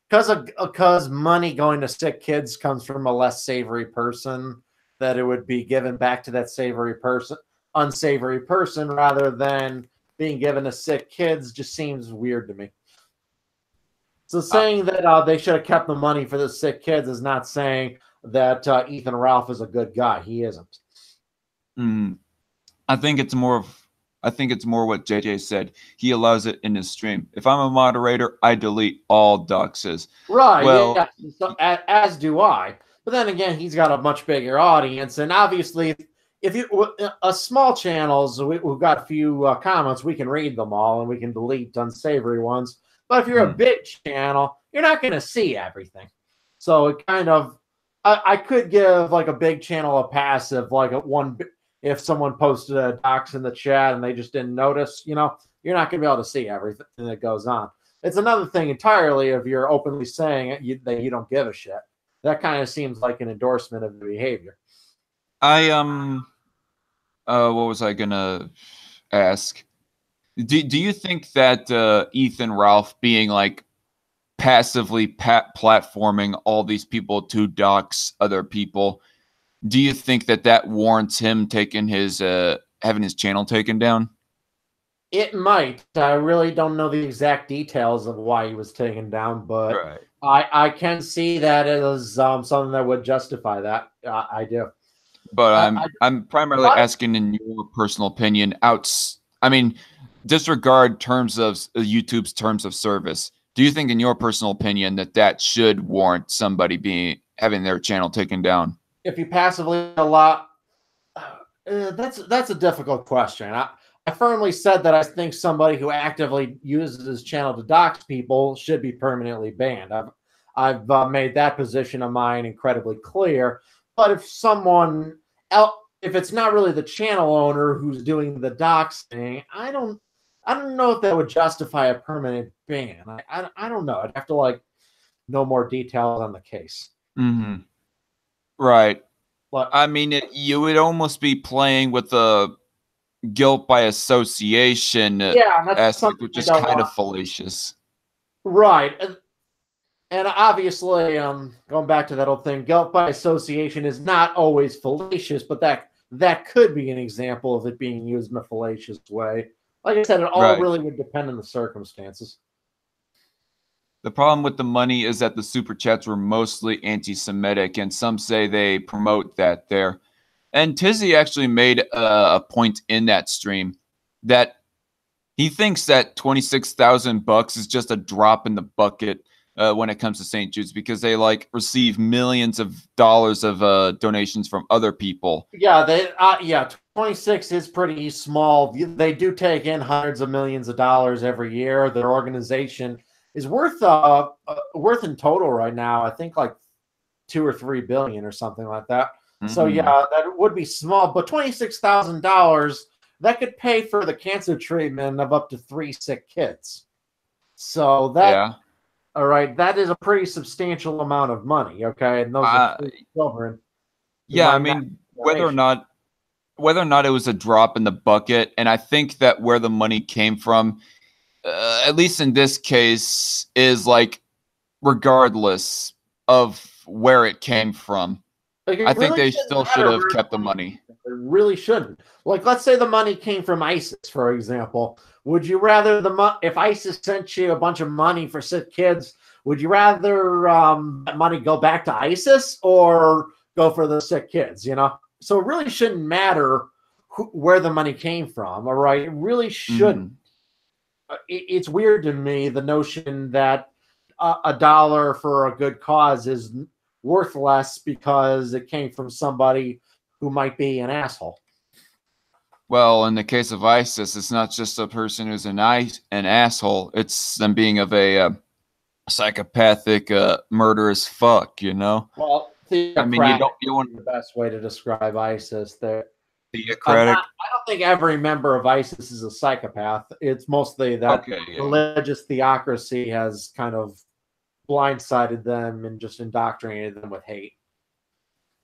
because money going to sick kids comes from a less savory person, that it would be given back to that unsavory person rather than being given to sick kids just seems weird to me. So saying that they should have kept the money for the sick kids is not saying that Ethan Ralph is a good guy. He isn't.
I think it's more what JJ said. He allows it in his stream. If I'm a moderator, I delete all doxes.
Right.
Well,
yeah. So, as do I. But then again, he's got a much bigger audience, and obviously, if you small channels, we've got a few comments, we can read them all, and we can delete unsavory ones. But if you're a big channel, you're not going to see everything. So it kind of, I could give like a big channel a passive, like if someone posted a dox in the chat and they just didn't notice, you're not going to be able to see everything that goes on. It's another thing entirely if you're openly saying that you don't give a shit. That kind of seems like an endorsement of the behavior.
what was I gonna ask? Do you think that Ethan Ralph being like passively platforming all these people to dox other people, do you think that warrants him taking his having his channel taken down?
It might. I really don't know the exact details of why he was taken down, but
Right.
I can see that as something that would justify that. I do.
But I'm primarily asking in your personal opinion. I mean, disregard terms of YouTube's terms of service. Do you think, in your personal opinion, that should warrant somebody having their channel taken down?
If you passively allow, that's a difficult question. I firmly said that I think somebody who actively uses his channel to dox people should be permanently banned. I've made that position of mine incredibly clear. But if someone else, if it's not really the channel owner who's doing the doxing, I don't know if that would justify a permanent ban. I don't know. I'd have to know more details on the case.
Mm-hmm. Right.
Like,
I mean, you would almost be playing with the guilt by association
yeah, that's
aspect,
something
which
I
is
don't
kind
want.
of fallacious.
Right. And obviously, going back to that old thing, guilt by association is not always fallacious, but that could be an example of it being used in a fallacious way. Like I said, it all
Right.
really would depend on the circumstances.
The problem with the money is that the super chats were mostly anti-Semitic, and some say they promote that there. And Tizzy actually made a point in that stream that he thinks that $26,000 is just a drop in the bucket when it comes to St. Jude's, because they like receive millions of dollars of donations from other people.
Yeah, 26 is pretty small. They do take in hundreds of millions of dollars every year. Their organization is worth in total right now, I think like 2 or 3 billion or something like that. So
Mhm.
yeah, that would be small, but $26,000 that could pay for the cancer treatment of up to 3 sick kids. So
Yeah.
all right, that is a pretty substantial amount of money. Okay, and those are 3 children who
Yeah, I
might not
mean,
get a donation.
whether or not it was a drop in the bucket, and I think that where the money came from, at least in this case, is like regardless of where it came from.
Like,
I
it
think
really
they
shouldn't
still should
matter
have
where
kept the
the money
money.
came from. It really shouldn't. Like, let's say the money came from ISIS, for example. Would you rather if ISIS sent you a bunch of money for sick kids? Would you rather that money go back to ISIS or go for the sick kids? So it really shouldn't matter where the money came from. All right, it really shouldn't.
Mhm.
It's weird to me, the notion that a dollar for a good cause is worth less because it came from somebody who might be an asshole.
Well, in the case of ISIS, it's not just a person who's an asshole. It's them being of a psychopathic, murderous fuck.
Well,
I mean, you
theocratic
don't
is the best way to describe ISIS.
theocratic.
I don't think every member of ISIS is a psychopath. It's mostly that
Okay, yeah.
religious theocracy has kind of blindsided them and just indoctrinated them with hate.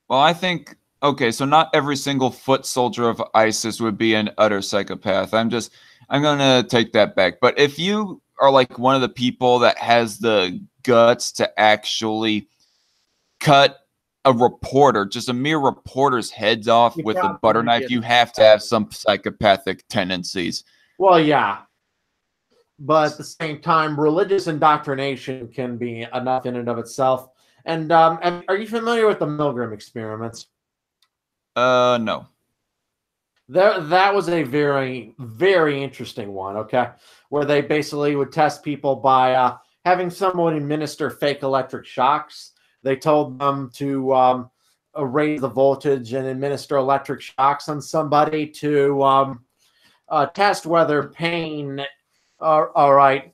Well, I think okay, so not every single foot soldier of ISIS would be an utter psychopath. I'm gonna take that back. But if you are like one of the people that has the guts to actually cut a reporter, just a mere reporter's heads off with a butter knife, you have to have some psychopathic tendencies.
Well, yeah. But at the same time, religious indoctrination can be enough in and of itself. And are you familiar with the Milgram experiments?
No.
That was a very, very interesting one, okay? Where they basically would test people by having someone administer fake electric shocks. They told them to raise the voltage and administer electric shocks on somebody to test whether pain. All right.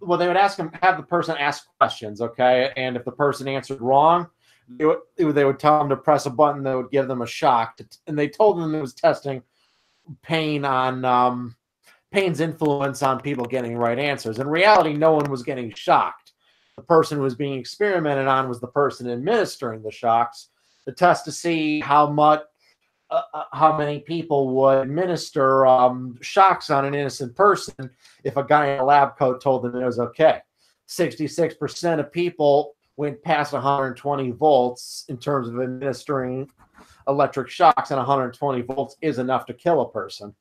Well, they would have the person ask questions, okay? And if the person answered wrong, they would tell them to press a button that would give them a shock. And they told them it was testing pain's influence on people getting right answers. In reality, no one was getting shocked. The person who was being experimented on was the person administering the shocks. The test to see how many people would administer shocks on an innocent person if a guy in a lab coat told them it was okay. 66% of people went past 120 volts in terms of administering electric shocks, and 120 volts is enough to kill a person.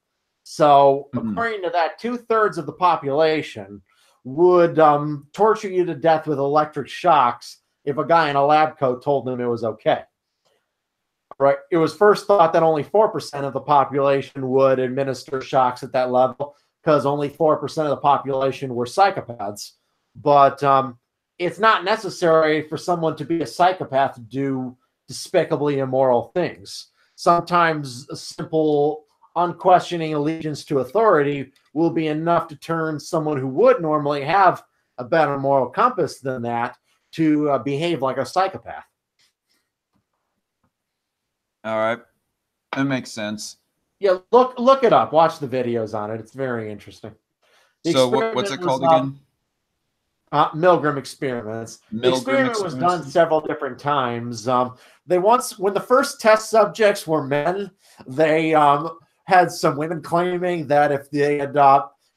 So, according to that, 2/3 of the population would torture you to death with electric shocks if a guy in a lab coat told them it was okay. Right. It was first thought that only 4% of the population would administer shocks at that level because only 4% of the population were psychopaths. But it's not necessary for someone to be a psychopath to do despicably immoral things. Sometimes a simple, unquestioning allegiance to authority will be enough to turn someone who would normally have a better moral compass than that to behave like a psychopath.
All right. That makes sense.
Yeah, look it up. Watch the videos on it. It's very interesting.
So what's it called again?
Milgram experiments. The experiment was done several different times. When the first test subjects were men, they had some women claiming that if they had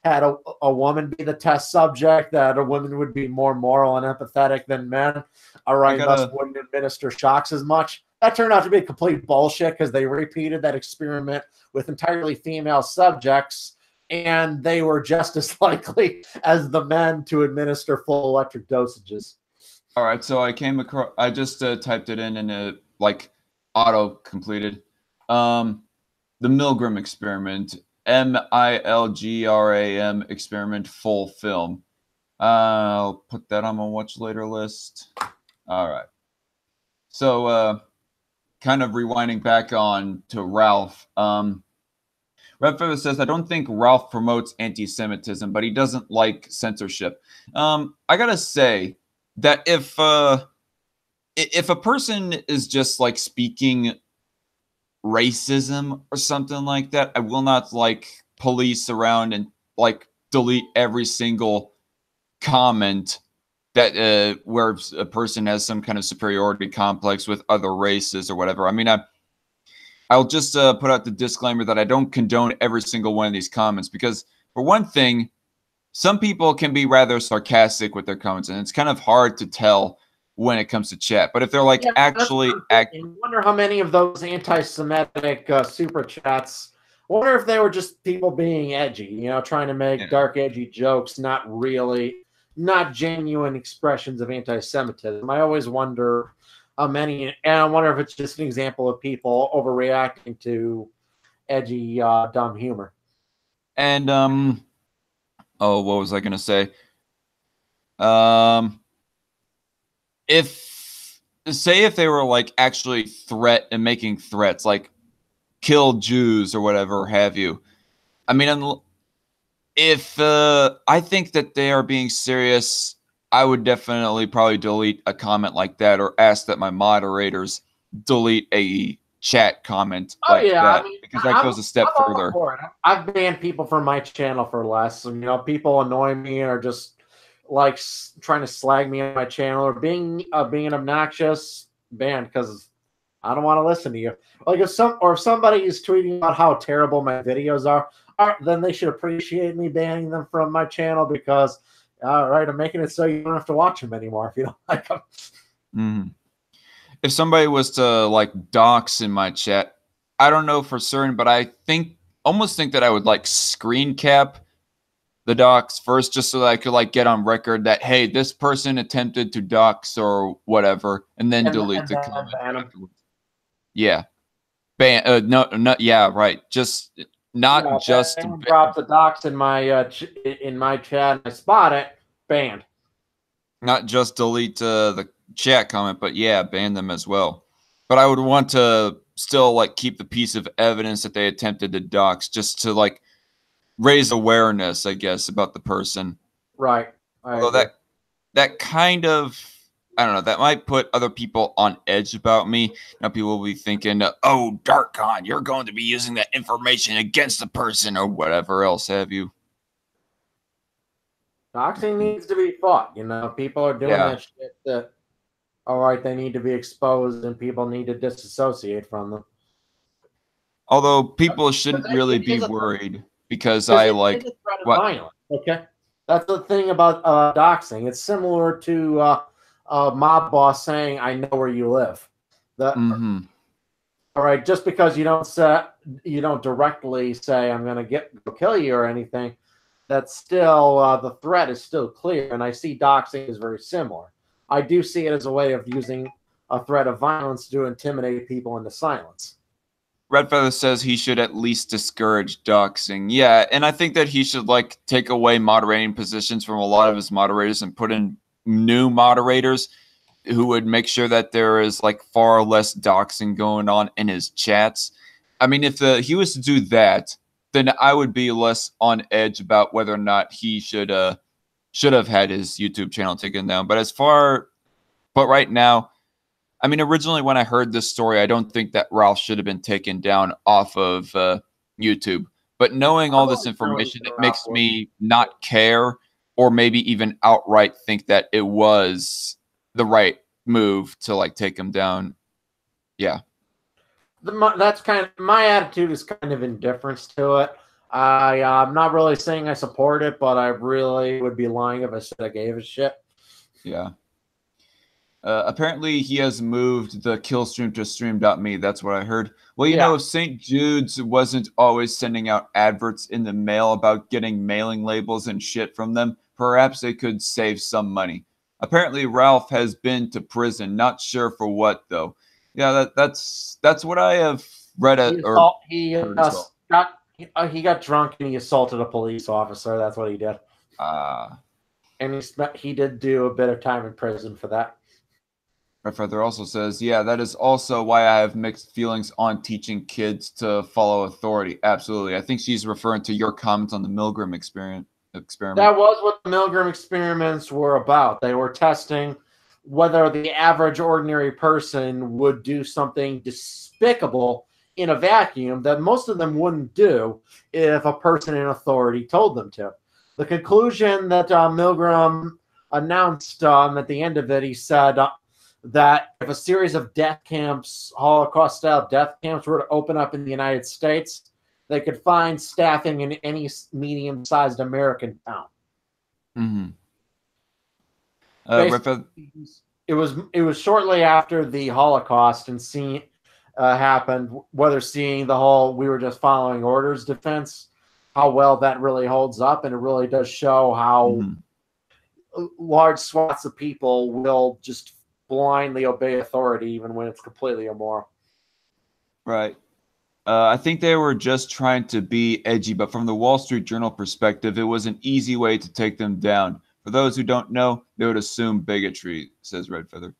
had a woman be the test subject, that a woman would be more moral and empathetic than men. All right, thus wouldn't administer shocks as much. That turned out to be complete bullshit because they repeated that experiment with entirely female subjects, and they were just as likely as the men to administer full electric dosages.
All right, so I came across. I just typed it in, and it like auto completed. The Milgram experiment, Milgram experiment, full film. I'll put that on my watch later list. All right. So, kind of rewinding back on to Ralph. Redfeather says, I don't think Ralph promotes anti-Semitism, but he doesn't like censorship. I gotta say that if a person is just like speaking racism or something like that, I will not like police around and like delete every single comment that where a person has some kind of superiority complex with other races or whatever. I mean, I'll just put out the disclaimer that I don't condone every single one of these comments because, for one thing, some people can be rather sarcastic with their comments, and it's kind of hard to tell when it comes to chat. But if they're like I
wonder how many of those anti-Semitic super chats. I wonder if they were just people being edgy, trying to make dark, edgy jokes, not genuine expressions of anti-Semitism. I always wonder how many, and I wonder if it's just an example of people overreacting to edgy, dumb humor.
And what was I gonna say? If they were like actually making threats, like kill Jews or whatever have you. I mean, if I think that they are being serious, I would definitely probably delete a comment like that or ask that my moderators delete a chat comment that because that goes a step further.
I've banned people from my channel for less. People annoy me or just like trying to slag me on my channel or being obnoxious, banned because I don't want to listen to you. Like if somebody is tweeting about how terrible my videos are, then they should appreciate me banning them from my channel because, all right, I'm making it so you don't have to watch them anymore if you don't like them.
Mm-hmm. If somebody was to like dox in my chat, I don't know for certain, but I almost think that I would like screen cap the dox first, just so that I could like get on record that, hey, this person attempted to dox or whatever, and then delete the comment afterwards. Yeah. Yeah, right. Just not just
drop the dox in my chat and I spot it, banned.
Not just delete the chat comment, but yeah, ban them as well. But I would want to still like keep the piece of evidence that they attempted to dox, just to like raise awareness, I guess, about the person.
Right.
Although that kind of, I don't know, that might put other people on edge about me. Now people will be thinking, oh, Darkon, you're going to be using that information against the person or whatever else have you.
Doxing needs to be fought. People are doing that shit that, all right, they need to be exposed and people need to disassociate from them.
Although people shouldn't really be worried because I like
what? Violence, okay, that's the thing about doxing. It's similar to a mob boss saying, "I know where you live." All right, just because you don't directly say, "I'm going to go kill you" or anything, that's still the threat is still clear. And I see doxing as very similar. I do see it as a way of using a threat of violence to intimidate people into silence.
Redfeather says he should at least discourage doxing. Yeah, and I think that he should like take away moderating positions from a lot of his moderators and put in new moderators who would make sure that there is like far less doxing going on in his chats. I mean, if he was to do that, then I would be less on edge about whether or not he should have had his YouTube channel taken down. But right now, I mean, originally when I heard this story, I don't think that Ralph should have been taken down off of YouTube. But knowing all this information, it makes me not care or maybe even outright think that it was the right move to like take him down. Yeah.
That's kind of my attitude is kind of indifference to it. I'm not really saying I support it, but I really would be lying if I said I gave a shit.
Yeah. Apparently, he has moved the kill stream to stream.me. That's what I heard. Well, you know, if St. Jude's wasn't always sending out adverts in the mail about getting mailing labels and shit from them, perhaps they could save some money. Apparently, Ralph has been to prison. Not sure for what, though. Yeah, that's what I have read at
He got drunk and he assaulted a police officer. That's what he did. And he did do a bit of time in prison for that.
My brother also says, yeah, that is also why I have mixed feelings on teaching kids to follow authority. Absolutely. I think she's referring to your comments on the Milgram experiment.
That was what the Milgram experiments were about. They were testing whether the average ordinary person would do something despicable in a vacuum that most of them wouldn't do if a person in authority told them to. The conclusion that Milgram announced at the end of it, he said that if a series of death camps, Holocaust-style death camps, were to open up in the United States, they could find staffing in any medium-sized American town.
Mm-hmm.
It was shortly after the Holocaust and happened, whether seeing the whole "we were just following orders" defense, how well that really holds up, and it really does show how large swaths of people will just blindly obey authority even when it's completely immoral.
Right. I think they were just trying to be edgy, but from the Wall Street Journal perspective, it was an easy way to take them down. For those who don't know, they would assume bigotry, says Redfeather.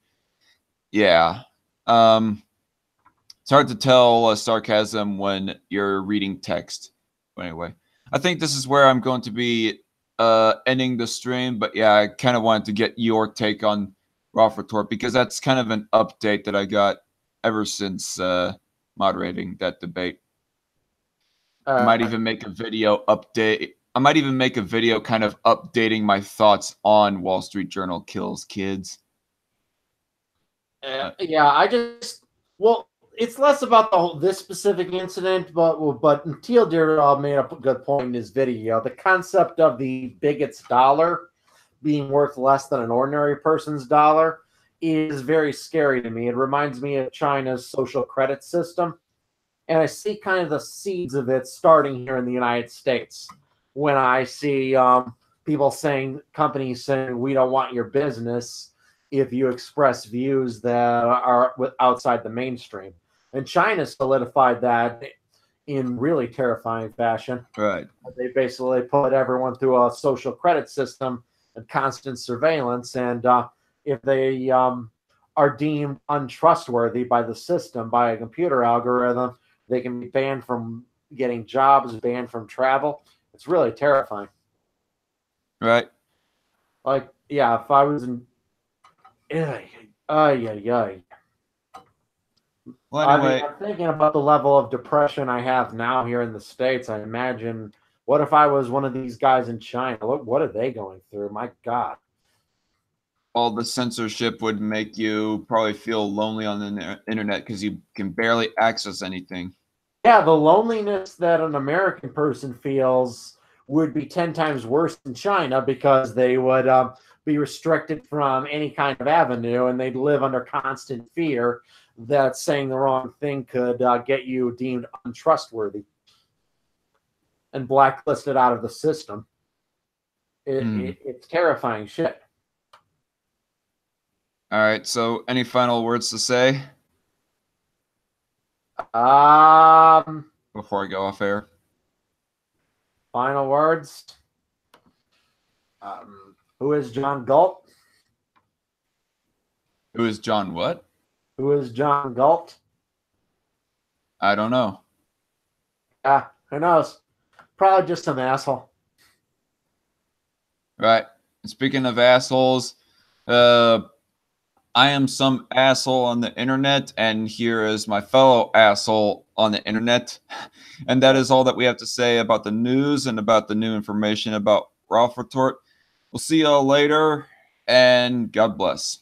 Yeah. It's hard to tell sarcasm when you're reading text. But anyway, I think this is where I'm going to be ending the stream. But yeah, I kind of wanted to get your take on Ralph Thwart because that's kind of an update that I got ever since moderating that debate. I might even make a video update. I might even make a video kind of updating my thoughts on Wall Street Journal kills kids.
It's less about this specific incident, but Teal Deer made up a good point in his video. The concept of the bigot's dollar being worth less than an ordinary person's dollar is very scary to me. It reminds me of China's social credit system. And I see kind of the seeds of it starting here in the United States when I see companies saying, we don't want your business if you express views that are outside the mainstream. And China solidified that in really terrifying fashion.
Right.
They basically put everyone through a social credit system and constant surveillance. And if they are deemed untrustworthy by the system, by a computer algorithm, they can be banned from getting jobs, banned from travel. It's really terrifying.
Right.
Like, yeah, if I was in... Well, anyway, I'm thinking about the level of depression I have now here in the States. I imagine, what if I was one of these guys in China? What are they going through? My God.
All the censorship would make you probably feel lonely on the internet because you can barely access anything.
Yeah, the loneliness that an American person feels would be 10 times worse in China because they would be restricted from any kind of avenue, and they'd live under constant fear that saying the wrong thing could get you deemed untrustworthy and blacklisted out of the system. It's terrifying shit.
All right, so any final words to say? Before I go off air.
Final words. Who is John Galt?
Who is John what?
Who is John Galt?
I don't know.
Who knows? Probably just some asshole.
Right. Speaking of assholes, I am some asshole on the internet, and here is my fellow asshole on the internet. And that is all that we have to say about the news and about the new information about Ralph Thwart. We'll see y'all later, and God bless.